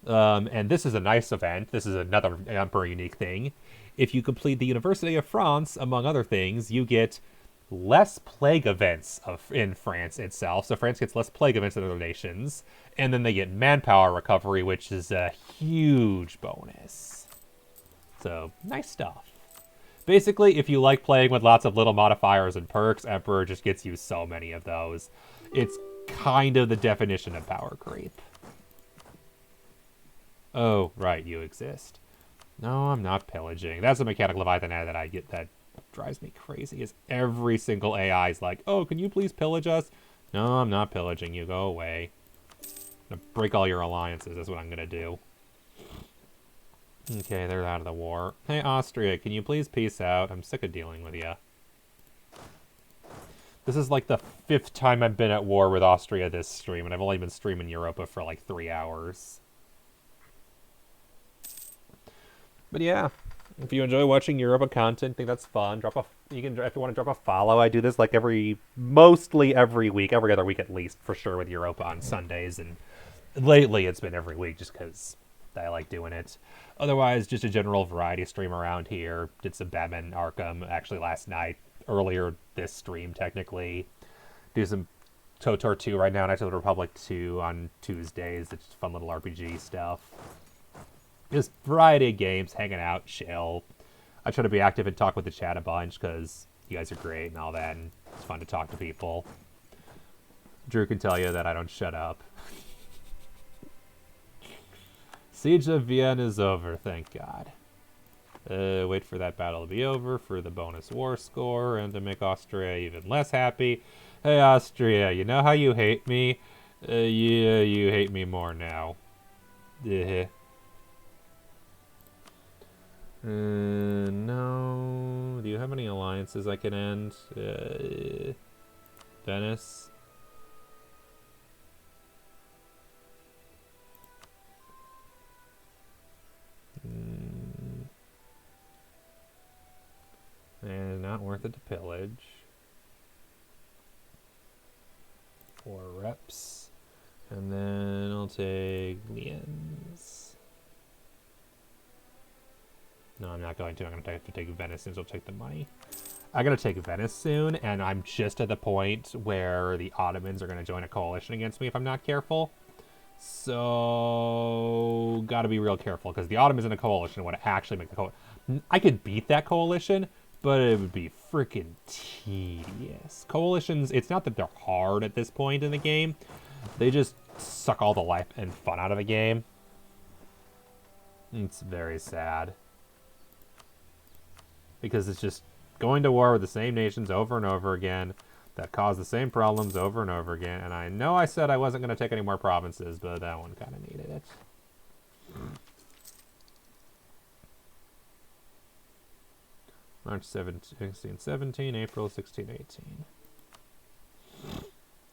And this is a nice event. This is another Emperor unique thing. If you complete the University of France, among other things, you get less plague events in France itself. So France gets less plague events than other nations. And then they get manpower recovery, which is a huge bonus. So, nice stuff. Basically, if you like playing with lots of little modifiers and perks, Emperor just gets you so many of those. It's kind of the definition of power creep. Oh, right, you exist. No, I'm not pillaging. That's a mechanic Leviathan that I get that drives me crazy, is every single AI is like, oh, can you please pillage us? No, I'm not pillaging you. Go away. I'm gonna break all your alliances. That's what I'm gonna do. Okay, they're out of the war. Hey, Austria, can you please peace out? I'm sick of dealing with you. This is like the 5th time I've been at war with Austria this stream, and I've only been streaming Europa for like 3 hours. But yeah, if you enjoy watching Europa content, think that's fun, you can, if you want to drop a follow. I do this like mostly every week, every other week at least, for sure, with Europa on Sundays, and lately it's been every week just because I like doing it. Otherwise, just a general variety stream around here. Did some Batman Arkham actually last night, earlier this stream technically. Do some KOTOR 2 right now, Knights of the Republic 2 on Tuesdays. It's fun little RPG stuff. Just Friday games, hanging out, chill. I try to be active and talk with the chat a bunch because you guys are great and all that, and it's fun to talk to people. Drew can tell you that I don't shut up. Siege of Vienna is over, thank God. Wait for that battle to be over for the bonus war score and to make Austria even less happy. Hey, Austria, you know how you hate me? Yeah, you hate me more now. No. Do you have any alliances I can end? Venice? And not worth it to pillage. 4 reps. And then I'll take Lienz. No, I'm not going to. I'm going to have to take Venice since I'll take the money. I got to take Venice soon, and I'm just at the point where the Ottomans are going to join a coalition against me if I'm not careful. So, got to be real careful, because the Ottomans in a coalition would actually make the coalition. I could beat that coalition, but it would be freaking tedious. Coalitions, it's not that they're hard at this point in the game. They just suck all the life and fun out of the game. It's very sad. Because it's just going to war with the same nations over and over again that cause the same problems over and over again. And I know I said I wasn't going to take any more provinces, but that one kind of needed it. March 16, 17, April 16, 18.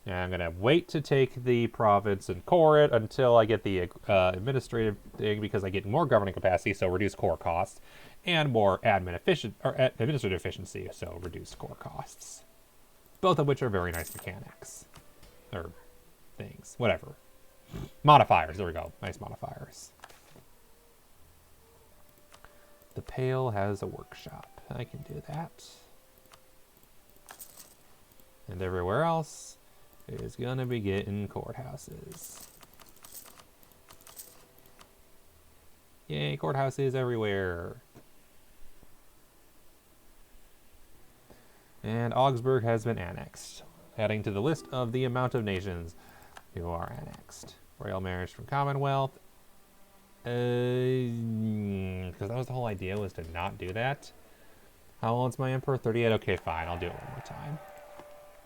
And I'm going to wait to take the province and core it until I get the administrative thing, because I get more governing capacity, so reduce core costs, and more administrative efficiency, so reduce core costs. Both of which are very nice mechanics. Or things. Whatever. Modifiers. There we go. Nice modifiers. The Pale has a workshop. I can do that. And everywhere else is going to be getting courthouses. Yay, courthouses everywhere. And Augsburg has been annexed, adding to the list of the amount of nations who are annexed. Royal marriage from Commonwealth. Because that was the whole idea, was to not do that. How old's my emperor? 38? Okay, fine, I'll do it one more time.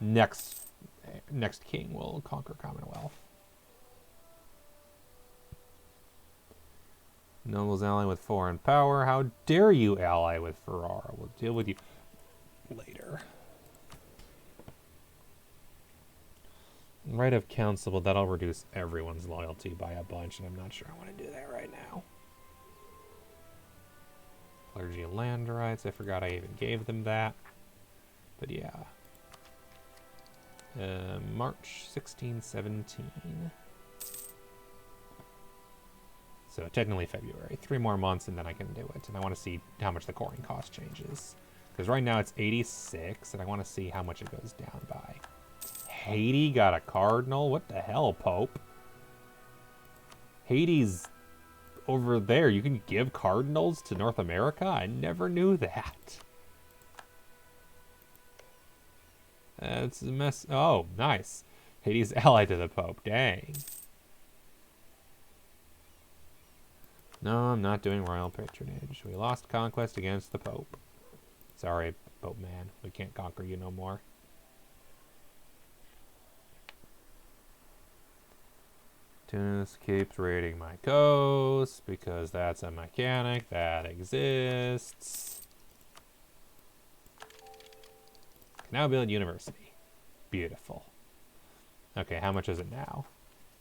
Next king will conquer Commonwealth. Nobles ally with foreign power. How dare you ally with Ferrara? We'll deal with you later. Right of council, but that'll reduce everyone's loyalty by a bunch, and I'm not sure I want to do that right now. Clergy and land rights. I forgot I even gave them that. But yeah. March 16, 17. So technically February. 3 more months and then I can do it. And I want to see how much the coring cost changes. Because right now it's 86, and I want to see how much it goes down by. Haiti got a cardinal? What the hell, Pope? Haiti's over there. You can give cardinals to North America? I never knew that. That's a mess. Oh, nice. Haiti's allied to the Pope. Dang. No, I'm not doing royal patronage. We lost conquest against the Pope. Sorry, Pope man. We can't conquer you no more. Tunis keeps raiding my coast because that's a mechanic that exists. Can now build university. Beautiful. Okay, how much is it now?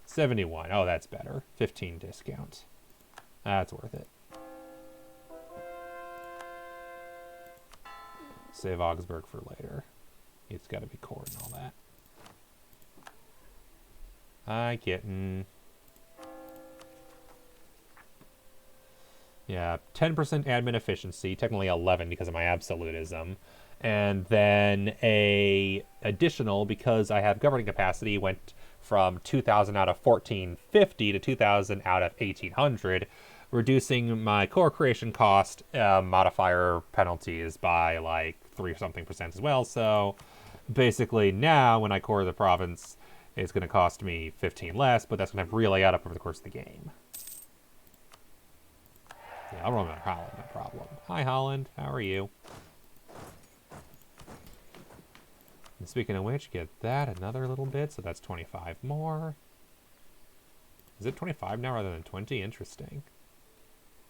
71. Oh, that's better. 15 discount. That's worth it. Save Augsburg for later. It's got to be core and all that. Hi, kitten. Yeah, 10% admin efficiency, technically 11 because of my absolutism. And then a additional, because I have governing capacity, went from 2,000 out of 1450 to 2,000 out of 1,800. reducing my core creation cost modifier penalties by like 3-something% as well. So basically now when I core the province, it's going to cost me 15 less, but that's going to really add up over the course of the game. Yeah, I'll roll another Holland, no problem. Hi, Holland. How are you? And speaking of which, get that another little bit, so that's 25 more. Is it 25 now rather than 20? Interesting.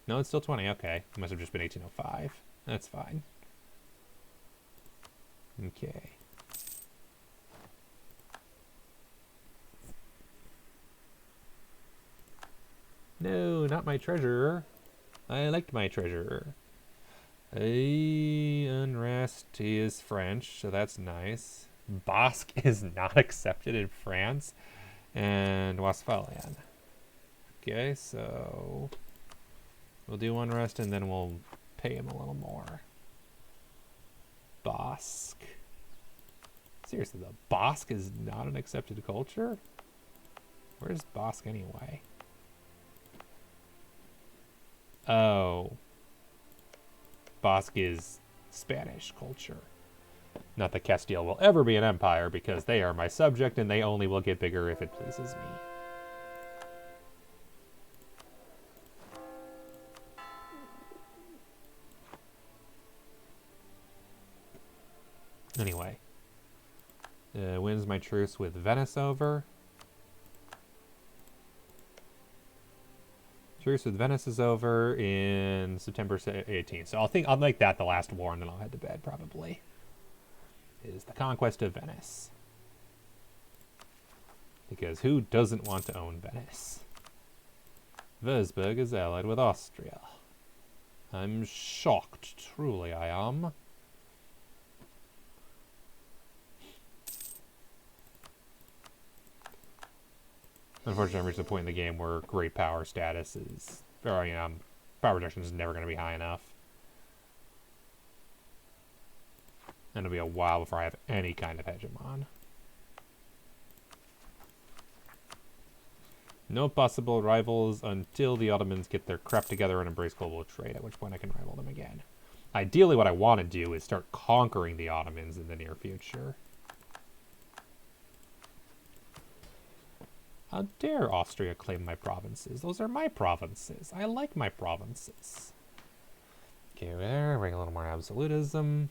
No, it's still 20. Okay. It must have just been 1805. That's fine. Okay. No, not my treasurer. I liked my treasurer. Unrest, he is French, so that's nice. Basque is not accepted in France. And Westphalian. Okay, so we'll do unrest and then we'll pay him a little more. Basque. Seriously, the Basque is not an accepted culture? Where's Basque anyway? Oh. Basque is Spanish culture. Not that Castile will ever be an empire because they are my subject and they only will get bigger if it pleases me. Anyway. Wins my truce with Venice over. Truce with Venice is over in September 18th. So I'll make that the last war and then I'll head to bed probably. Is the conquest of Venice. Because who doesn't want to own Venice? Würzburg is allied with Austria. I'm shocked, truly I am. Unfortunately, I've reached a point in the game where great power status is, or power reduction is never going to be high enough. And it'll be a while before I have any kind of hegemon. No possible rivals until the Ottomans get their crap together and embrace global trade, at which point I can rival them again. Ideally, what I want to do is start conquering the Ottomans in the near future. How dare Austria claim my provinces? Those are my provinces. I like my provinces. Okay, there, bring a little more absolutism.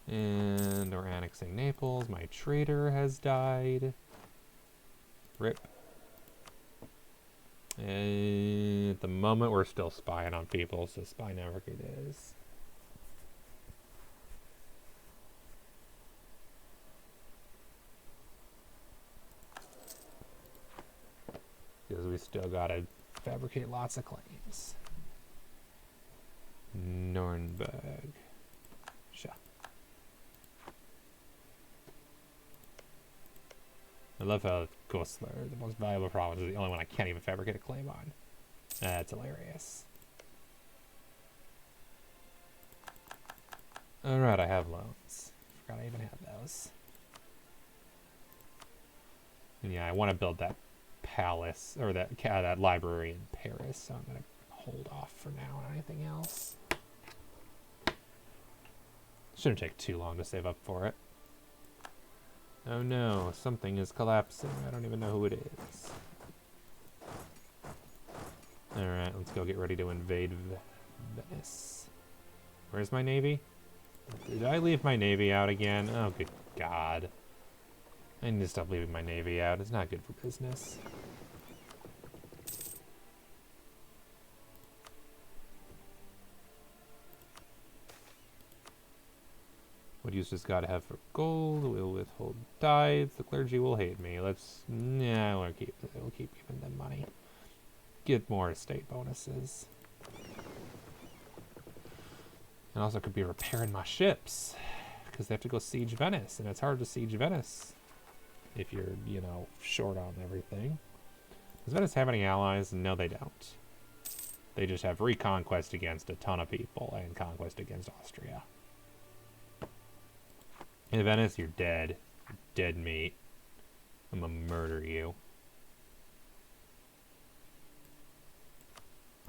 And we're annexing Naples. My traitor has died. Rip. And at the moment, we're still spying on people, so spy network it is. Because we still gotta fabricate lots of claims. Nuremberg. Sure. I love how Goslar, the most valuable province, is the only one I can't even fabricate a claim on. That's hilarious. Alright, I have loans. Forgot I even had those. And yeah, I want to build that palace, or that library in Paris, so I'm going to hold off for now on anything else. Shouldn't take too long to save up for it. Oh no, something is collapsing. I don't even know who it is. Alright, let's go get ready to invade Venice. Where's my navy? Did I leave my navy out again? Oh, good God. I need to stop leaving my navy out. It's not good for business. What use does God have for gold? We'll withhold tithes. The clergy will hate me. We'll keep giving them money. Get more estate bonuses. And also could be repairing my ships, because they have to go siege Venice, and it's hard to siege Venice if you're, short on everything. Does Venice have any allies? No, they don't. They just have reconquest against a ton of people and conquest against Austria. In Venice, you're dead. You're dead meat. I'm gonna murder you.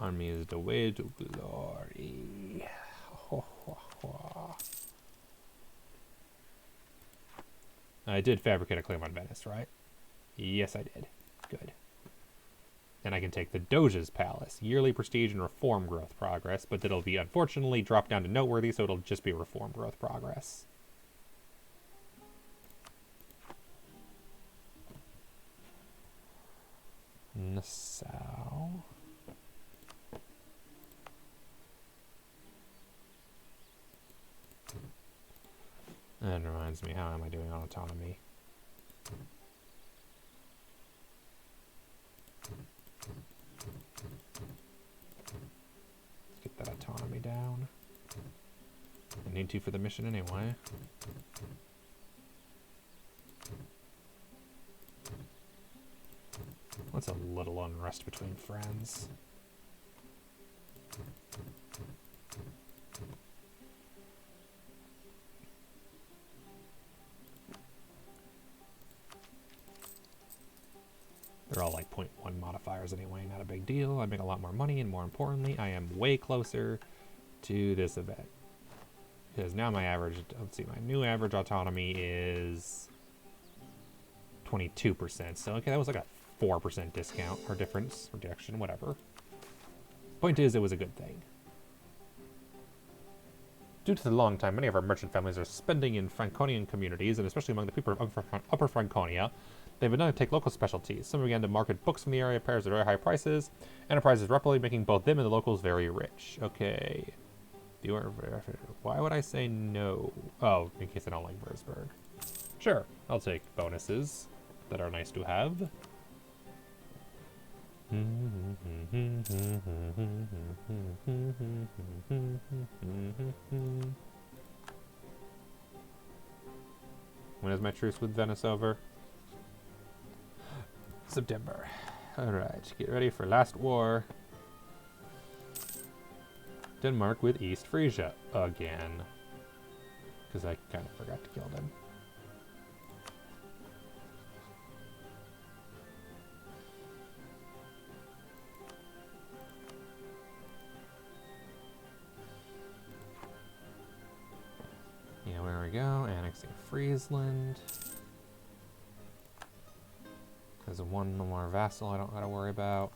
Army is the way to glory. I did fabricate a claim on Venice, right? Yes, I did. Good. And I can take the Doge's Palace. Yearly prestige and reform growth progress, but it'll be unfortunately dropped down to noteworthy, so it'll just be reform growth progress. Nassau. That reminds me, how am I doing on autonomy? Let's get that autonomy down. I need to for the mission anyway. What's a little unrest between friends? They're all like 0.1 modifiers anyway, not a big deal. I make a lot more money, and more importantly, I am way closer to this event. Because now my average, let's see, my new average autonomy is 22%. So, okay, that was like a 4% discount, or difference, reduction, whatever. Point is, it was a good thing. Due to the long time many of our merchant families are spending in Franconian communities, and especially among the people of Upper Franconia, they've begun to take local specialties. Some began to market books from the area pairs at very high prices. Enterprises rapidly making both them and the locals very rich. Okay. Why would I say no? Oh, in case I don't like Würzburg. Sure, I'll take bonuses that are nice to have. When is my truce with Venice over? September. Alright, get ready for last war. Denmark with East Frisia again. Because I kind of forgot to kill them. Yeah, where we go? Annexing Friesland. There's one more vassal I don't gotta worry about.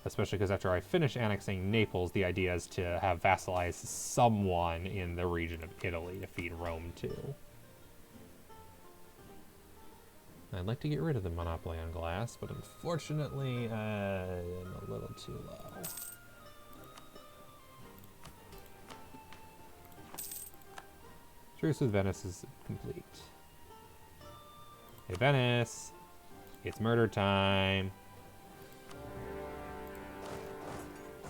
Especially because after I finish annexing Naples, the idea is to have vassalized someone in the region of Italy to feed Rome to. I'd like to get rid of the monopoly on glass, but unfortunately, I'm a little too low. Truce with Venice is complete. Hey, Venice! It's murder time!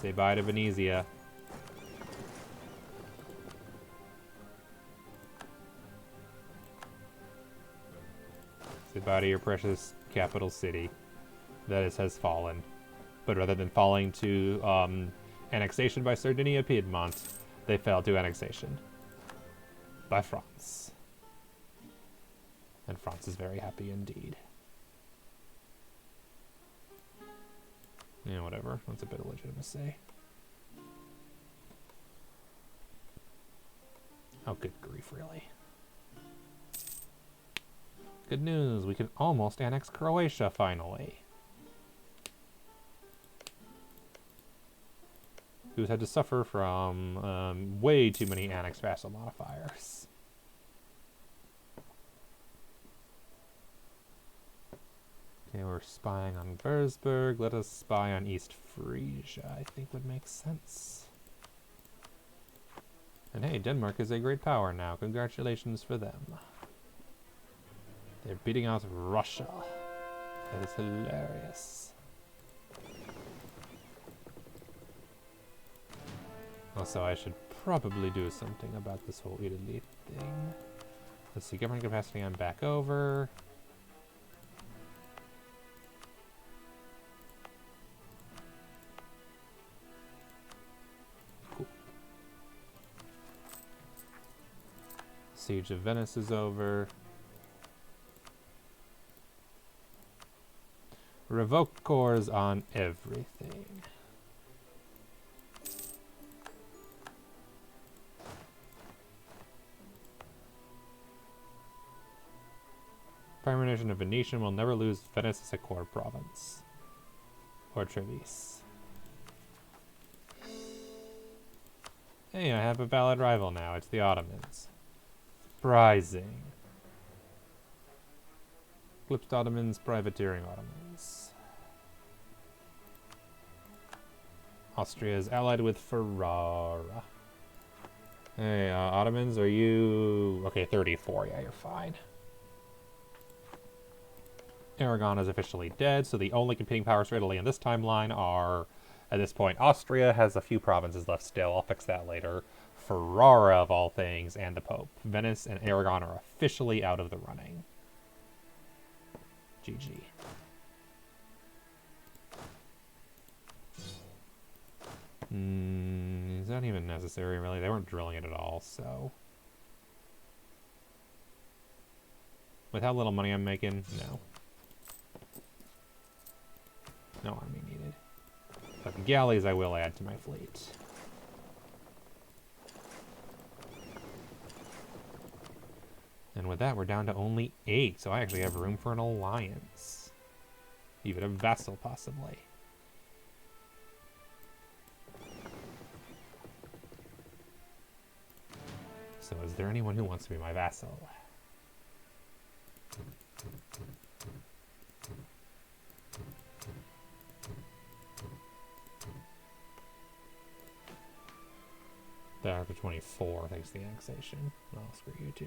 Say bye to Venezia. Say bye to your precious capital city that has fallen. But rather than falling to annexation by Sardinia Piedmont, they fell to annexation by France. And France is very happy indeed. Yeah, whatever. That's a bit of legitimacy. Oh, good grief, really. Good news, we can almost annex Croatia, finally. Who's had to suffer from way too many annex vassal modifiers. Okay, we're spying on Würzburg. Let us spy on East Frisia, I think would make sense. And hey, Denmark is a great power now. Congratulations for them. They're beating out Russia. That is hilarious. Also, I should probably do something about this whole Italy thing. Let's see, government capacity, I'm back over. Siege of Venice is over. Revoke cores on everything. Primary nation of Venetian will never lose Venice as a core province. Or Trevis. Hey, I have a valid rival now. It's the Ottomans. Surprising. Eclipsed Ottomans, privateering Ottomans. Austria is allied with Ferrara. Hey, Ottomans, are you... Okay, 34. Yeah, you're fine. Aragon is officially dead, so the only competing powers for Italy in this timeline are, at this point, Austria has a few provinces left still. I'll fix that later. Ferrara, of all things, and the Pope. Venice and Aragon are officially out of the running. GG. Is that even necessary, really? They weren't drilling it at all, so... With how little money I'm making, no. No army needed. But the galleys I will add to my fleet. And with that, we're down to only 8, so I actually have room for an alliance. Even a vassal, possibly. So is there anyone who wants to be my vassal? There for 24, thanks to the annexation. Well, screw you too.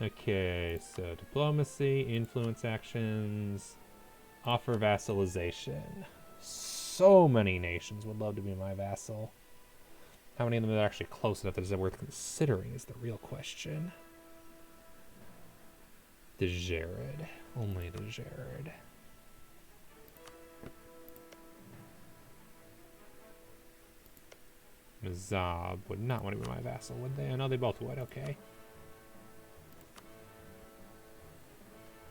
Okay, so diplomacy, influence actions, offer vassalization. So many nations would love to be my vassal. How many of them are actually close enough that it's worth considering is the real question. De Jared. Only De Jared. Mazab would not want to be my vassal, would they? I know they both would, okay.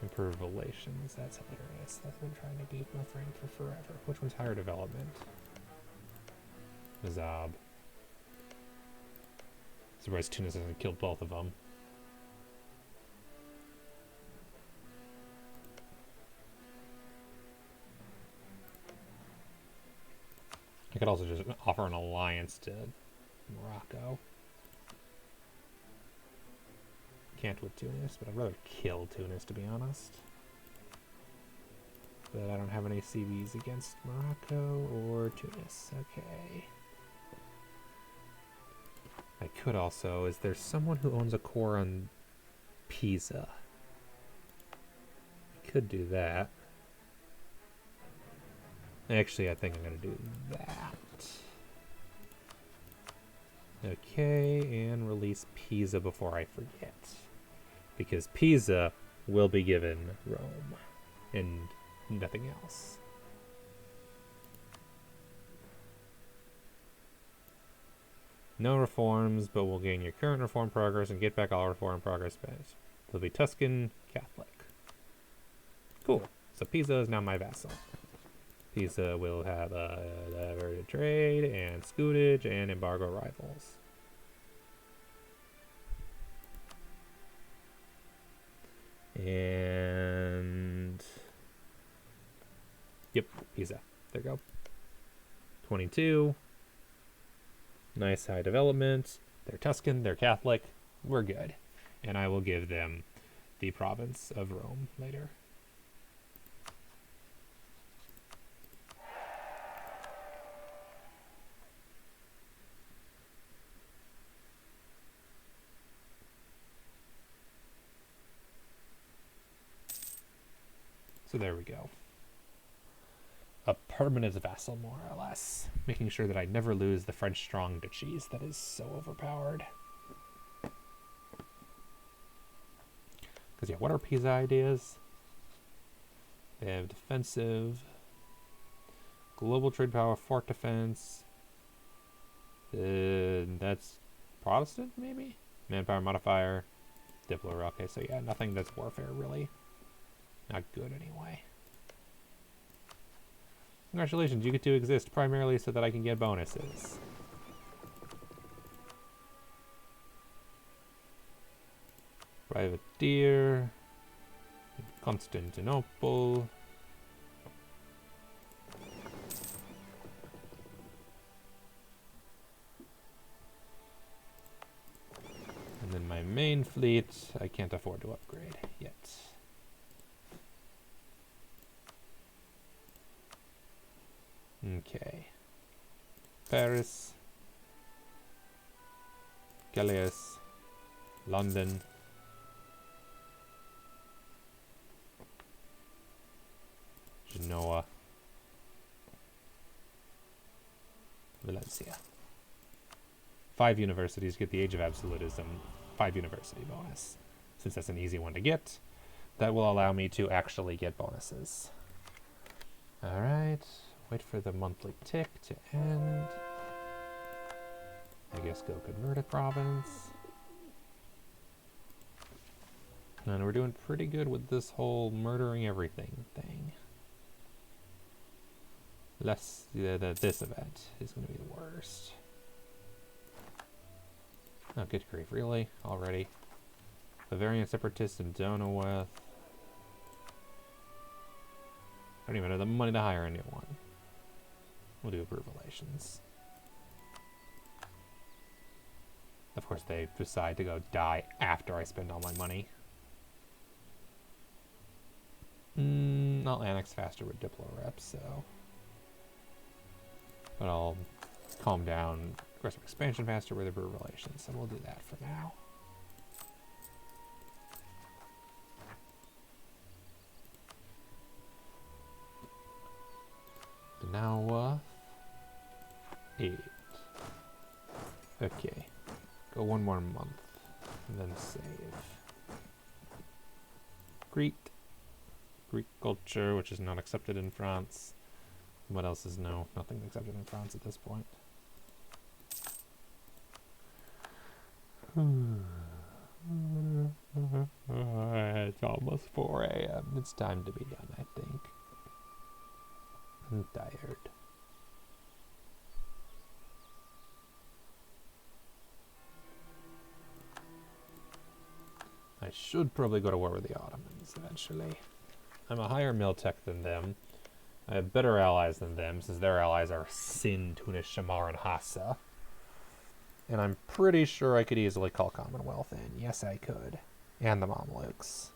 Improve relations, that's hilarious. That's been trying to keep my friend for forever. Which one's higher development? Mazab. Surprised Tunis hasn't killed both of them. I could also just offer an alliance to Morocco. Can't with Tunis, but I'd rather kill Tunis, to be honest. But I don't have any CVs against Morocco or Tunis. Okay. I could also... Is there someone who owns a core on Pisa? I could do that. Actually, I think I'm going to do that. Okay, and release Pisa before I forget. Because Pisa will be given Rome, and nothing else. No reforms, but we'll gain your current reform progress and get back all reform progress spent. They'll be Tuscan Catholic. Cool. So Pisa is now my vassal. Pisa will have diverted trade and scutage and embargo rivals. And yep, Pisa. There you go. 22. Nice high development. They're Tuscan, they're Catholic. We're good. And I will give them the province of Rome later. So there we go. A permanent vassal, more or less. Making sure that I never lose the French strong duchies. That is so overpowered. Because, yeah, what are Pisa ideas? They have defensive, global trade power, fort defense. That's Protestant, maybe? Manpower modifier, Diplo. Okay, so yeah, nothing that's warfare, really. Not good, anyway. Congratulations, you get to exist primarily so that I can get bonuses. Privateer. Constantinople. And then my main fleet, I can't afford to upgrade yet. Okay. Paris. Calais. London. Genoa. Valencia. 5 universities get the Age of Absolutism 5 university bonus. Since that's an easy one to get, that will allow me to actually get bonuses. Alright, wait for the monthly tick to end. I guess go convert a province. And we're doing pretty good with this whole murdering everything thing. This event is going to be the worst. Oh, good grief, really? Already? Bavarian separatists and Commonwealth. I don't even have the money to hire a new one. We'll do approved relations. Of course, they decide to go die after I spend all my money. I'll annex faster with Diplo reps, so. But I'll calm down aggressive expansion faster with approved relations, so we'll do that for now. But now, 8. Okay. Go one more month, and then save. Greek culture, which is not accepted in France. What else is no? Nothing accepted in France at this point. It's almost 4 a.m. It's time to be done, I think. I'm tired. I should probably go to war with the Ottomans eventually. I'm a higher mil tech than them. I have better allies than them, since their allies are Sind, Tunis, Shamar, and Hassa. And I'm pretty sure I could easily call Commonwealth in. Yes, I could. And the Mamluks.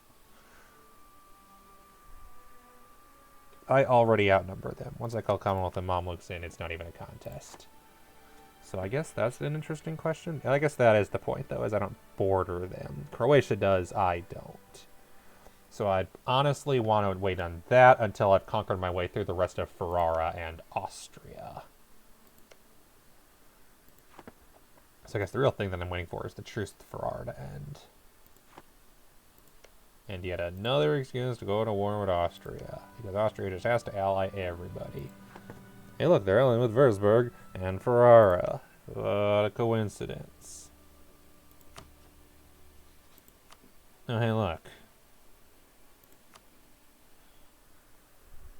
I already outnumber them. Once I call Commonwealth and Mamluks in, it's not even a contest. So I guess that's an interesting question. And I guess that is the point, though, is I don't border them. Croatia does, I don't. So I'd honestly want to wait on that until I've conquered my way through the rest of Ferrara and Austria. So I guess the real thing that I'm waiting for is the truce with Ferrara to end. And yet another excuse to go to war with Austria. Because Austria just has to ally everybody. Hey look, they're allying with Würzburg and Ferrara. What a coincidence. Oh, hey look.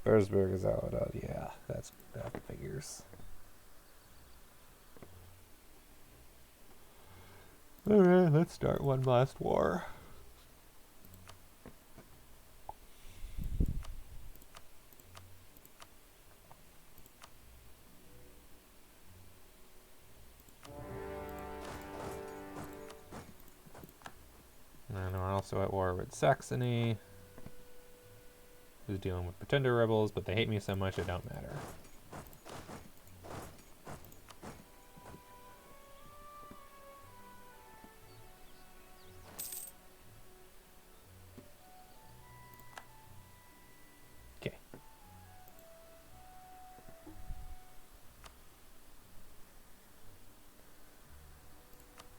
Würzburg is out. Yeah, that figures. Alright, let's start one last war. And we're also at war with Saxony, who's dealing with pretender rebels, but they hate me so much it don't matter. Okay.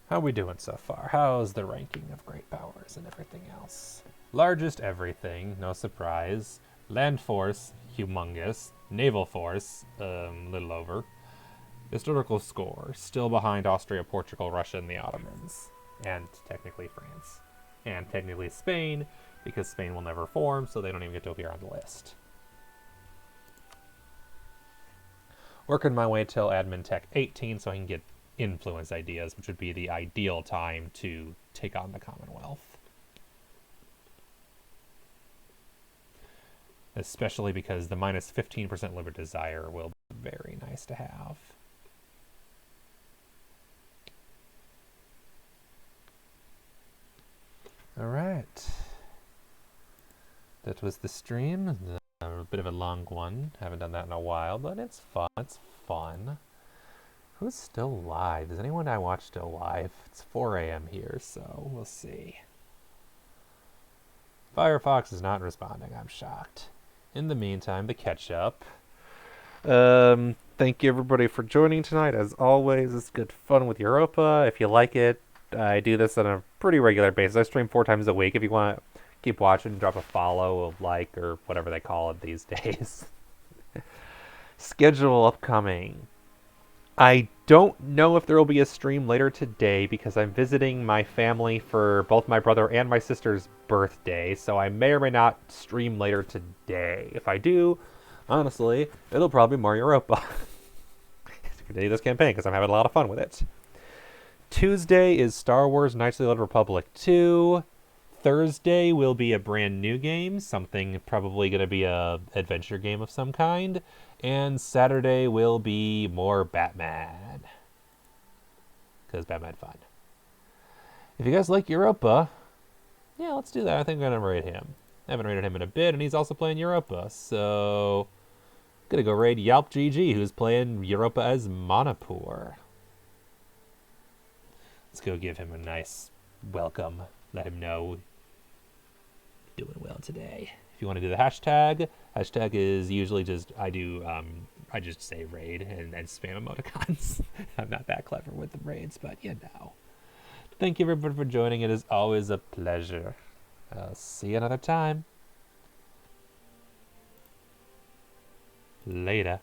How we doing so far? How's the ranking of great powers and everything else? Largest everything, no surprise. Land force, humongous. Naval force, little over. Historical score, still behind Austria, Portugal, Russia, and the Ottomans. And technically France. And technically Spain, because Spain will never form, so they don't even get to appear on the list. Working my way till admin tech 18 so I can get influence ideas, which would be the ideal time to take on the Commonwealth. especially because the minus 15% liver desire will be very nice to have. All right. That was the stream. A bit of a long one. Haven't done that in a while, but it's fun. It's fun. Who's still live? Is anyone I watch still live? It's 4 a.m. here, so we'll see. Firefox is not responding. I'm shocked. In the meantime, the catch-up. Thank you everybody for joining tonight. As always, it's good fun with Europa. If you like it, I do this on a pretty regular basis. I stream 4 times a week. If you want to keep watching, drop a follow, a like, or whatever they call it these days. Schedule upcoming. I don't know if there will be a stream later today because I'm visiting my family for both my brother and my sister's birthday, so I may or may not stream later today. If I do, honestly, it'll probably be more Europa. Continue this campaign because I'm having a lot of fun with it. Tuesday is Star Wars Knights of the Old Republic 2. Thursday will be a brand new game, something probably going to be a adventure game of some kind. And Saturday will be more Batman. Because Batman fun. If you guys like Europa, yeah, let's do that. I think I'm going to raid him. I haven't raided him in a bit, and he's also playing Europa. So, going to go raid Yalp GG, who's playing Europa as Manipur. Let's go give him a nice welcome. Let him know doing well today. If you want to do the hashtag is usually just I just say raid and spam emoticons. I'm not that clever with the raids, but you know. Thank you everybody for joining. It is always a pleasure. I'll see you another time. Later.